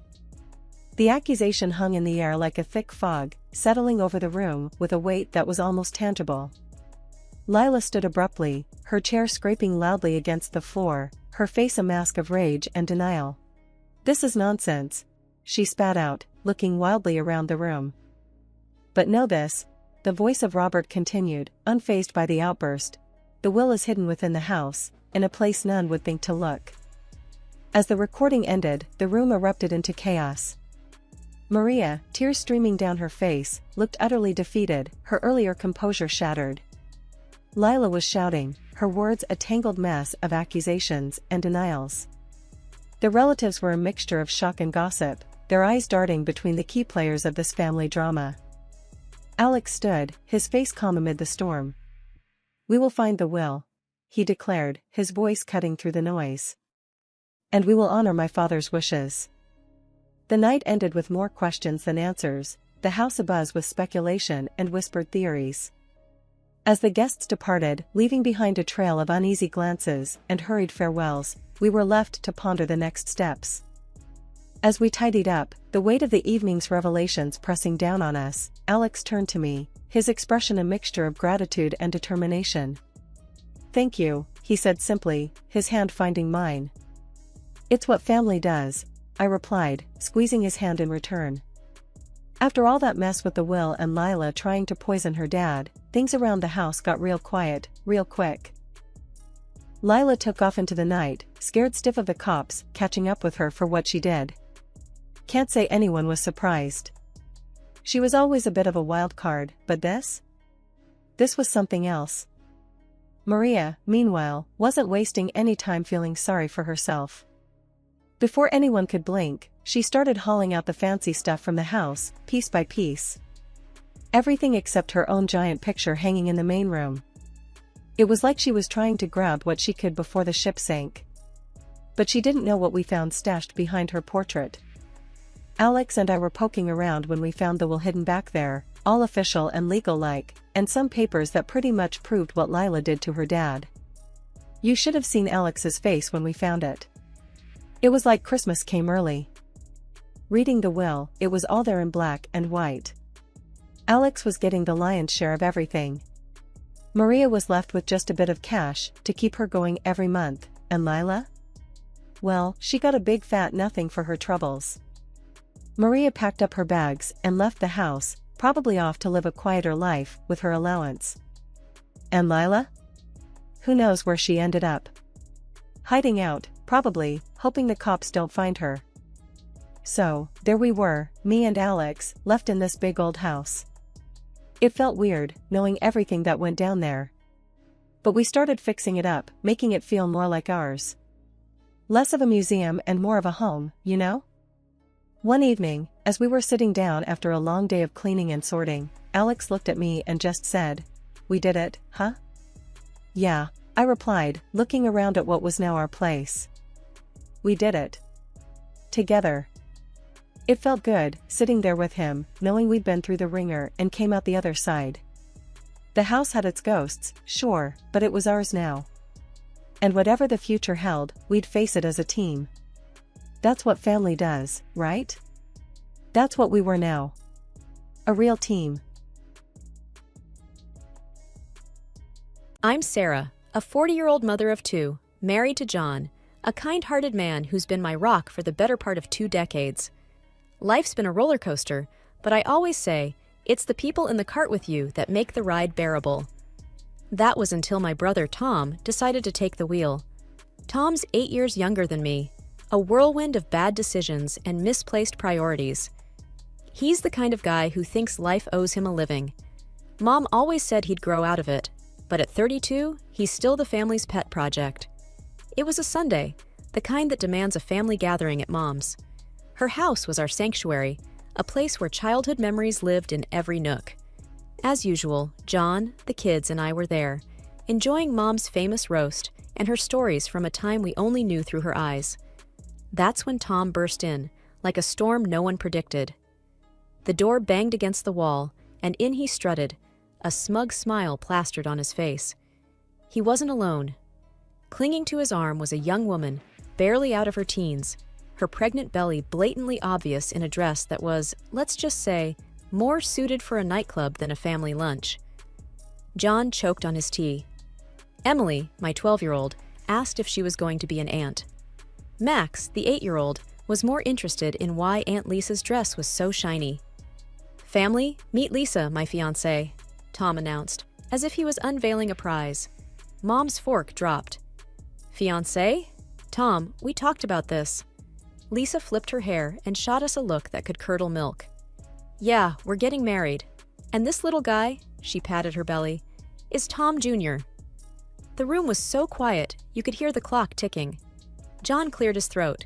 The accusation hung in the air like a thick fog, settling over the room with a weight that was almost tangible. Lila stood abruptly, her chair scraping loudly against the floor, her face a mask of rage and denial. "This is nonsense," she spat out, looking wildly around the room. "But know this," the voice of Robert continued, unfazed by the outburst. "The will is hidden within the house, in a place none would think to look." As the recording ended, the room erupted into chaos. Maria, tears streaming down her face, looked utterly defeated, her earlier composure shattered. Lila was shouting, her words a tangled mess of accusations and denials. The relatives were a mixture of shock and gossip, their eyes darting between the key players of this family drama. Alex stood, his face calm amid the storm. "We will find the will," he declared, his voice cutting through the noise. "And we will honor my father's wishes." The night ended with more questions than answers, the house abuzz with speculation and whispered theories. As the guests departed, leaving behind a trail of uneasy glances and hurried farewells, we were left to ponder the next steps. As we tidied up, the weight of the evening's revelations pressing down on us, Alex turned to me, his expression a mixture of gratitude and determination. "Thank you," he said simply, his hand finding mine. "It's what family does," I replied, squeezing his hand in return. After all that mess with the will and Lila trying to poison her dad, things around the house got real quiet, real quick. Lila took off into the night, scared stiff of the cops catching up with her for what she did. Can't say anyone was surprised. She was always a bit of a wild card, but this? This was something else. Maria, meanwhile, wasn't wasting any time feeling sorry for herself. Before anyone could blink, she started hauling out the fancy stuff from the house, piece by piece. Everything except her own giant picture hanging in the main room. It was like she was trying to grab what she could before the ship sank. But she didn't know what we found stashed behind her portrait. Alex and I were poking around when we found the will hidden back there, all official and legal-like, and some papers that pretty much proved what Lila did to her dad. You should have seen Alex's face when we found it. It was like Christmas came early. Reading the will, it was all there in black and white. Alex was getting the lion's share of everything. Maria was left with just a bit of cash to keep her going every month, and Lila? Well, she got a big fat nothing for her troubles. Maria packed up her bags and left the house, probably off to live a quieter life with her allowance. And Lila? Who knows where she ended up? Hiding out, probably, hoping the cops don't find her. So, there we were, me and Alex, left in this big old house. It felt weird, knowing everything that went down there. But we started fixing it up, making it feel more like ours. Less of a museum and more of a home, you know? One evening, as we were sitting down after a long day of cleaning and sorting, Alex looked at me and just said, "We did it, huh?" "Yeah," I replied, looking around at what was now our place. "We did it. Together." It felt good, sitting there with him, knowing we'd been through the ringer and came out the other side. The house had its ghosts, sure, but it was ours now. And whatever the future held, we'd face it as a team. That's what family does, right? That's what we were now. A real team. I'm Sarah, a 40-year-old mother of two, married to John, a kind-hearted man who's been my rock for the better part of 2 decades. Life's been a roller coaster, but I always say, it's the people in the cart with you that make the ride bearable. That was until my brother Tom decided to take the wheel. Tom's 8 years younger than me, a whirlwind of bad decisions and misplaced priorities. He's the kind of guy who thinks life owes him a living. Mom always said he'd grow out of it, but at 32, he's still the family's pet project. It was a Sunday, the kind that demands a family gathering at Mom's. Her house was our sanctuary, a place where childhood memories lived in every nook. As usual, John, the kids, and I were there, enjoying Mom's famous roast and her stories from a time we only knew through her eyes. That's when Tom burst in, like a storm no one predicted. The door banged against the wall, and in he strutted, a smug smile plastered on his face. He wasn't alone. Clinging to his arm was a young woman, barely out of her teens, her pregnant belly blatantly obvious in a dress that was, let's just say, more suited for a nightclub than a family lunch. John choked on his tea. Emily, my 12-year-old, asked if she was going to be an aunt. Max, the 8-year-old, was more interested in why Aunt Lisa's dress was so shiny. "Family, meet Lisa, my fiancée," Tom announced, as if he was unveiling a prize. Mom's fork dropped. "Fiancée? Tom, we talked about this." Lisa flipped her hair and shot us a look that could curdle milk. "Yeah, we're getting married. And this little guy," she patted her belly, "is Tom Jr." The room was so quiet, you could hear the clock ticking. John cleared his throat.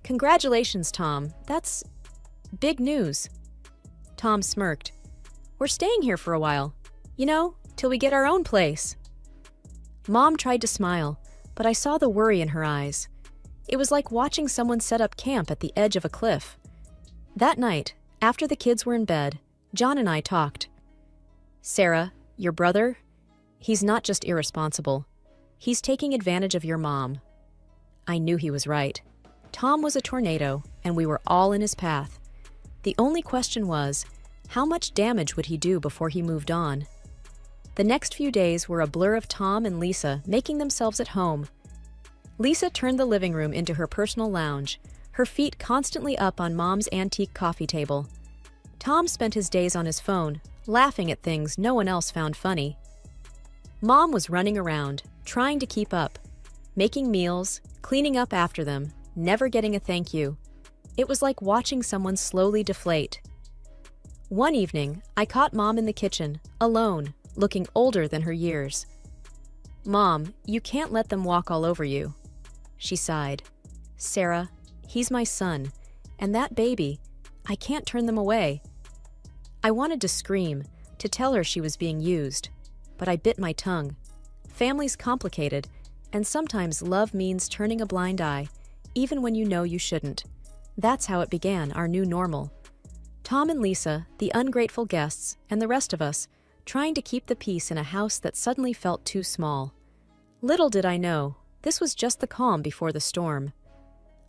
"Congratulations, Tom. That's big news." Tom smirked. "We're staying here for a while. You know, till we get our own place." Mom tried to smile, but I saw the worry in her eyes. It was like watching someone set up camp at the edge of a cliff. That night, after the kids were in bed, John and I talked. "Sarah, your brother, he's not just irresponsible. He's taking advantage of your mom." I knew he was right. Tom was a tornado, and we were all in his path. The only question was, how much damage would he do before he moved on? The next few days were a blur of Tom and Lisa making themselves at home. Lisa turned the living room into her personal lounge, her feet constantly up on Mom's antique coffee table. Tom spent his days on his phone, laughing at things no one else found funny. Mom was running around, trying to keep up, making meals, cleaning up after them, never getting a thank you. It was like watching someone slowly deflate. One evening, I caught Mom in the kitchen, alone, looking older than her years. "Mom, you can't let them walk all over you." She sighed. "Sarah, he's my son, and that baby, I can't turn them away." I wanted to scream, to tell her she was being used, but I bit my tongue. Family's complicated, and sometimes love means turning a blind eye, even when you know you shouldn't. That's how it began, our new normal. Tom and Lisa, the ungrateful guests, and the rest of us, trying to keep the peace in a house that suddenly felt too small. Little did I know, this was just the calm before the storm.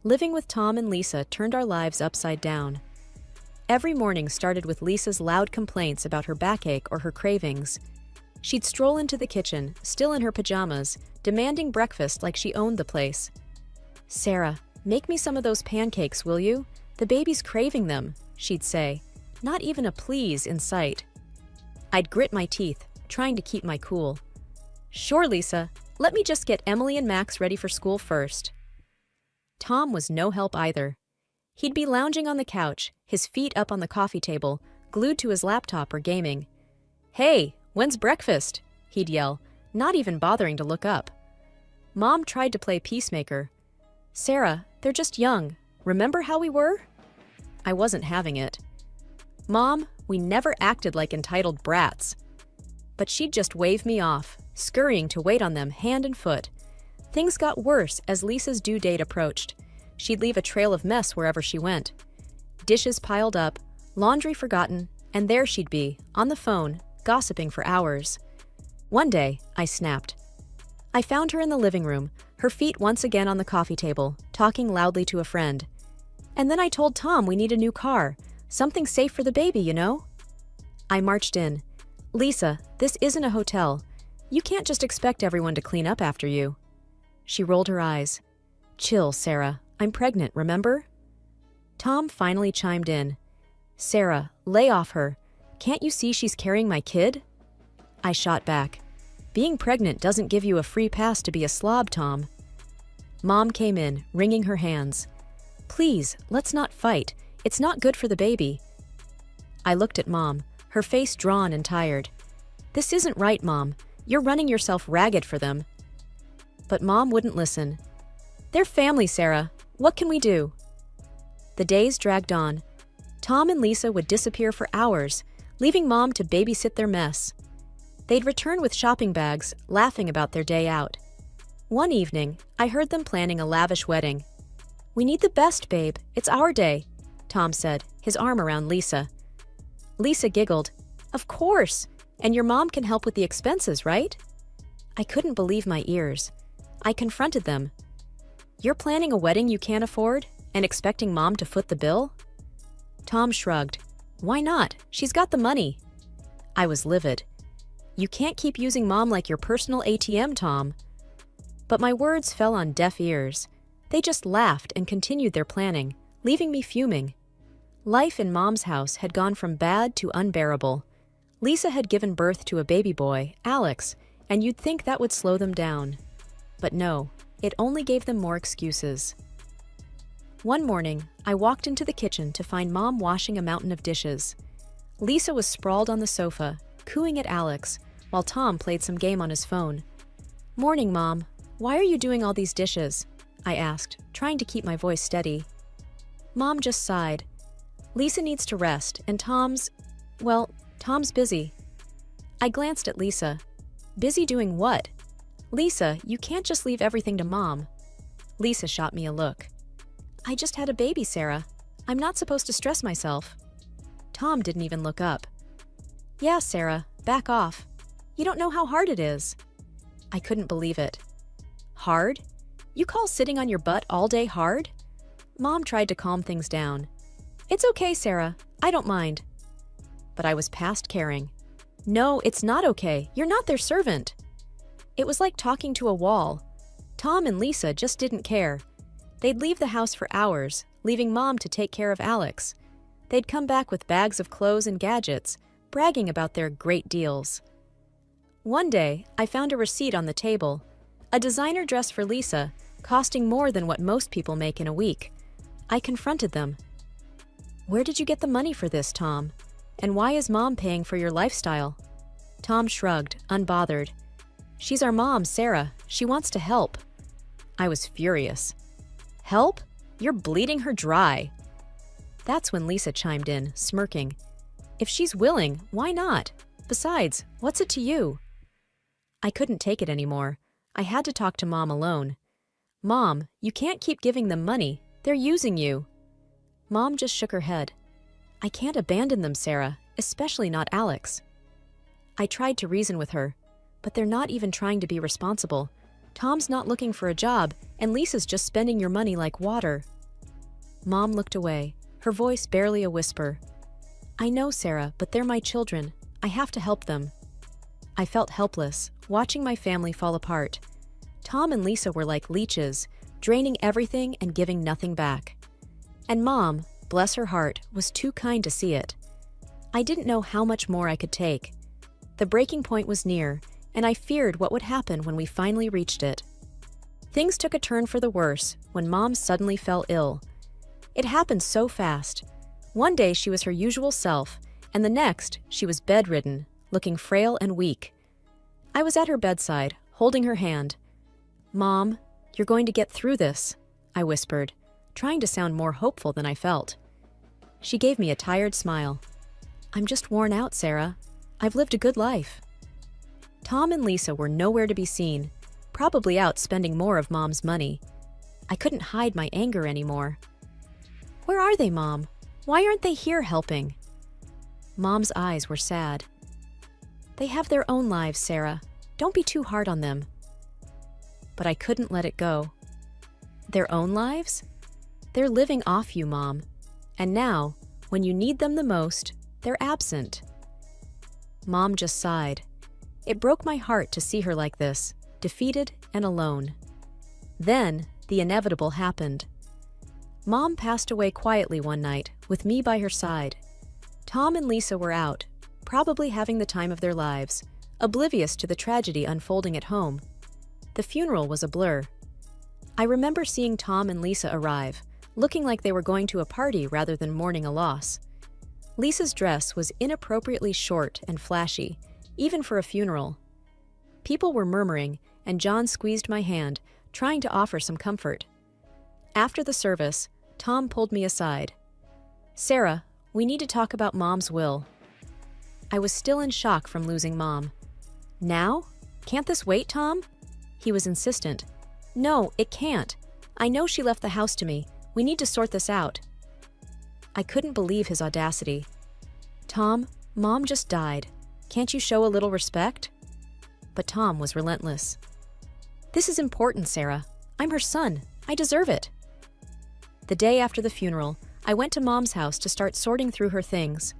Living with Tom and Lisa turned our lives upside down. Every morning started with Lisa's loud complaints about her backache or her cravings. She'd stroll into the kitchen, still in her pajamas, demanding breakfast like she owned the place. "Sarah, make me some of those pancakes, will you? The baby's craving them," she'd say, not even a please in sight. I'd grit my teeth, trying to keep my cool. "Sure, Lisa, let me just get Emily and Max ready for school first." Tom was no help either. He'd be lounging on the couch, his feet up on the coffee table, glued to his laptop or gaming. "Hey, when's breakfast?" he'd yell, not even bothering to look up. Mom tried to play peacemaker. "Sarah, they're just young. Remember how we were?" I wasn't having it. "Mom, we never acted like entitled brats." But she'd just wave me off, scurrying to wait on them hand and foot. Things got worse as Lisa's due date approached. She'd leave a trail of mess wherever she went. Dishes piled up, laundry forgotten, and there she'd be, on the phone, gossiping for hours. One day, I snapped. I found her in the living room, her feet once again on the coffee table, talking loudly to a friend. And then I told Tom we need a new car, something safe for the baby, you know? I marched in. "Lisa, this isn't a hotel. You can't just expect everyone to clean up after you." She rolled her eyes. "Chill, Sarah. I'm pregnant, remember?" Tom finally chimed in. "Sarah, lay off her. Can't you see she's carrying my kid?" I shot back. "Being pregnant doesn't give you a free pass to be a slob, Tom." Mom came in, wringing her hands. "Please, let's not fight. It's not good for the baby." I looked at Mom, her face drawn and tired. "This isn't right, Mom. You're running yourself ragged for them." But Mom wouldn't listen. "They're family, Sarah. What can we do?" The days dragged on. Tom and Lisa would disappear for hours, leaving Mom to babysit their mess. They'd return with shopping bags, laughing about their day out. One evening, I heard them planning a lavish wedding. "We need the best, babe. It's our day," Tom said, his arm around Lisa. Lisa giggled. Of course! And your mom can help with the expenses, right? I couldn't believe my ears. I confronted them. You're planning a wedding you can't afford and expecting mom to foot the bill? Tom shrugged. Why not? She's got the money. I was livid. You can't keep using mom like your personal ATM, Tom. But my words fell on deaf ears. They just laughed and continued their planning, leaving me fuming. Life in Mom's house had gone from bad to unbearable. Lisa had given birth to a baby boy, Alex, and you'd think that would slow them down. But no, it only gave them more excuses. One morning, I walked into the kitchen to find Mom washing a mountain of dishes. Lisa was sprawled on the sofa, cooing at Alex, while Tom played some game on his phone. Morning, Mom. Why are you doing all these dishes? I asked, trying to keep my voice steady. Mom just sighed. Lisa needs to rest, and Tom's busy. I glanced at Lisa. Busy doing what? Lisa, you can't just leave everything to Mom. Lisa shot me a look. I just had a baby, Sarah. I'm not supposed to stress myself. Tom didn't even look up. Yeah, Sarah, back off. You don't know how hard it is. I couldn't believe it. Hard? You call sitting on your butt all day hard? Mom tried to calm things down. It's okay, Sarah. I don't mind. But I was past caring. No, it's not okay. You're not their servant. It was like talking to a wall. Tom and Lisa just didn't care. They'd leave the house for hours, leaving Mom to take care of Alex. They'd come back with bags of clothes and gadgets, bragging about their great deals. One day, I found a receipt on the table. A designer dress for Lisa, costing more than what most people make in a week. I confronted them. Where did you get the money for this, Tom? And why is Mom paying for your lifestyle? Tom shrugged, unbothered. She's our mom, Sarah. She wants to help. I was furious. Help? You're bleeding her dry. That's when Lisa chimed in, smirking. If she's willing, why not? Besides, what's it to you? I couldn't take it anymore. I had to talk to Mom alone. Mom, you can't keep giving them money. They're using you. Mom just shook her head. I can't abandon them, Sarah, especially not Alex. I tried to reason with her, but they're not even trying to be responsible. Tom's not looking for a job, and Lisa's just spending your money like water. Mom looked away, her voice barely a whisper. I know, Sarah, but they're my children. I have to help them. I felt helpless, watching my family fall apart. Tom and Lisa were like leeches, draining everything and giving nothing back. And Mom, bless her heart, was too kind to see it. I didn't know how much more I could take. The breaking point was near, and I feared what would happen when we finally reached it. Things took a turn for the worse when Mom suddenly fell ill. It happened so fast. One day she was her usual self, and the next she was bedridden, looking frail and weak. I was at her bedside, holding her hand. Mom, you're going to get through this, I whispered, trying to sound more hopeful than I felt. She gave me a tired smile. I'm just worn out, Sarah. I've lived a good life. Tom and Lisa were nowhere to be seen, probably out spending more of Mom's money. I couldn't hide my anger anymore. Where are they, Mom? Why aren't they here helping? Mom's eyes were sad. They have their own lives, Sarah. Don't be too hard on them. But I couldn't let it go. Their own lives? They're living off you, Mom. And now, when you need them the most, they're absent. Mom just sighed. It broke my heart to see her like this, defeated and alone. Then, the inevitable happened. Mom passed away quietly one night, with me by her side. Tom and Lisa were out, probably having the time of their lives, oblivious to the tragedy unfolding at home. The funeral was a blur. I remember seeing Tom and Lisa arrive, looking like they were going to a party rather than mourning a loss. Lisa's dress was inappropriately short and flashy, even for a funeral. People were murmuring, and John squeezed my hand, trying to offer some comfort. After the service, Tom pulled me aside. Sarah, we need to talk about Mom's will. I was still in shock from losing Mom. Now? Can't this wait, Tom? He was insistent. No, it can't. I know she left the house to me. We need to sort this out. I couldn't believe his audacity. "Tom, Mom just died. Can't you show a little respect?" But Tom was relentless. "This is important, Sarah. I'm her son. I deserve it." The day after the funeral, I went to Mom's house to start sorting through her things.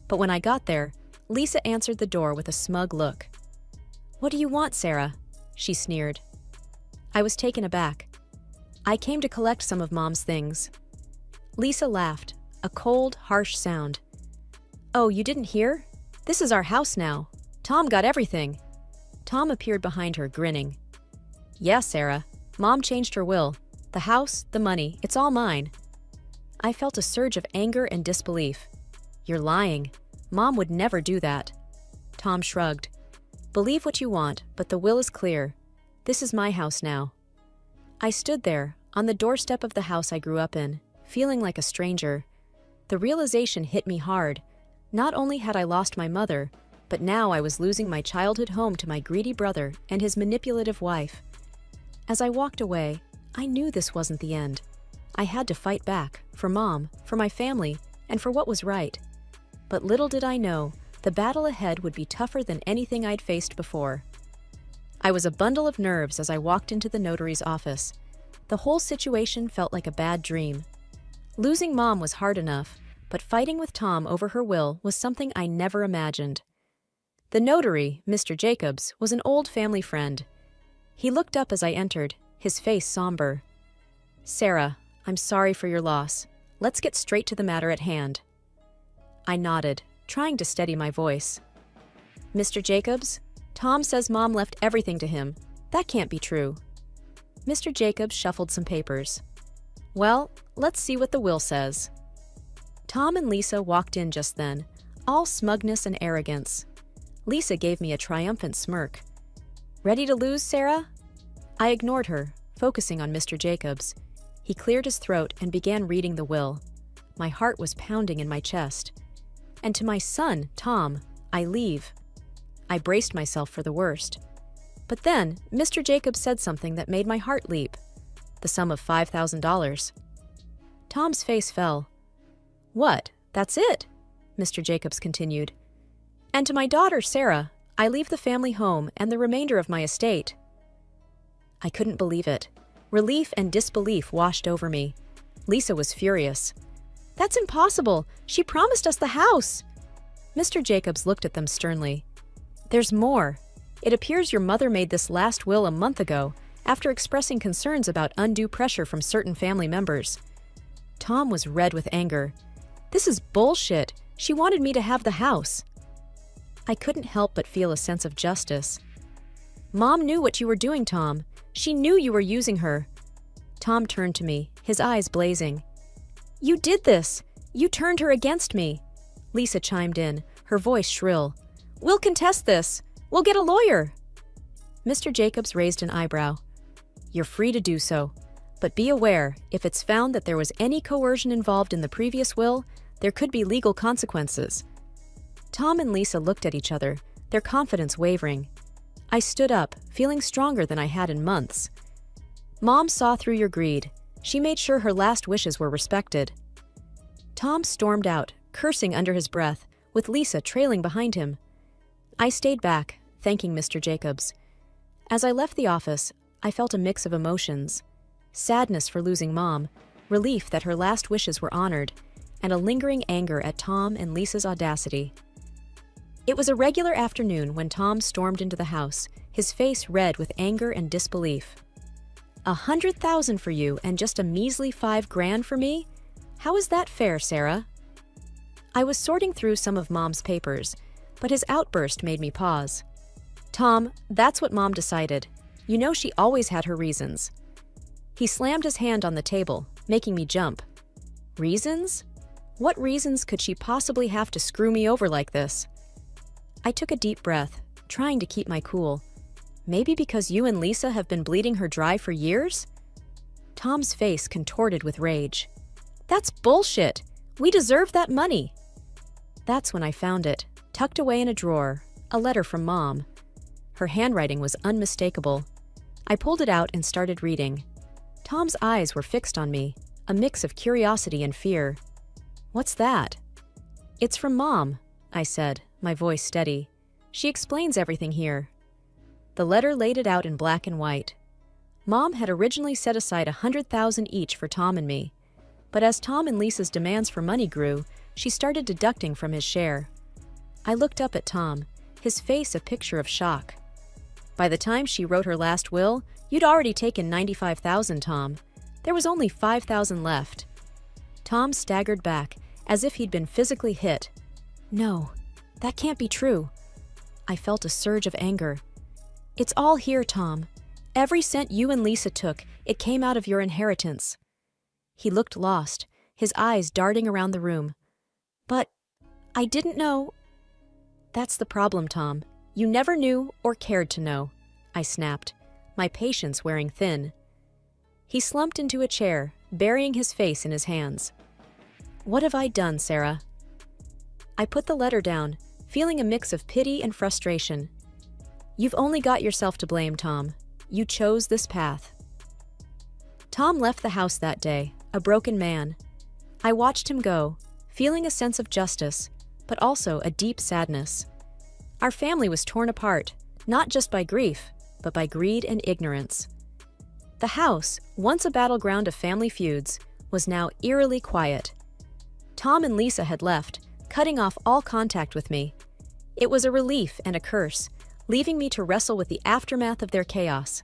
But when I got there, Lisa answered the door with a smug look. "What do you want, Sarah?" she sneered. I was taken aback. "I came to collect some of Mom's things." Lisa laughed, a cold, harsh sound. "Oh, you didn't hear? This is our house now. Tom got everything." Tom appeared behind her, grinning. "Yeah, Sarah. Mom changed her will. The house, the money, it's all mine." I felt a surge of anger and disbelief. "You're lying. Mom would never do that." Tom shrugged. "Believe what you want, but the will is clear. This is my house now." I stood there, on the doorstep of the house I grew up in, feeling like a stranger. The realization hit me hard. Not only had I lost my mother, but now I was losing my childhood home to my greedy brother and his manipulative wife. As I walked away, I knew this wasn't the end. I had to fight back, for Mom, for my family, and for what was right. But little did I know, the battle ahead would be tougher than anything I'd faced before. I was a bundle of nerves as I walked into the notary's office. The whole situation felt like a bad dream. Losing Mom was hard enough, but fighting with Tom over her will was something I never imagined. The notary, Mr. Jacobs, was an old family friend. He looked up as I entered, his face somber. "Sarah, I'm sorry for your loss. Let's get straight to the matter at hand." I nodded, trying to steady my voice. "Mr. Jacobs, Tom says Mom left everything to him. That can't be true." Mr. Jacobs shuffled some papers. "Well, let's see what the will says." Tom and Lisa walked in just then, all smugness and arrogance. Lisa gave me a triumphant smirk. "Ready to lose, Sarah?" I ignored her, focusing on Mr. Jacobs. He cleared his throat and began reading the will. My heart was pounding in my chest. "And to my son, Tom, I leave." I braced myself for the worst. But then, Mr. Jacobs said something that made my heart leap. The sum of $5,000. Tom's face fell. "What? That's it?" Mr. Jacobs continued. "And to my daughter, Sarah, I leave the family home and the remainder of my estate." I couldn't believe it. Relief and disbelief washed over me. Lisa was furious. "That's impossible! She promised us the house!" Mr. Jacobs looked at them sternly. "There's more. It appears your mother made this last will a month ago, after expressing concerns about undue pressure from certain family members." Tom was red with anger. "This is bullshit. She wanted me to have the house." I couldn't help but feel a sense of justice. "Mom knew what you were doing, Tom. She knew you were using her." Tom turned to me, his eyes blazing. "You did this! You turned her against me!" Lisa chimed in, her voice shrill. "We'll contest this! We'll get a lawyer!" Mr. Jacobs raised an eyebrow. "You're free to do so. But be aware, if it's found that there was any coercion involved in the previous will, there could be legal consequences." Tom and Lisa looked at each other, their confidence wavering. I stood up, feeling stronger than I had in months. "Mom saw through your greed. She made sure her last wishes were respected." Tom stormed out, cursing under his breath, with Lisa trailing behind him. I stayed back, thanking Mr. Jacobs. As I left the office, I felt a mix of emotions. Sadness for losing Mom, relief that her last wishes were honored, and a lingering anger at Tom and Lisa's audacity. It was a regular afternoon when Tom stormed into the house, his face red with anger and disbelief. $100,000 for you and just a measly $5,000 for me? How is that fair, Sarah?" I was sorting through some of Mom's papers, but his outburst made me pause. "Tom, that's what Mom decided. You know she always had her reasons." He slammed his hand on the table, making me jump. "Reasons? What reasons could she possibly have to screw me over like this?" I took a deep breath, trying to keep my cool. "Maybe because you and Lisa have been bleeding her dry for years?" Tom's face contorted with rage. "That's bullshit! We deserve that money!" That's when I found it, tucked away in a drawer, a letter from Mom. Her handwriting was unmistakable. I pulled it out and started reading. Tom's eyes were fixed on me, a mix of curiosity and fear. "What's that?" "It's from Mom. I said, my voice steady. She explains everything here. The letter laid it out in black and white. Mom had originally set aside $100,000 each for Tom and me. But as Tom and Lisa's demands for money grew, she started deducting from his share. I looked up at Tom, his face a picture of shock. By the time she wrote her last will, you'd already taken $95,000, Tom. There was only $5,000 left. Tom staggered back, as if he'd been physically hit. No, that can't be true. I felt a surge of anger. It's all here, Tom. Every cent you and Lisa took, it came out of your inheritance. He looked lost, his eyes darting around the room. But I didn't know. That's the problem, Tom. You never knew or cared to know, I snapped, my patience wearing thin. He slumped into a chair, burying his face in his hands. What have I done, Sarah? I put the letter down, feeling a mix of pity and frustration. You've only got yourself to blame, Tom. You chose this path. Tom left the house that day, a broken man. I watched him go, feeling a sense of justice, but also a deep sadness. Our family was torn apart, not just by grief, but by greed and ignorance. The house, once a battleground of family feuds, was now eerily quiet. Tom and Lisa had left, cutting off all contact with me. It was a relief and a curse, leaving me to wrestle with the aftermath of their chaos.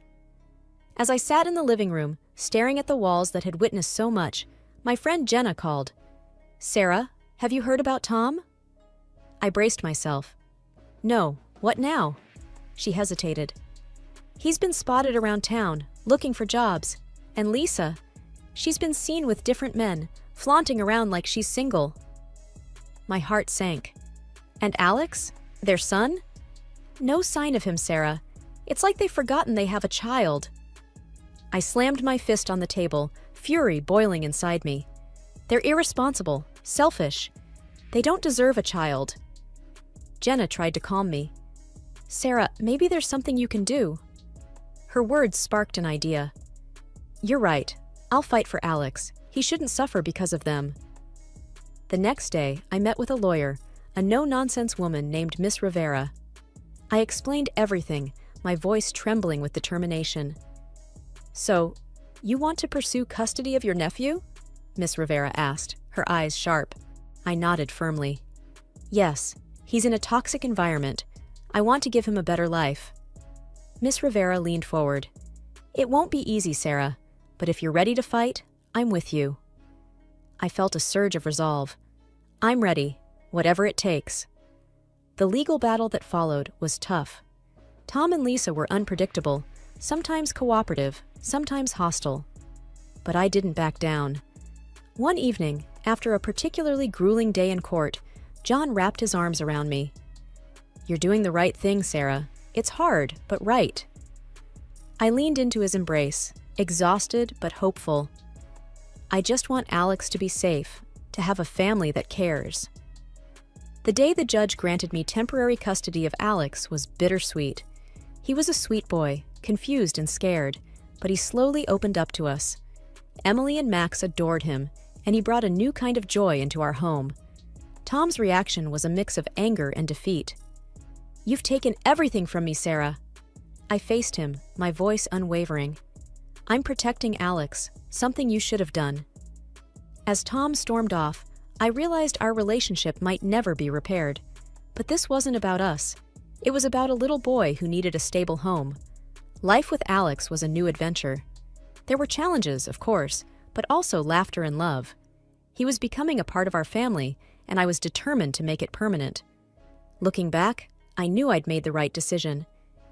As I sat in the living room, staring at the walls that had witnessed so much, my friend Jenna called. Sarah, have you heard about Tom? I braced myself. No, what now? She hesitated. He's been spotted around town, looking for jobs. And Lisa, she's been seen with different men, flaunting around like she's single. My heart sank. And Alex? Their son? No sign of him, Sarah. It's like they've forgotten they have a child. I slammed my fist on the table, fury boiling inside me. They're irresponsible, selfish. They don't deserve a child. Jenna tried to calm me. Sarah, maybe there's something you can do. Her words sparked an idea. You're right. I'll fight for Alex. He shouldn't suffer because of them. The next day, I met with a lawyer, a no-nonsense woman named Miss Rivera. I explained everything, my voice trembling with determination. So, you want to pursue custody of your nephew? Miss Rivera asked, her eyes sharp. I nodded firmly. Yes, he's in a toxic environment. I want to give him a better life. Miss Rivera leaned forward. It won't be easy, Sarah, but if you're ready to fight, I'm with you. I felt a surge of resolve. I'm ready, whatever it takes. The legal battle that followed was tough. Tom and Lisa were unpredictable, sometimes cooperative, sometimes hostile. But I didn't back down. One evening, after a particularly grueling day in court, John wrapped his arms around me. You're doing the right thing, Sarah. It's hard, but right. I leaned into his embrace, exhausted but hopeful. I just want Alex to be safe, to have a family that cares. The day the judge granted me temporary custody of Alex was bittersweet. He was a sweet boy, confused and scared, but he slowly opened up to us. Emily and Max adored him, and he brought a new kind of joy into our home. Tom's reaction was a mix of anger and defeat. You've taken everything from me, Sarah. I faced him, my voice unwavering. I'm protecting Alex, something you should have done. As Tom stormed off, I realized our relationship might never be repaired. But this wasn't about us. It was about a little boy who needed a stable home. Life with Alex was a new adventure. There were challenges, of course, but also laughter and love. He was becoming a part of our family, and I was determined to make it permanent. Looking back, I knew I'd made the right decision.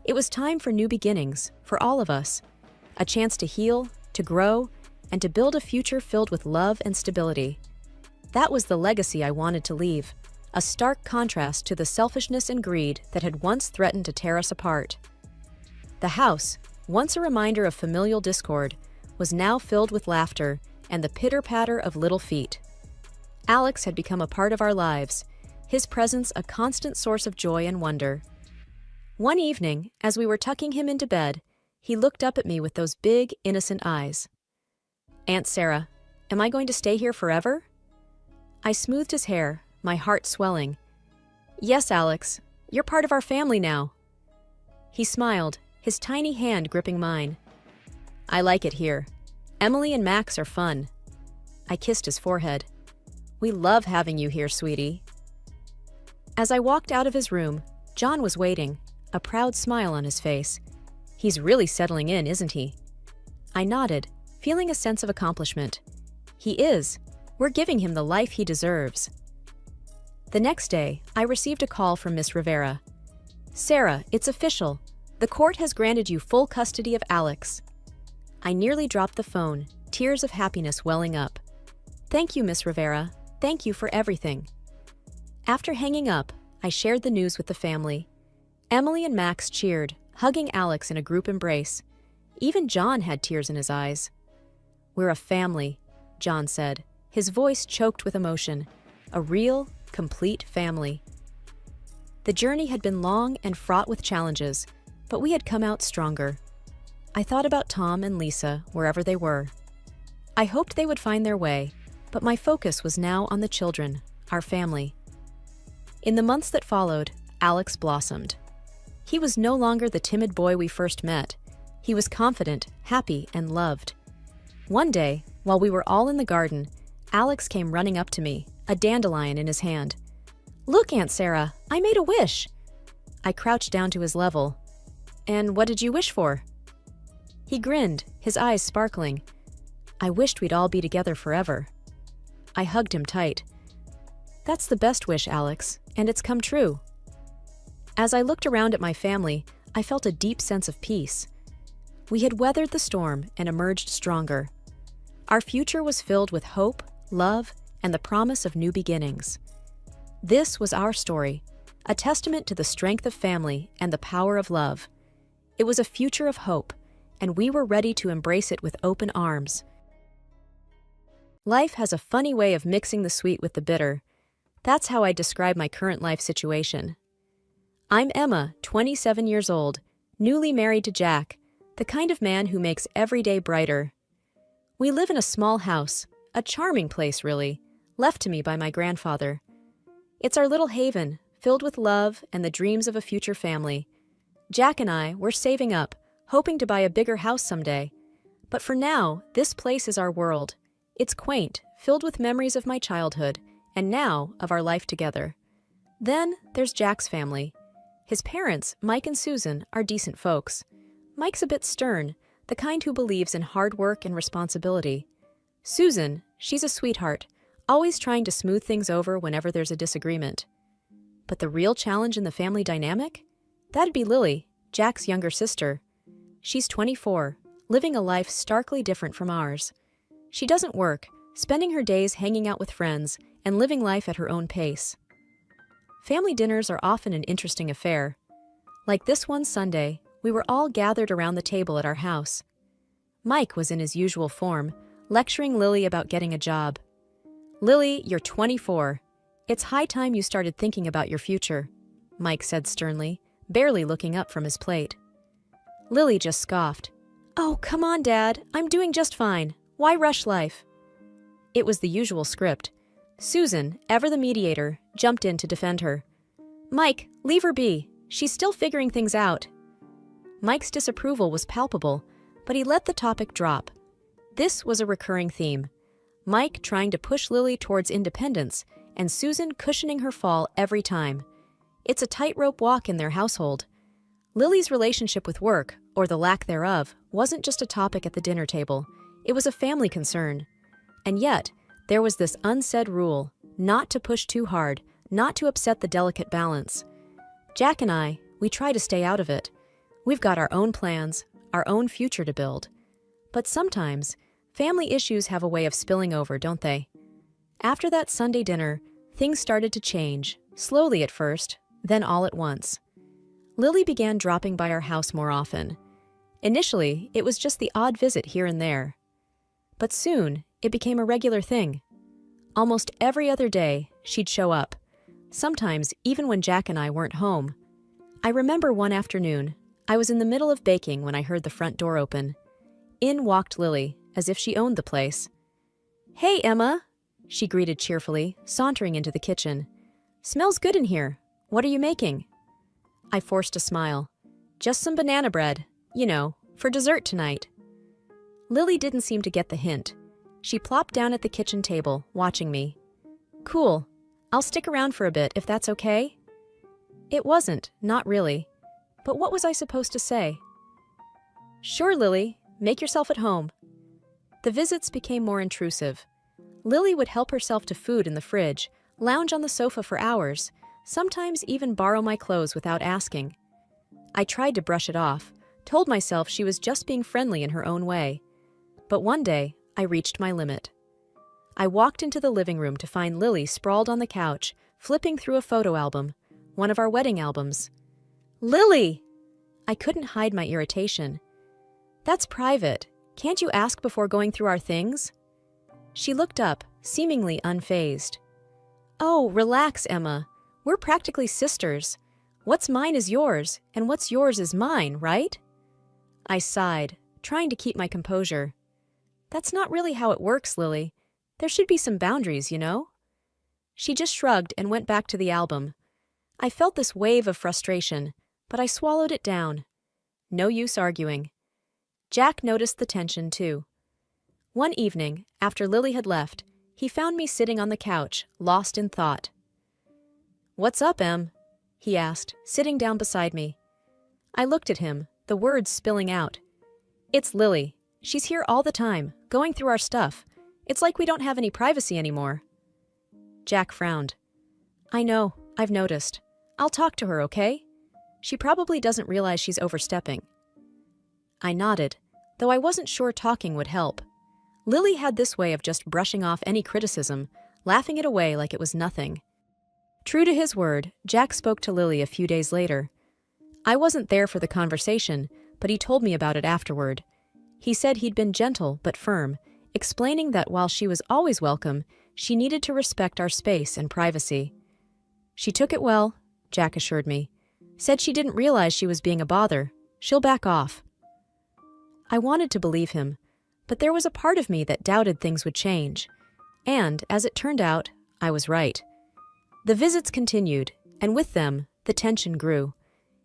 It was time for new beginnings, for all of us. A chance to heal, to grow, and to build a future filled with love and stability. That was the legacy I wanted to leave, a stark contrast to the selfishness and greed that had once threatened to tear us apart. The house, once a reminder of familial discord, was now filled with laughter and the pitter-patter of little feet. Alex had become a part of our lives, his presence a constant source of joy and wonder. One evening, as we were tucking him into bed, he looked up at me with those big, innocent eyes. Aunt Sarah, am I going to stay here forever? I smoothed his hair, my heart swelling. Yes, Alex. You're part of our family now. He smiled, his tiny hand gripping mine. I like it here. Emily and Max are fun. I kissed his forehead. We love having you here, sweetie. As I walked out of his room, John was waiting, a proud smile on his face. He's really settling in, isn't he? I nodded, feeling a sense of accomplishment. He is. We're giving him the life he deserves. The next day, I received a call from Miss Rivera. Sarah, it's official. The court has granted you full custody of Alex. I nearly dropped the phone, tears of happiness welling up. Thank you, Miss Rivera. Thank you for everything. After hanging up, I shared the news with the family. Emily and Max cheered, hugging Alex in a group embrace. Even John had tears in his eyes. We're a family, John said, his voice choked with emotion. A real, complete family. The journey had been long and fraught with challenges, but we had come out stronger. I thought about Tom and Lisa wherever they were. I hoped they would find their way, but my focus was now on the children, our family. In the months that followed, Alex blossomed. He was no longer the timid boy we first met. He was confident, happy, and loved. One day, while we were all in the garden, Alex came running up to me, a dandelion in his hand. Look, Aunt Sarah, I made a wish. I crouched down to his level. And what did you wish for? He grinned, his eyes sparkling. I wished we'd all be together forever. I hugged him tight. That's the best wish, Alex, and it's come true. As I looked around at my family, I felt a deep sense of peace. We had weathered the storm and emerged stronger. Our future was filled with hope, love, and the promise of new beginnings. This was our story, a testament to the strength of family and the power of love. It was a future of hope, and we were ready to embrace it with open arms. Life has a funny way of mixing the sweet with the bitter. That's how I describe my current life situation. I'm Emma, 27 years old, newly married to Jack, the kind of man who makes every day brighter. We live in a small house, a charming place really, left to me by my grandfather. It's our little haven, filled with love and the dreams of a future family. Jack and I were saving up, hoping to buy a bigger house someday. But for now, this place is our world. It's quaint, filled with memories of my childhood, and now of our life together. Then there's Jack's family. His parents, Mike and Susan, are decent folks. Mike's a bit stern, the kind who believes in hard work and responsibility. Susan, she's a sweetheart, always trying to smooth things over whenever there's a disagreement. But the real challenge in the family dynamic? That'd be Lily, Jack's younger sister. She's 24, living a life starkly different from ours. She doesn't work, spending her days hanging out with friends and living life at her own pace. Family dinners are often an interesting affair. Like this one Sunday, we were all gathered around the table at our house. Mike was in his usual form, lecturing Lily about getting a job. Lily, you're 24. It's high time you started thinking about your future, Mike said sternly, barely looking up from his plate. Lily just scoffed. Oh, come on, Dad. I'm doing just fine. Why rush life? It was the usual script. Susan, ever the mediator, jumped in to defend her. Mike, leave her be. She's still figuring things out. Mike's disapproval was palpable, but he let the topic drop. This was a recurring theme. Mike trying to push Lily towards independence, and Susan cushioning her fall every time. It's a tightrope walk in their household. Lily's relationship with work, or the lack thereof, wasn't just a topic at the dinner table. It was a family concern. And yet, there was this unsaid rule, not to push too hard, not to upset the delicate balance. Jack and I, we try to stay out of it. We've got our own plans, our own future to build. But sometimes, family issues have a way of spilling over, don't they? After that Sunday dinner, things started to change, slowly at first, then all at once. Lily began dropping by our house more often. Initially, it was just the odd visit here and there. But soon, it became a regular thing. Almost every other day, she'd show up, sometimes even when Jack and I weren't home. I remember one afternoon, I was in the middle of baking when I heard the front door open. In walked Lily, as if she owned the place. Hey, Emma, she greeted cheerfully, sauntering into the kitchen. Smells good in here. What are you making? I forced a smile. Just some banana bread, for dessert tonight. Lily didn't seem to get the hint. She plopped down at the kitchen table, watching me. Cool. I'll stick around for a bit if that's okay. It wasn't, not really. But what was I supposed to say? Sure, Lily. Make yourself at home. The visits became more intrusive. Lily would help herself to food in the fridge, lounge on the sofa for hours, sometimes even borrow my clothes without asking. I tried to brush it off, told myself she was just being friendly in her own way. But one day, I reached my limit. I walked into the living room to find Lily sprawled on the couch, flipping through a photo album, one of our wedding albums. Lily! I couldn't hide my irritation. That's private. Can't you ask before going through our things? She looked up, seemingly unfazed. Oh, relax, Emma. We're practically sisters. What's mine is yours, and what's yours is mine, right? I sighed, trying to keep my composure. That's not really how it works, Lily. There should be some boundaries, She just shrugged and went back to the album. I felt this wave of frustration, but I swallowed it down. No use arguing. Jack noticed the tension, too. One evening, after Lily had left, he found me sitting on the couch, lost in thought. What's up, Em? He asked, sitting down beside me. I looked at him, the words spilling out. It's Lily. She's here all the time, going through our stuff. It's like we don't have any privacy anymore. Jack frowned. I know, I've noticed. I'll talk to her, okay? She probably doesn't realize she's overstepping. I nodded, though I wasn't sure talking would help. Lily had this way of just brushing off any criticism, laughing it away like it was nothing. True to his word, Jack spoke to Lily a few days later. I wasn't there for the conversation, but he told me about it afterward. He said he'd been gentle but firm, explaining that while she was always welcome, she needed to respect our space and privacy. She took it well, Jack assured me. Said she didn't realize she was being a bother. She'll back off. I wanted to believe him, but there was a part of me that doubted things would change. And, as it turned out, I was right. The visits continued, and with them, the tension grew.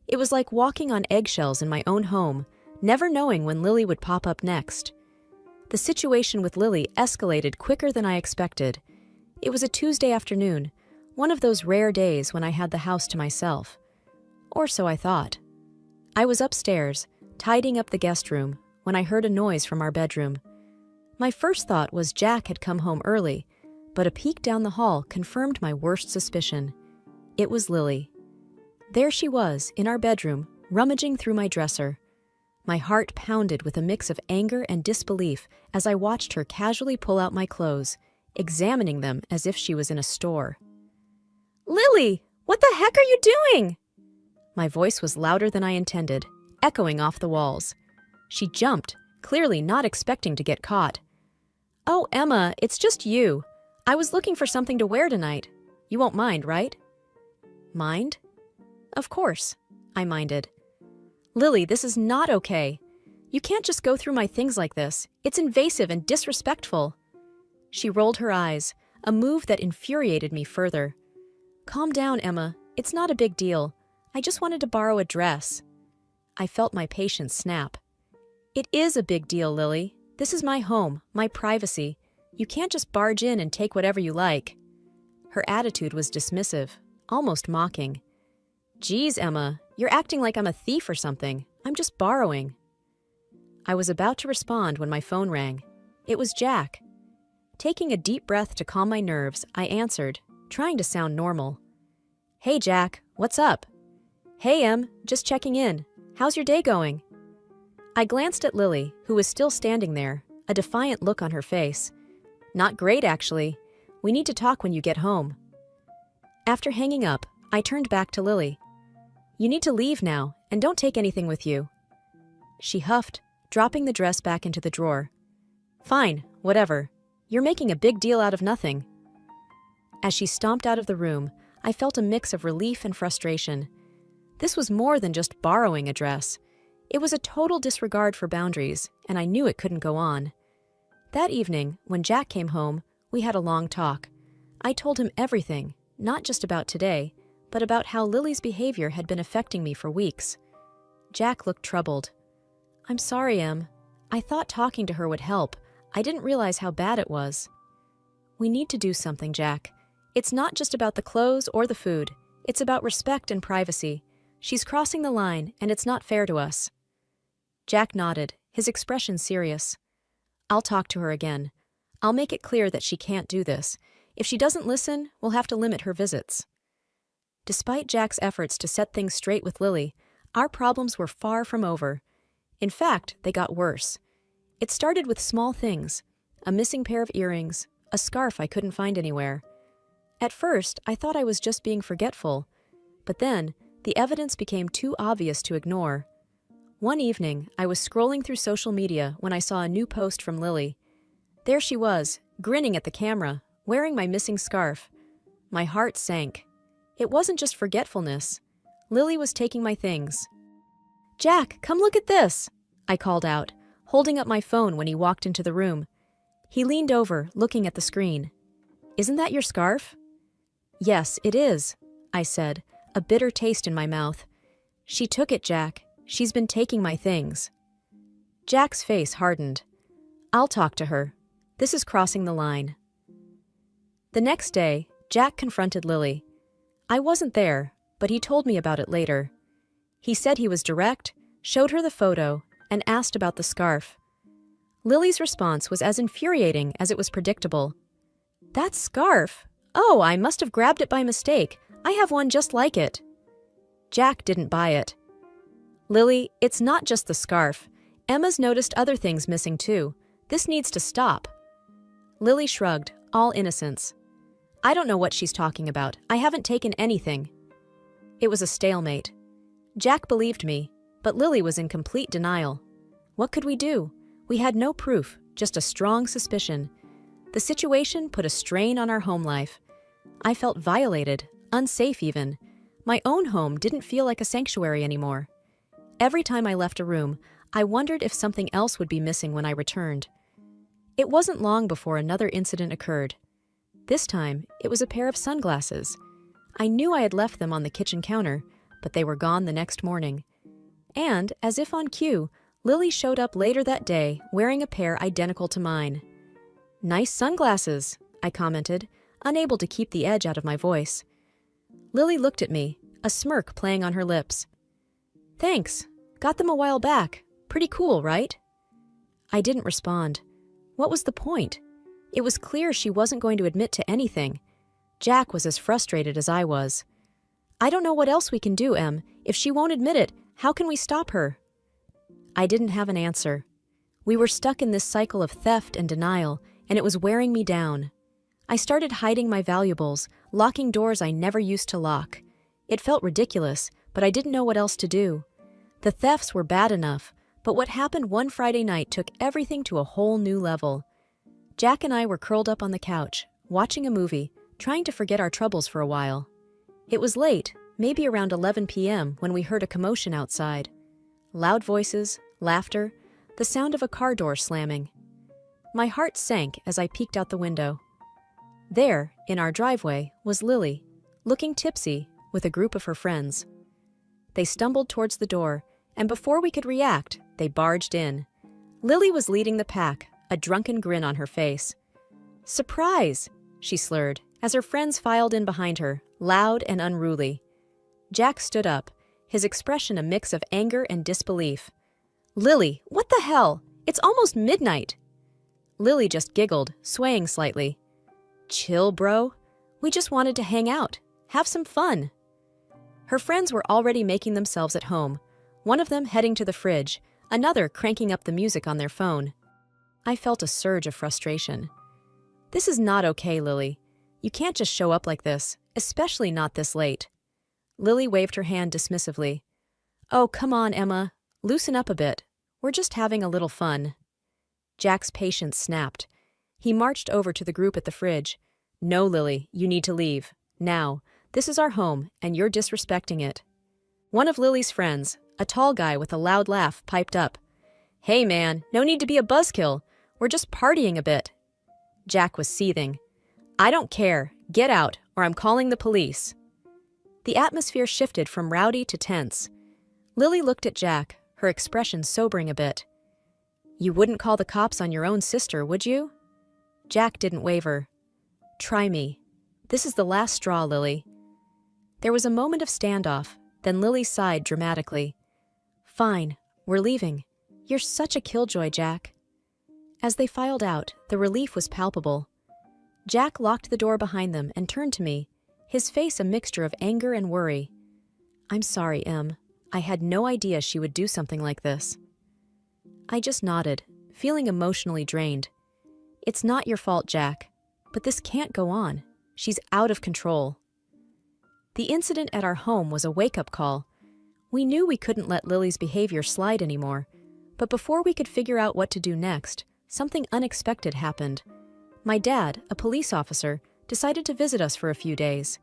It was like walking on eggshells in my own home, never knowing when Lily would pop up next. The situation with Lily escalated quicker than I expected. It was a Tuesday afternoon, one of those rare days when I had the house to myself. Or so I thought. I was upstairs, tidying up the guest room, when I heard a noise from our bedroom. My first thought was Jack had come home early, but a peek down the hall confirmed my worst suspicion. It was Lily. There she was, in our bedroom, rummaging through my dresser. My heart pounded with a mix of anger and disbelief as I watched her casually pull out my clothes, examining them as if she was in a store. Lily, what the heck are you doing? My voice was louder than I intended, echoing off the walls. She jumped, clearly not expecting to get caught. Oh, Emma, it's just you. I was looking for something to wear tonight. You won't mind, right? Mind? Of course, I minded. Lily, this is not okay. You can't just go through my things like this. It's invasive and disrespectful. She rolled her eyes, a move that infuriated me further. Calm down, Emma. It's not a big deal. I just wanted to borrow a dress. I felt my patience snap. It is a big deal, Lily. This is my home, my privacy. You can't just barge in and take whatever you like. Her attitude was dismissive, almost mocking. Geez, Emma, you're acting like I'm a thief or something. I'm just borrowing. I was about to respond when my phone rang. It was Jack. Taking a deep breath to calm my nerves, I answered, trying to sound normal. Hey, Jack, what's up? Hey, Em, just checking in. How's your day going? I glanced at Lily, who was still standing there, a defiant look on her face. Not great, actually. We need to talk when you get home. After hanging up, I turned back to Lily. You need to leave now, and don't take anything with you. She huffed, dropping the dress back into the drawer. Fine, whatever. You're making a big deal out of nothing. As she stomped out of the room, I felt a mix of relief and frustration. This was more than just borrowing a dress. It was a total disregard for boundaries, and I knew it couldn't go on. That evening, when Jack came home, we had a long talk. I told him everything, not just about today, but about how Lily's behavior had been affecting me for weeks. Jack looked troubled. "I'm sorry, Em. I thought talking to her would help. I didn't realize how bad it was." "We need to do something, Jack. It's not just about the clothes or the food. It's about respect and privacy. She's crossing the line, and it's not fair to us." Jack nodded, his expression serious. "I'll talk to her again. I'll make it clear that she can't do this. If she doesn't listen, we'll have to limit her visits." Despite Jack's efforts to set things straight with Lily, our problems were far from over. In fact, they got worse. It started with small things: a missing pair of earrings, a scarf I couldn't find anywhere. At first, I thought I was just being forgetful, but then the evidence became too obvious to ignore. One evening, I was scrolling through social media when I saw a new post from Lily. There she was, grinning at the camera, wearing my missing scarf. My heart sank. It wasn't just forgetfulness. Lily was taking my things. "Jack, come look at this!" I called out, holding up my phone when he walked into the room. He leaned over, looking at the screen. "Isn't that your scarf?" "Yes, it is," I said, a bitter taste in my mouth. "She took it, Jack. She's been taking my things." Jack's face hardened. "I'll talk to her. This is crossing the line." The next day, Jack confronted Lily. I wasn't there, but he told me about it later. He said he was direct, showed her the photo, and asked about the scarf. Lily's response was as infuriating as it was predictable. "That scarf? Oh, I must have grabbed it by mistake. I have one just like it." Jack didn't buy it. "Lily, it's not just the scarf. Emma's noticed other things missing too. This needs to stop." Lily shrugged, all innocence. "I don't know what she's talking about. I haven't taken anything." It was a stalemate. Jack believed me, but Lily was in complete denial. What could we do? We had no proof, just a strong suspicion. The situation put a strain on our home life. I felt violated, unsafe even. My own home didn't feel like a sanctuary anymore. Every time I left a room, I wondered if something else would be missing when I returned. It wasn't long before another incident occurred. This time, it was a pair of sunglasses. I knew I had left them on the kitchen counter, but they were gone the next morning. And, as if on cue, Lily showed up later that day wearing a pair identical to mine. "Nice sunglasses," I commented, unable to keep the edge out of my voice. Lily looked at me, a smirk playing on her lips. "Thanks. Got them a while back. Pretty cool, right?" I didn't respond. What was the point? It was clear she wasn't going to admit to anything. Jack was as frustrated as I was. "I don't know what else we can do, Em. If she won't admit it, how can we stop her?" I didn't have an answer. We were stuck in this cycle of theft and denial, and it was wearing me down. I started hiding my valuables, locking doors I never used to lock. It felt ridiculous, but I didn't know what else to do. The thefts were bad enough, but what happened one Friday night took everything to a whole new level. Jack and I were curled up on the couch, watching a movie, trying to forget our troubles for a while. It was late, maybe around 11 p.m., when we heard a commotion outside. Loud voices, laughter, the sound of a car door slamming. My heart sank as I peeked out the window. There, in our driveway, was Lily, looking tipsy, with a group of her friends. They stumbled towards the door, and before we could react, they barged in. Lily was leading the pack, a drunken grin on her face. "Surprise!" she slurred, as her friends filed in behind her, loud and unruly. Jack stood up, his expression a mix of anger and disbelief. "Lily, what the hell? It's almost midnight!" Lily just giggled, swaying slightly. "Chill, bro. We just wanted to hang out, have some fun." Her friends were already making themselves at home, one of them heading to the fridge, another cranking up the music on their phone. I felt a surge of frustration. "This is not okay, Lily. You can't just show up like this, especially not this late." Lily waved her hand dismissively. "Oh, come on, Emma. Loosen up a bit. We're just having a little fun." Jack's patience snapped. He marched over to the group at the fridge. "No, Lily, you need to leave. Now. This is our home, and you're disrespecting it." One of Lily's friends, a tall guy with a loud laugh, piped up. "Hey man, no need to be a buzzkill. We're just partying a bit." Jack was seething. "I don't care. Get out, or I'm calling the police." The atmosphere shifted from rowdy to tense. Lily looked at Jack, her expression sobering a bit. "You wouldn't call the cops on your own sister, would you?" Jack didn't waver. "Try me. This is the last straw, Lily." There was a moment of standoff, then Lily sighed dramatically. "Fine, we're leaving. You're such a killjoy, Jack." As they filed out, the relief was palpable. Jack locked the door behind them and turned to me, his face a mixture of anger and worry. "I'm sorry, Em. I had no idea she would do something like this." I just nodded, feeling emotionally drained. "It's not your fault, Jack. But this can't go on. She's out of control." The incident at our home was a wake-up call. We knew we couldn't let Lily's behavior slide anymore, but before we could figure out what to do next, something unexpected happened. My dad, a police officer, decided to visit us for a few days.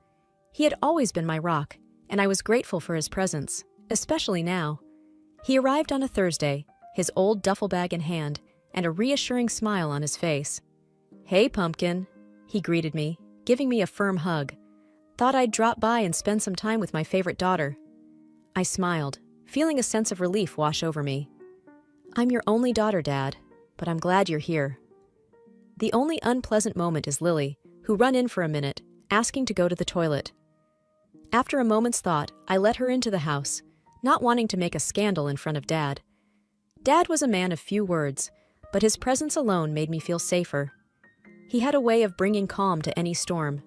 He had always been my rock, and I was grateful for his presence, especially now. He arrived on a Thursday, his old duffel bag in hand, and a reassuring smile on his face. "Hey, Pumpkin," he greeted me, giving me a firm hug. "Thought I'd drop by and spend some time with my favorite daughter." I smiled, feeling a sense of relief wash over me. "I'm your only daughter, Dad, but I'm glad you're here." The only unpleasant moment is Lily, who ran in for a minute, asking to go to the toilet. After a moment's thought, I let her into the house, not wanting to make a scandal in front of Dad. Dad was a man of few words, but his presence alone made me feel safer. He had a way of bringing calm to any storm.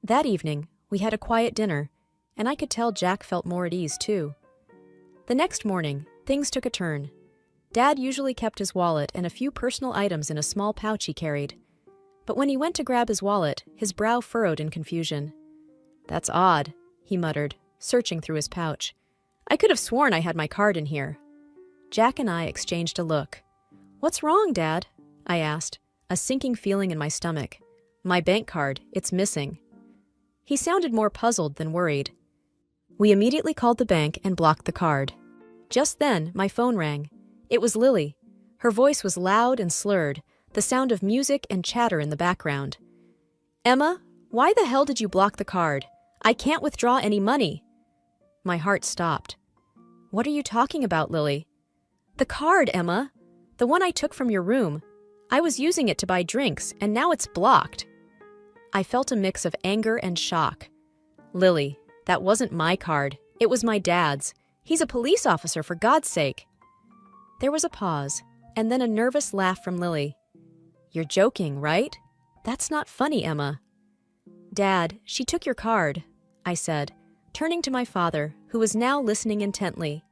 That evening, we had a quiet dinner, and I could tell Jack felt more at ease too. The next morning, things took a turn. Dad usually kept his wallet and a few personal items in a small pouch he carried. But when he went to grab his wallet, his brow furrowed in confusion. "That's odd," he muttered, searching through his pouch. "I could have sworn I had my card in here." Jack and I exchanged a look. "What's wrong, Dad?" I asked, a sinking feeling in my stomach. "My bank card, it's missing." He sounded more puzzled than worried. We immediately called the bank and blocked the card. Just then, my phone rang. It was Lily. Her voice was loud and slurred, the sound of music and chatter in the background. "Emma, why the hell did you block the card? I can't withdraw any money." My heart stopped. "What are you talking about, Lily?" "The card, Emma. The one I took from your room. I was using it to buy drinks, and now it's blocked." I felt a mix of anger and shock. "Lily, that wasn't my card. It was my dad's. He's a police officer, for God's sake." There was a pause, and then a nervous laugh from Lily. "You're joking, right? That's not funny, Emma." "Dad, she took your card," I said, turning to my father, who was now listening intently.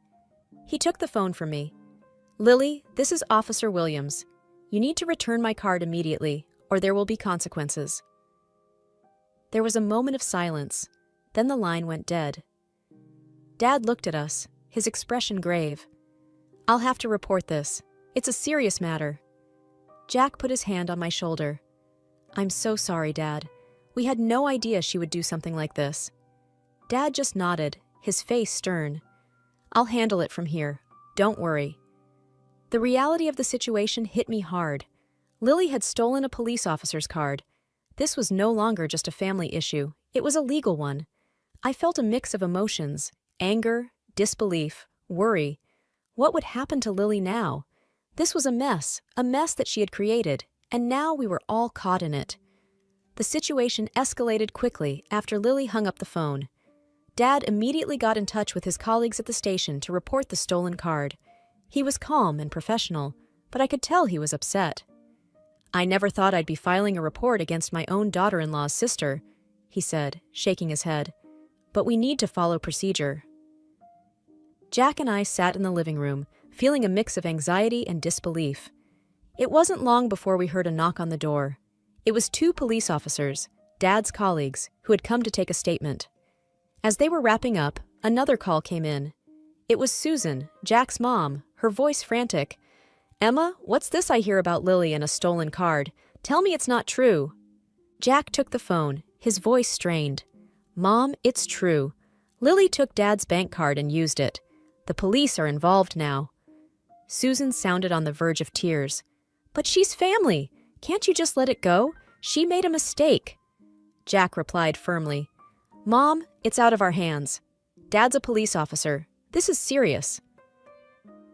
He took the phone from me. "Lily, this is Officer Williams. You need to return my card immediately, or there will be consequences." There was a moment of silence, then the line went dead. Dad looked at us, his expression grave. "I'll have to report this. It's a serious matter." Jack put his hand on my shoulder. "I'm so sorry, Dad. We had no idea she would do something like this." Dad just nodded, his face stern. "I'll handle it from here. Don't worry." The reality of the situation hit me hard. Lily had stolen a police officer's card. This was no longer just a family issue. It was a legal one. I felt a mix of emotions: anger, disbelief, worry. What would happen to Lily now? This was a mess that she had created, and now we were all caught in it. The situation escalated quickly after Lily hung up the phone. Dad immediately got in touch with his colleagues at the station to report the stolen card. He was calm and professional, but I could tell he was upset. "I never thought I'd be filing a report against my own daughter-in-law's sister," he said, shaking his head. "But we need to follow procedure." Jack and I sat in the living room, feeling a mix of anxiety and disbelief. It wasn't long before we heard a knock on the door. It was 2 police officers, Dad's colleagues, who had come to take a statement. As they were wrapping up, another call came in. It was Susan, Jack's mom, her voice frantic. "Emma, what's this I hear about Lily and a stolen card? Tell me it's not true." Jack took the phone, his voice strained. "Mom, it's true. Lily took Dad's bank card and used it. The police are involved now." Susan sounded on the verge of tears. "But she's family. Can't you just let it go? She made a mistake." Jack replied firmly. "Mom, it's out of our hands. Dad's a police officer. This is serious."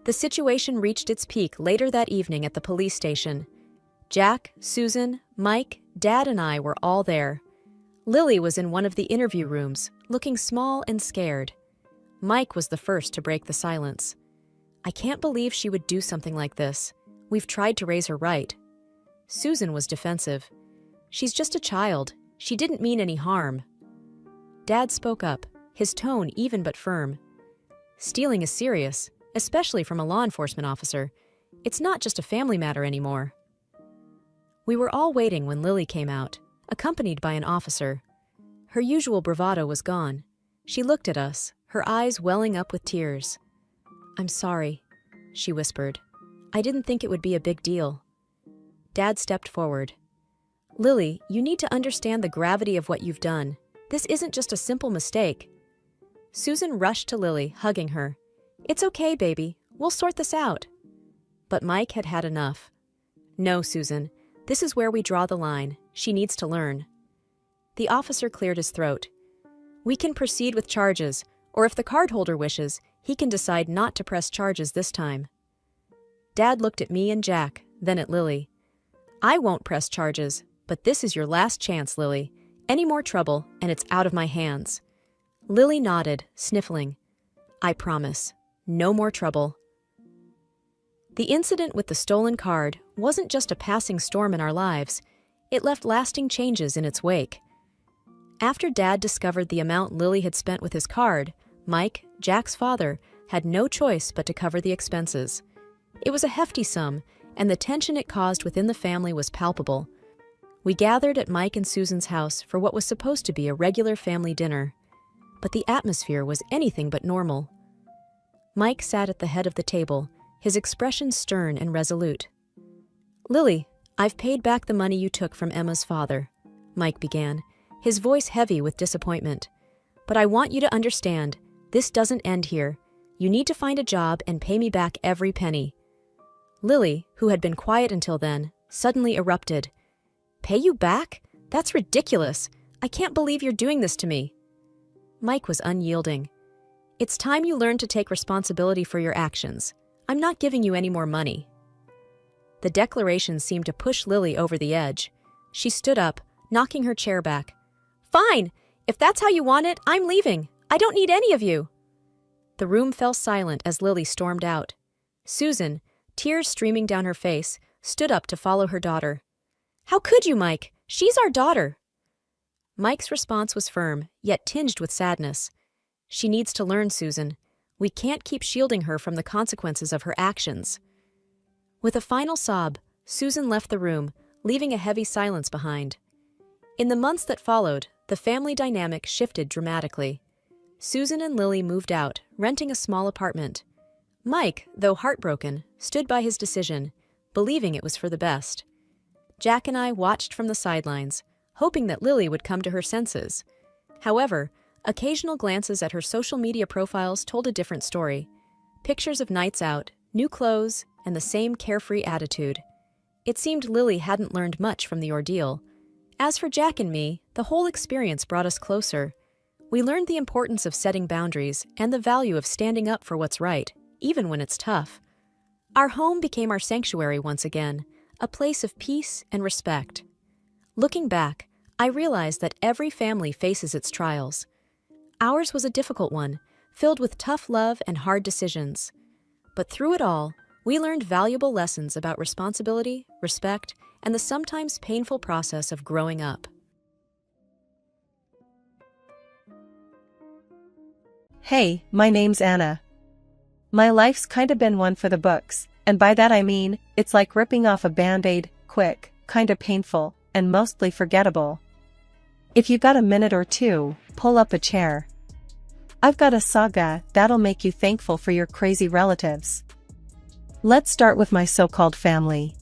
The situation reached its peak later that evening at the police station. Jack, Susan, Mike, Dad, and I were all there. Lily was in one of the interview rooms, looking small and scared. Mike was the first to break the silence. "I can't believe she would do something like this. We've tried to raise her right." Susan was defensive. "She's just a child. She didn't mean any harm." Dad spoke up, his tone even but firm. "Stealing is serious, especially from a law enforcement officer. It's not just a family matter anymore." We were all waiting when Lily came out, accompanied by an officer. Her usual bravado was gone. She looked at us, her eyes welling up with tears. "I'm sorry," she whispered. "I didn't think it would be a big deal." Dad stepped forward. "Lily, you need to understand the gravity of what you've done. This isn't just a simple mistake." Susan rushed to Lily, hugging her. "It's okay, baby. We'll sort this out." But Mike had had enough. "No, Susan. This is where we draw the line. She needs to learn." The officer cleared his throat. "We can proceed with charges, or if the cardholder wishes, he can decide not to press charges this time." Dad looked at me and Jack, then at Lily. "I won't press charges, but this is your last chance, Lily. Any more trouble, and it's out of my hands." Lily nodded, sniffling. "I promise. No more trouble." The incident with the stolen card wasn't just a passing storm in our lives. It left lasting changes in its wake. After Dad discovered the amount Lily had spent with his card, Mike, Jack's father, had no choice but to cover the expenses. It was a hefty sum, and the tension it caused within the family was palpable. We gathered at Mike and Susan's house for what was supposed to be a regular family dinner. But the atmosphere was anything but normal. Mike sat at the head of the table, his expression stern and resolute. "Lily, I've paid back the money you took from Emma's father," Mike began, his voice heavy with disappointment. "But I want you to understand, this doesn't end here. You need to find a job and pay me back every penny." Lily, who had been quiet until then, suddenly erupted. "Pay you back? That's ridiculous. I can't believe you're doing this to me." Mike was unyielding. "It's time you learned to take responsibility for your actions. I'm not giving you any more money." The declaration seemed to push Lily over the edge. She stood up, knocking her chair back. "Fine! If that's how you want it, I'm leaving. I don't need any of you." The room fell silent as Lily stormed out. Susan, tears streaming down her face, stood up to follow her daughter. "How could you, Mike? She's our daughter." Mike's response was firm, yet tinged with sadness. "She needs to learn, Susan. We can't keep shielding her from the consequences of her actions." With a final sob, Susan left the room, leaving a heavy silence behind. In the months that followed, the family dynamic shifted dramatically. Susan and Lily moved out, renting a small apartment. Mike, though heartbroken, stood by his decision, believing it was for the best. Jack and I watched from the sidelines, hoping that Lily would come to her senses. However, occasional glances at her social media profiles told a different story. Pictures of nights out, new clothes, and the same carefree attitude. It seemed Lily hadn't learned much from the ordeal. As for Jack and me, the whole experience brought us closer. We learned the importance of setting boundaries and the value of standing up for what's right, even when it's tough. Our home became our sanctuary once again, a place of peace and respect. Looking back, I realized that every family faces its trials. Ours was a difficult one, filled with tough love and hard decisions. But through it all, we learned valuable lessons about responsibility, respect, and the sometimes painful process of growing up. Hey, my name's Anna. My life's kinda been one for the books, and by that I mean, it's like ripping off a band-aid, quick, kinda painful, and mostly forgettable. If you got a minute or two, pull up a chair. I've got a saga that'll make you thankful for your crazy relatives. Let's start with my so-called family.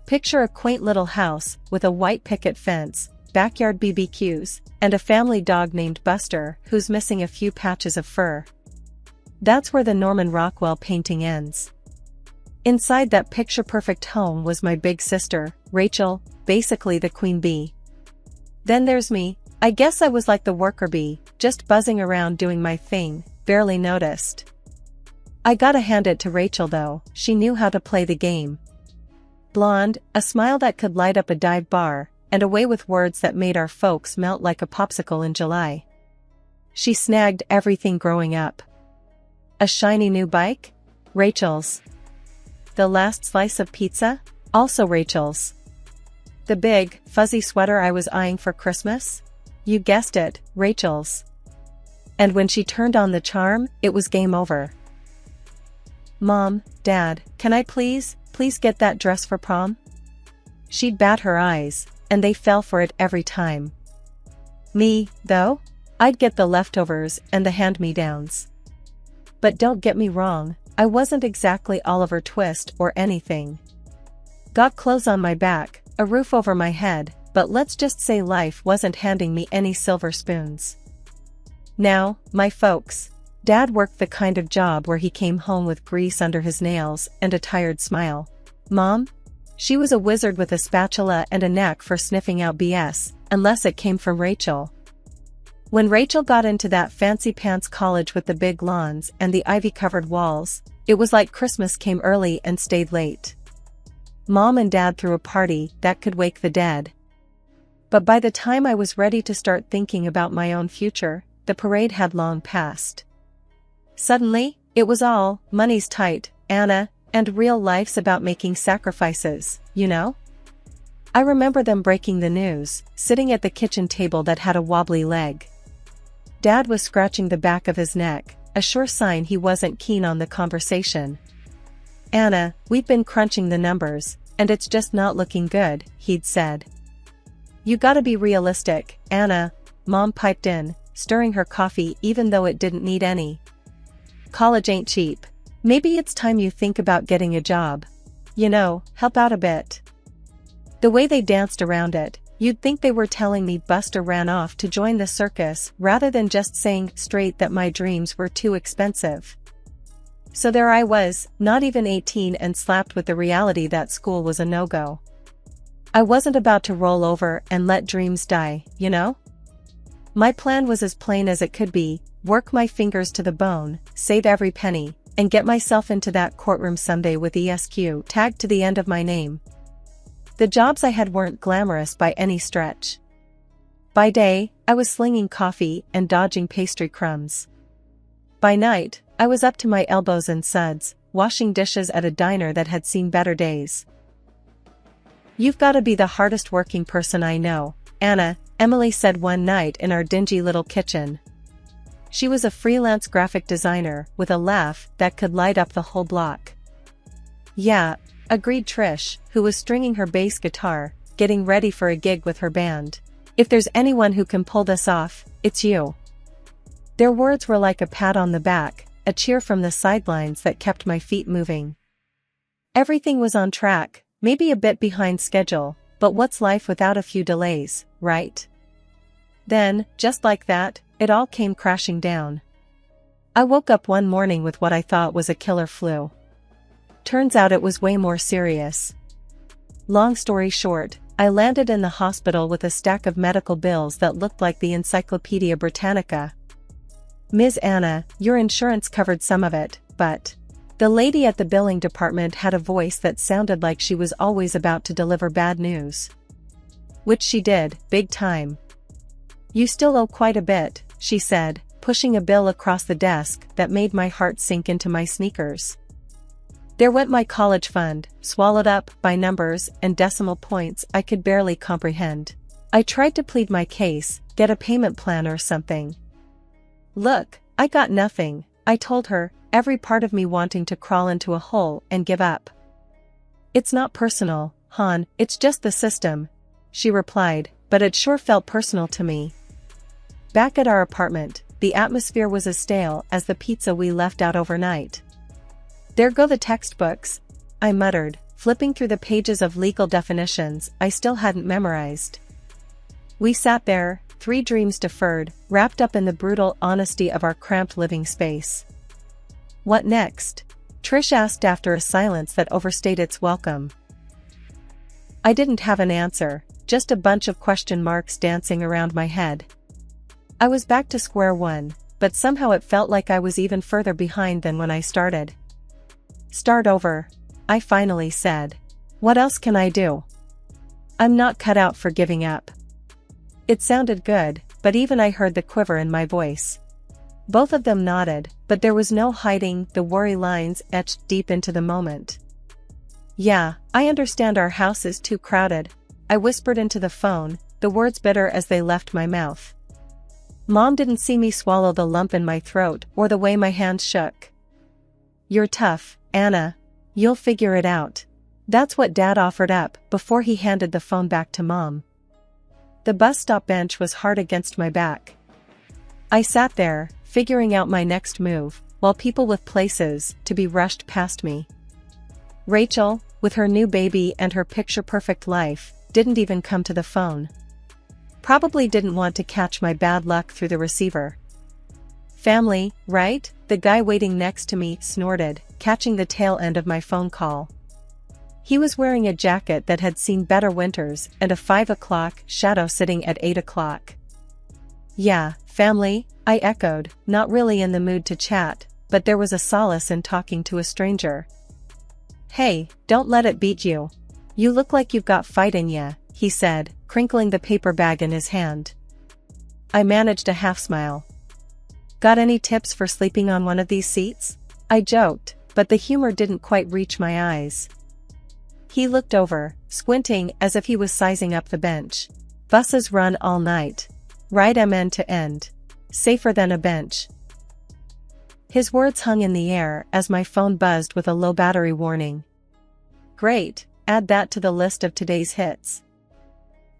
Picture a quaint little house with a white picket fence, backyard BBQs, and a family dog named Buster who's missing a few patches of fur. That's where the Norman Rockwell painting ends. Inside that picture-perfect home was my big sister, Rachel, basically the queen bee. Then there's me, I guess I was like the worker bee, just buzzing around doing my thing, barely noticed. I gotta hand it to Rachel though, she knew how to play the game. Blonde, a smile that could light up a dive bar, and a way with words that made our folks melt like a popsicle in July. She snagged everything growing up. A shiny new bike? Rachel's. The last slice of pizza? Also Rachel's. The big, fuzzy sweater I was eyeing for Christmas? You guessed it, Rachel's. And when she turned on the charm, it was game over. Mom, Dad, can I please get that dress for prom? She'd bat her eyes, and they fell for it every time. Me, though? I'd get the leftovers and the hand-me-downs. But don't get me wrong, I wasn't exactly Oliver Twist or anything. Got clothes on my back, a roof over my head, but let's just say life wasn't handing me any silver spoons. Now, my folks. Dad worked the kind of job where he came home with grease under his nails and a tired smile. Mom? She was a wizard with a spatula and a knack for sniffing out BS, unless it came from Rachel. When Rachel got into that fancy pants college with the big lawns and the ivy-covered walls, it was like Christmas came early and stayed late. Mom and Dad threw a party that could wake the dead. But by the time I was ready to start thinking about my own future, the parade had long passed. Suddenly, it was all, money's tight, Anna, and real life's about making sacrifices, you know? I remember them breaking the news, sitting at the kitchen table that had a wobbly leg. Dad was scratching the back of his neck, a sure sign he wasn't keen on the conversation. Anna, we've been crunching the numbers, and it's just not looking good, he'd said. You gotta be realistic, Anna, Mom piped in, stirring her coffee even though it didn't need any. College ain't cheap. Maybe it's time you think about getting a job. You know, help out a bit. The way they danced around it, you'd think they were telling me Buster ran off to join the circus rather than just saying straight that my dreams were too expensive. So there I was, not even 18 and slapped with the reality that school was a no-go. I wasn't about to roll over and let dreams die, you know? My plan was as plain as it could be, work my fingers to the bone, save every penny, and get myself into that courtroom someday with ESQ tagged to the end of my name. The jobs I had weren't glamorous by any stretch. By day, I was slinging coffee and dodging pastry crumbs. By night, I was up to my elbows in suds, washing dishes at a diner that had seen better days. You've gotta be the hardest working person I know, Anna, Emily said one night in our dingy little kitchen. She was a freelance graphic designer with a laugh that could light up the whole block. Yeah, agreed Trish, who was stringing her bass guitar, getting ready for a gig with her band. If there's anyone who can pull this off, it's you. Their words were like a pat on the back, a cheer from the sidelines that kept my feet moving. Everything was on track, maybe a bit behind schedule, but what's life without a few delays, right? Then, just like that, it all came crashing down. I woke up one morning with what I thought was a killer flu. Turns out it was way more serious. Long story short, I landed in the hospital with a stack of medical bills that looked like the Encyclopedia Britannica. Ms. Anna, your insurance covered some of it, but... The lady at the billing department had a voice that sounded like she was always about to deliver bad news. Which she did, big time. You still owe quite a bit, she said, pushing a bill across the desk that made my heart sink into my sneakers. There went my college fund, swallowed up by numbers and decimal points I could barely comprehend. I tried to plead my case, get a payment plan or something. Look, I got nothing, I told her, every part of me wanting to crawl into a hole and give up. It's not personal, hon, it's just the system, she replied, but it sure felt personal to me. Back at our apartment, the atmosphere was as stale as the pizza we left out overnight. There go the textbooks, I muttered, flipping through the pages of legal definitions I still hadn't memorized. We sat there, 3 dreams deferred, wrapped up in the brutal honesty of our cramped living space. What next? Trish asked after a silence that overstayed its welcome. I didn't have an answer, just a bunch of question marks dancing around my head. I was back to square one, but somehow it felt like I was even further behind than when I started. Start over, I finally said. What else can I do? I'm not cut out for giving up. It sounded good, but even I heard the quiver in my voice. Both of them nodded, but there was no hiding the worry lines etched deep into the moment. Yeah, I understand our house is too crowded, I whispered into the phone, the words bitter as they left my mouth. Mom didn't see me swallow the lump in my throat or the way my hands shook. You're tough, Anna. You'll figure it out. That's what Dad offered up before he handed the phone back to Mom. The bus stop bench was hard against my back. I sat there, figuring out my next move, while people with places to be rushed past me. Rachel, with her new baby and her picture-perfect life, didn't even come to the phone. Probably didn't want to catch my bad luck through the receiver. Family, right? The guy waiting next to me snorted, catching the tail end of my phone call. He was wearing a jacket that had seen better winters and a 5 o'clock shadow sitting at 8 o'clock. Yeah, family, I echoed, not really in the mood to chat, but there was a solace in talking to a stranger. Hey, don't let it beat you. You look like you've got fight in ya, he said, crinkling the paper bag in his hand. I managed a half smile. Got any tips for sleeping on one of these seats? I joked, but the humor didn't quite reach my eyes. He looked over, squinting as if he was sizing up the bench. Buses run all night. Ride 'em end to end. Safer than a bench. His words hung in the air as my phone buzzed with a low battery warning. Great, add that to the list of today's hits.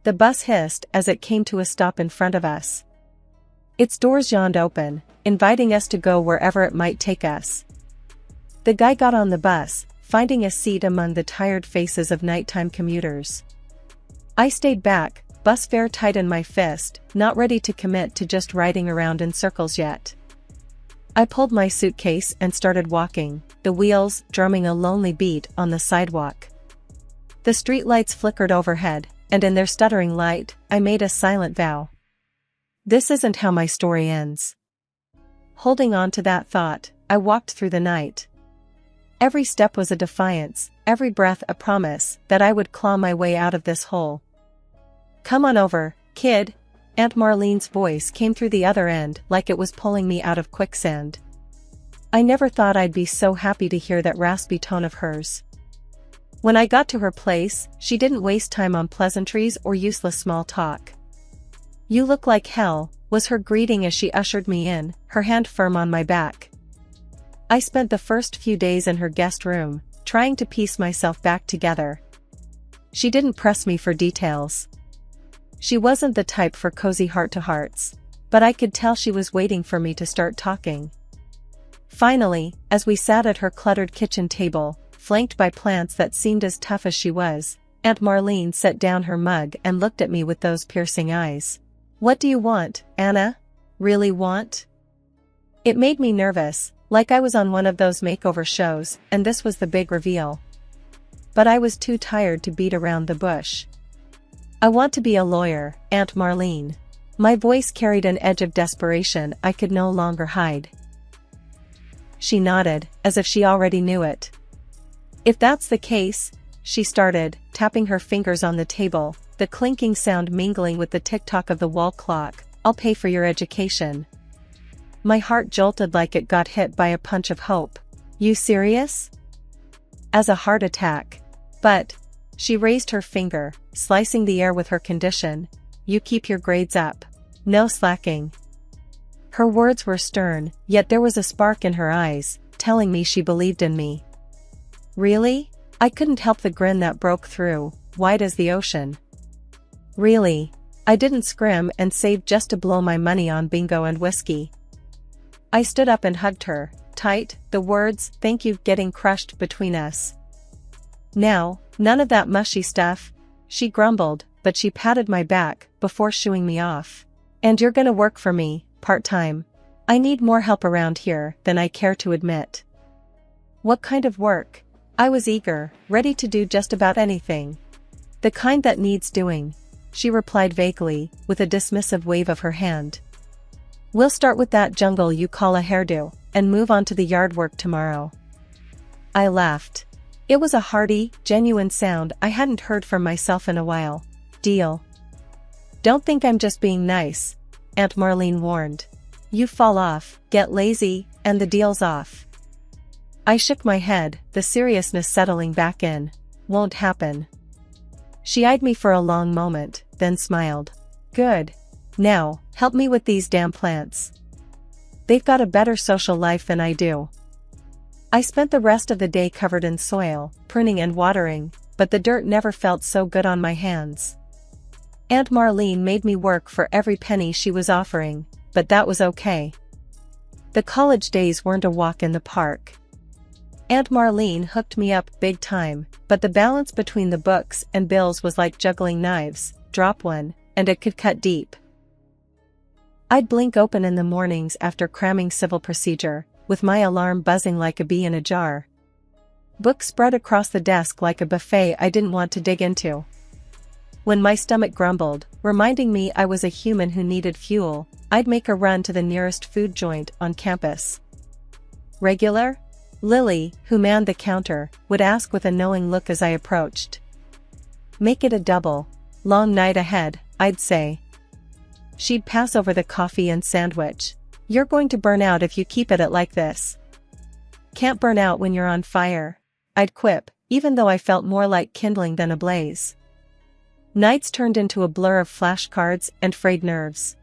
The bus hissed as it came to a stop in front of us. Its doors yawned open, inviting us to go wherever it might take us. The guy got on the bus, finding a seat among the tired faces of nighttime commuters. I stayed back, bus fare tight in my fist, not ready to commit to just riding around in circles yet. I pulled my suitcase and started walking, the wheels drumming a lonely beat on the sidewalk. The streetlights flickered overhead, and in their stuttering light, I made a silent vow. This isn't how my story ends. Holding on to that thought, I walked through the night. Every step was a defiance, every breath a promise that I would claw my way out of this hole. Come on over, kid. Aunt Marlene's voice came through the other end like it was pulling me out of quicksand. I never thought I'd be so happy to hear that raspy tone of hers. When I got to her place, she didn't waste time on pleasantries or useless small talk. You look like hell, was her greeting as she ushered me in, her hand firm on my back. I spent the first few days in her guest room, trying to piece myself back together. She didn't press me for details. She wasn't the type for cozy heart-to-hearts, but I could tell she was waiting for me to start talking. Finally, as we sat at her cluttered kitchen table, flanked by plants that seemed as tough as she was, Aunt Marlene set down her mug and looked at me with those piercing eyes. What do you want, Anna? Really want? It made me nervous, like I was on one of those makeover shows, and this was the big reveal. But I was too tired to beat around the bush. I want to be a lawyer, Aunt Marlene. My voice carried an edge of desperation I could no longer hide. She nodded, as if she already knew it. If that's the case, she started, tapping her fingers on the table, the clinking sound mingling with the tick-tock of the wall clock. I'll pay for your education. My heart jolted like it got hit by a punch of hope. You serious? As a heart attack. But, she raised her finger, slicing the air with her condition. You keep your grades up. No slacking. Her words were stern, yet there was a spark in her eyes, telling me she believed in me. Really? I couldn't help the grin that broke through, wide as the ocean. Really? I didn't scrim and save just to blow my money on bingo and whiskey. I stood up and hugged her, tight, the words, thank you, getting crushed between us. Now, none of that mushy stuff, she grumbled, but she patted my back before shooing me off. And you're gonna work for me, part-time. I need more help around here than I care to admit. What kind of work? I was eager, ready to do just about anything. The kind that needs doing. she replied vaguely, with a dismissive wave of her hand. We'll start with that jungle you call a hairdo, and move on to the yard work tomorrow. I laughed. It was a hearty, genuine sound I hadn't heard from myself in a while. Deal. Don't think I'm just being nice, Aunt Marlene warned. You fall off, get lazy, and the deal's off. I shook my head, the seriousness settling back in. Won't happen. She eyed me for a long moment, then smiled. Good. Now, help me with these damn plants. They've got a better social life than I do. I spent the rest of the day covered in soil, pruning and watering, but the dirt never felt so good on my hands. Aunt Marlene made me work for every penny she was offering, but that was okay. The college days weren't a walk in the park. Aunt Marlene hooked me up big time, but the balance between the books and bills was like juggling knives. Drop one, and it could cut deep. I'd blink open in the mornings after cramming civil procedure, with my alarm buzzing like a bee in a jar. Books spread across the desk like a buffet I didn't want to dig into. When my stomach grumbled, reminding me I was a human who needed fuel, I'd make a run to the nearest food joint on campus. Regular? Lily, who manned the counter, would ask with a knowing look as I approached. Make it a double. Long night ahead, I'd say. She'd pass over the coffee and sandwich. You're going to burn out if you keep at it like this. Can't burn out when you're on fire, I'd quip, even though I felt more like kindling than a blaze. Nights turned into a blur of flashcards and frayed nerves.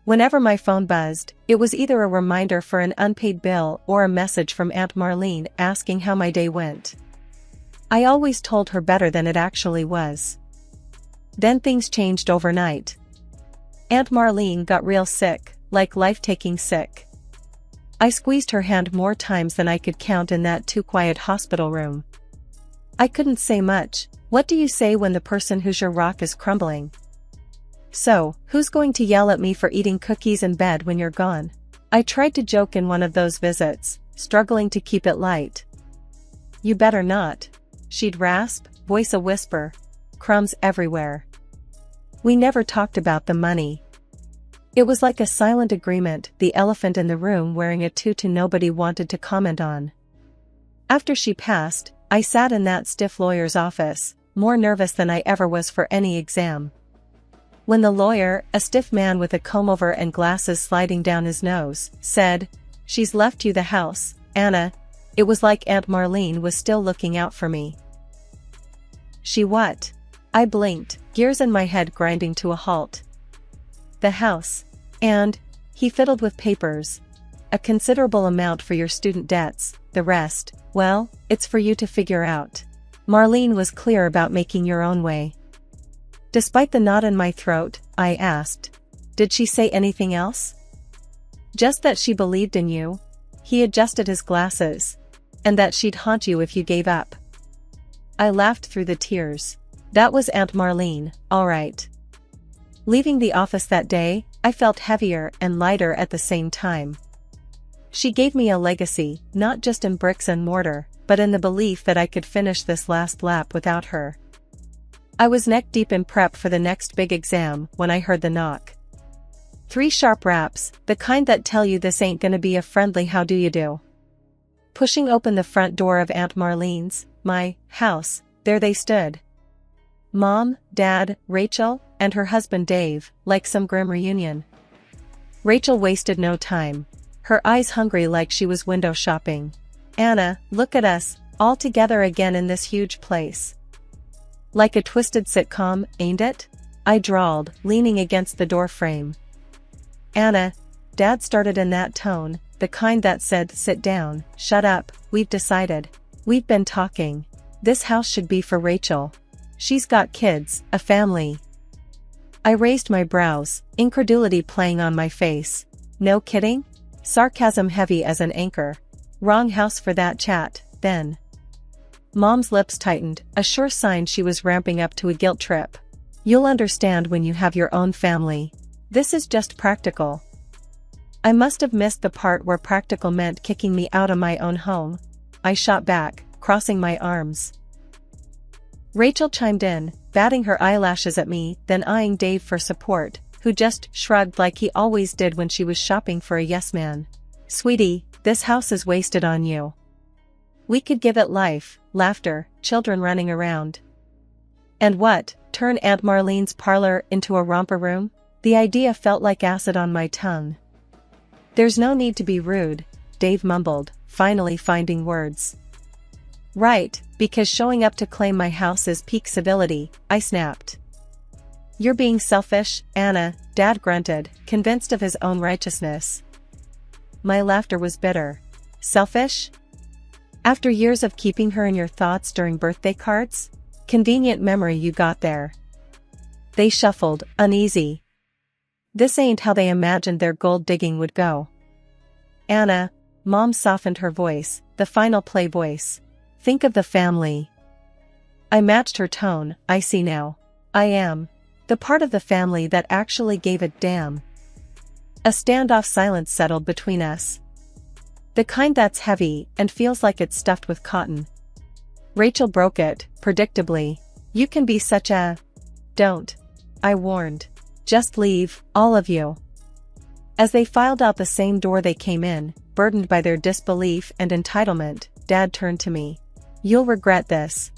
Whenever my phone buzzed, it was either a reminder for an unpaid bill or a message from Aunt Marlene asking how my day went. I always told her better than it actually was. Then things changed overnight. Aunt Marlene got real sick, like life-taking sick. I squeezed her hand more times than I could count in that too-quiet hospital room. I couldn't say much. What do you say when the person who's your rock is crumbling? So, who's going to yell at me for eating cookies in bed when you're gone? I tried to joke in one of those visits, struggling to keep it light. You better not. She'd rasp, voice a whisper. Crumbs everywhere. We never talked about the money. It was like a silent agreement, the elephant in the room wearing a tutu nobody wanted to comment on. After she passed, I sat in that stiff lawyer's office, more nervous than I ever was for any exam. When the lawyer, a stiff man with a comb-over and glasses sliding down his nose, said, "She's left you the house, Anna," it was like Aunt Marlene was still looking out for me. She what? I blinked, gears in my head grinding to a halt. The house. And, he fiddled with papers. A considerable amount for your student debts, the rest, well, it's for you to figure out. Marlene was clear about making your own way. Despite the knot in my throat, I asked. Did she say anything else? Just that she believed in you. He adjusted his glasses. And that she'd haunt you if you gave up. I laughed through the tears. That was Aunt Marlene, all right. Leaving the office that day, I felt heavier and lighter at the same time. She gave me a legacy, not just in bricks and mortar, but in the belief that I could finish this last lap without her. I was neck-deep in prep for the next big exam when I heard the knock. 3 sharp raps, the kind that tell you this ain't gonna be a friendly how do you do. Pushing open the front door of Aunt Marlene's, my house, there they stood. Mom, Dad, Rachel, and her husband Dave, like some grim reunion. Rachel wasted no time. Her eyes hungry like she was window shopping. Anna, look at us, all together again in this huge place. Like a twisted sitcom, ain't it? I drawled, leaning against the door frame. Anna, Dad started in that tone, the kind that said, sit down, shut up, we've decided. We've been talking. This house should be for Rachel. She's got kids, a family. I raised my brows, incredulity playing on my face. No kidding? Sarcasm heavy as an anchor. Wrong house for that chat, then. Mom's lips tightened, a sure sign she was ramping up to a guilt trip. You'll understand when you have your own family. This is just practical. I must have missed the part where practical meant kicking me out of my own home. I shot back, crossing my arms. Rachel chimed in, batting her eyelashes at me, then eyeing Dave for support, who just shrugged like he always did when she was shopping for a yes man. Sweetie, this house is wasted on you. We could give it life, laughter, children running around. And what, turn Aunt Marlene's parlor into a romper room? The idea felt like acid on my tongue. There's no need to be rude, Dave mumbled, finally finding words. Right, because showing up to claim my house is peak civility, I snapped. You're being selfish, Anna, Dad grunted, convinced of his own righteousness. My laughter was bitter. Selfish? After years of keeping her in your thoughts during birthday cards? Convenient memory you got there. They shuffled, uneasy. This ain't how they imagined their gold digging would go. Anna, Mom softened her voice, the final play voice. Think of the family. I matched her tone. I see now. I am the part of the family that actually gave a damn. A standoff silence settled between us. The kind that's heavy and feels like it's stuffed with cotton. Rachel broke it, predictably. You can be such a... Don't. I warned. Just leave, all of you. As they filed out the same door they came in, burdened by their disbelief and entitlement, Dad turned to me. You'll regret this.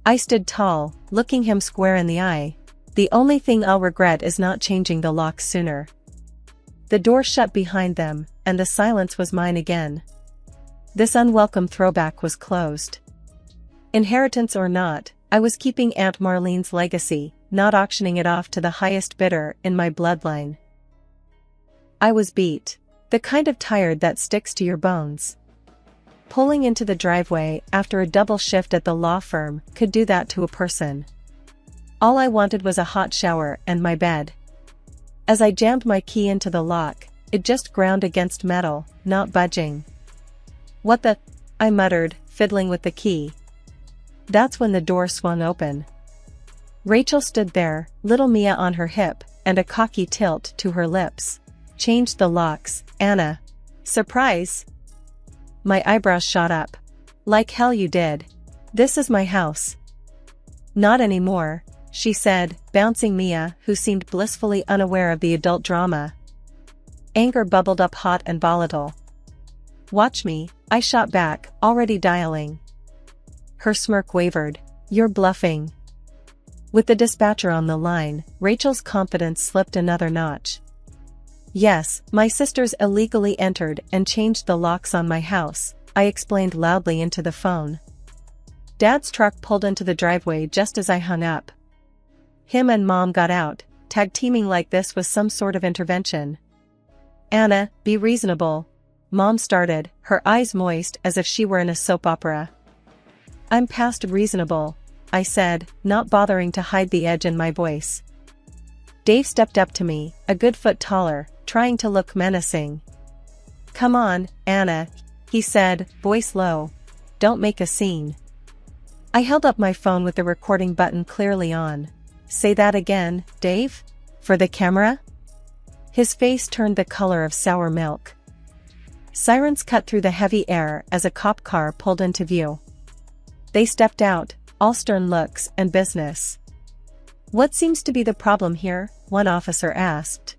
I stood tall, looking him square in the eye. The only thing I'll regret is not changing the locks sooner. The door shut behind them, and the silence was mine again. This unwelcome throwback was closed. Inheritance or not, I was keeping Aunt Marlene's legacy, not auctioning it off to the highest bidder in my bloodline. I was beat. The kind of tired that sticks to your bones. Pulling into the driveway after a double shift at the law firm could do that to a person. All I wanted was a hot shower and my bed. As I jammed my key into the lock, it just ground against metal, not budging. What the? I muttered, fiddling with the key. That's when the door swung open. Rachel stood there, little Mia on her hip, and a cocky tilt to her lips. Changed the locks, Anna. Surprise! My eyebrows shot up. Like hell you did. This is my house. Not anymore, she said, bouncing Mia, who seemed blissfully unaware of the adult drama. Anger bubbled up hot and volatile. Watch me, I shot back, already dialing. Her smirk wavered. You're bluffing. With the dispatcher on the line, Rachel's confidence slipped another notch. Yes, my sisters illegally entered and changed the locks on my house, I explained loudly into the phone. Dad's truck pulled into the driveway just as I hung up. Him and Mom got out, tag-teaming like this was some sort of intervention. Anna, be reasonable. Mom started, her eyes moist as if she were in a soap opera. I'm past reasonable, I said, not bothering to hide the edge in my voice. Dave stepped up to me, a good foot taller, trying to look menacing. Come on, Anna, he said, voice low. Don't make a scene. I held up my phone with the recording button clearly on. Say that again, Dave? For the camera? His face turned the color of sour milk. Sirens cut through the heavy air as a cop car pulled into view. They stepped out, all stern looks and business. What seems to be the problem here? One officer asked.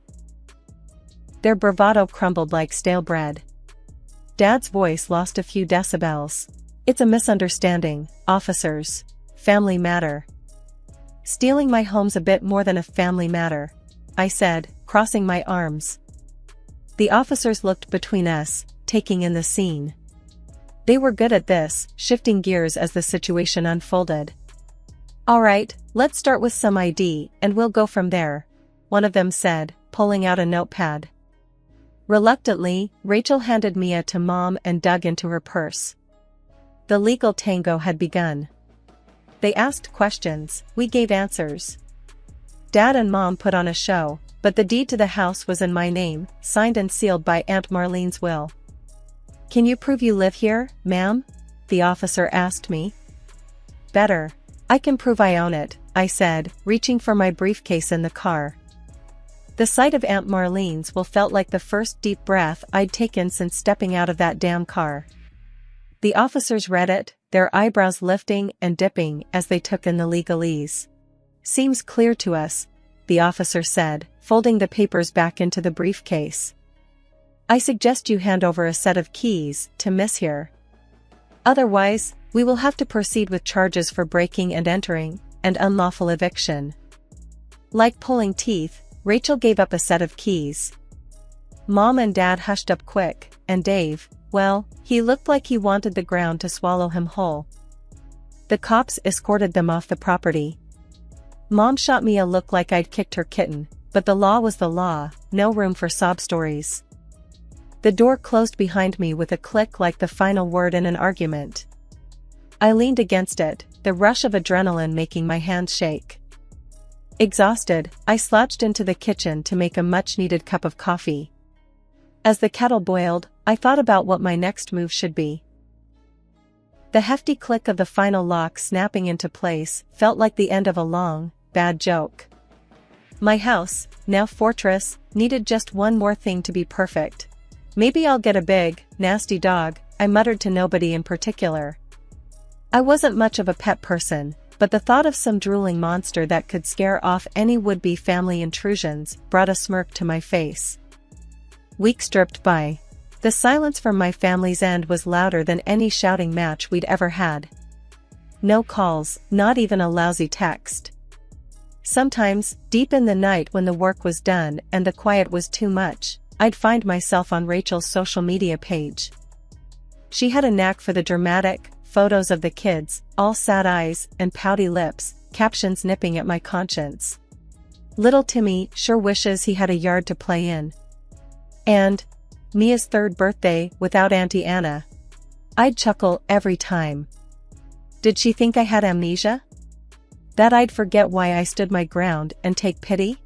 Their bravado crumbled like stale bread. Dad's voice lost a few decibels. It's a misunderstanding, officers. Family matter. Stealing my home's a bit more than a family matter, I said, crossing my arms. The officers looked between us, taking in the scene. They were good at this, shifting gears as the situation unfolded. All right, let's start with some ID, and we'll go from there, one of them said, pulling out a notepad. Reluctantly, Rachel handed Mia to Mom and dug into her purse. The legal tango had begun. They asked questions, we gave answers. Dad and Mom put on a show, but the deed to the house was in my name, signed and sealed by Aunt Marlene's will. Can you prove you live here, ma'am? The officer asked me. Better. I can prove I own it, I said, reaching for my briefcase in the car. The sight of Aunt Marlene's will felt like the first deep breath I'd taken since stepping out of that damn car. The officers read it, their eyebrows lifting and dipping as they took in the legalese. Seems clear to us, the officer said, folding the papers back into the briefcase. I suggest you hand over a set of keys to Miss here. Otherwise, we will have to proceed with charges for breaking and entering, and unlawful eviction. Like pulling teeth, Rachel gave up a set of keys. Mom and Dad hushed up quick, and Dave, well, he looked like he wanted the ground to swallow him whole. The cops escorted them off the property. Mom shot me a look like I'd kicked her kitten, but the law was the law, no room for sob stories. The door closed behind me with a click like the final word in an argument. I leaned against it, the rush of adrenaline making my hands shake. Exhausted, I slouched into the kitchen to make a much-needed cup of coffee. As the kettle boiled, I thought about what my next move should be. The hefty click of the final lock snapping into place felt like the end of a long, bad joke. My house, now fortress, needed just one more thing to be perfect. Maybe I'll get a big, nasty dog, I muttered to nobody in particular. I wasn't much of a pet person, but the thought of some drooling monster that could scare off any would-be family intrusions brought a smirk to my face. Weeks dripped by. The silence from my family's end was louder than any shouting match we'd ever had. No calls, not even a lousy text. Sometimes, deep in the night when the work was done and the quiet was too much, I'd find myself on Rachel's social media page. She had a knack for the dramatic, photos of the kids, all sad eyes and pouty lips, captions nipping at my conscience. Little Timmy sure wishes he had a yard to play in. And Mia's 3rd birthday without Auntie Anna. I'd chuckle every time. Did she think I had amnesia? That I'd forget why I stood my ground and take pity?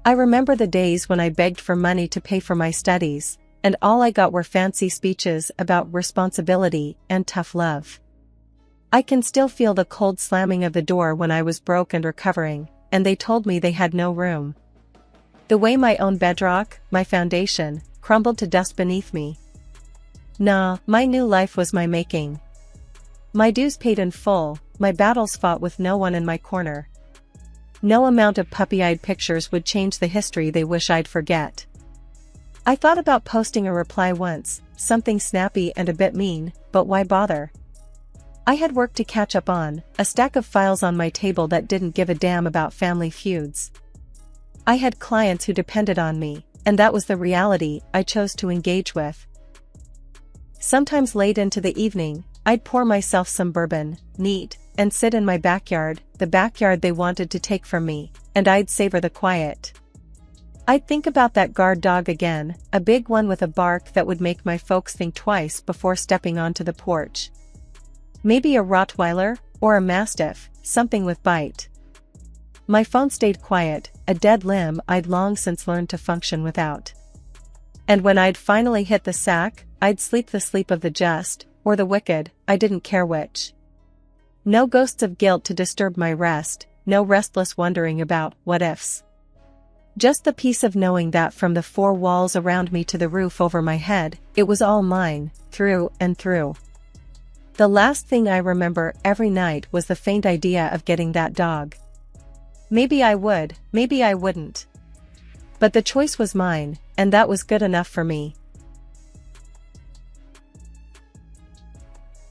I remember the days when I begged for money to pay for my studies, and all I got were fancy speeches about responsibility and tough love. I can still feel the cold slamming of the door when I was broke and recovering, and they told me they had no room. The way my own bedrock, my foundation, crumbled to dust beneath me. Nah, my new life was my making. My dues paid in full, my battles fought with no one in my corner. No amount of puppy-eyed pictures would change the history they wish I'd forget. I thought about posting a reply once, something snappy and a bit mean, but why bother? I had work to catch up on, a stack of files on my table that didn't give a damn about family feuds. I had clients who depended on me, and that was the reality I chose to engage with. Sometimes late into the evening, I'd pour myself some bourbon, neat, and sit in my backyard, the backyard they wanted to take from me, and I'd savor the quiet. I'd think about that guard dog again, a big one with a bark that would make my folks think twice before stepping onto the porch. Maybe a Rottweiler, or a Mastiff, something with bite. My phone stayed quiet, a dead limb I'd long since learned to function without. And when I'd finally hit the sack, I'd sleep the sleep of the just, or the wicked, I didn't care which. No ghosts of guilt to disturb my rest, no restless wondering about what-ifs. Just the peace of knowing that from the 4 walls around me to the roof over my head, it was all mine, through and through. The last thing I remember every night was the faint idea of getting that dog. Maybe I would, maybe I wouldn't. But the choice was mine, and that was good enough for me.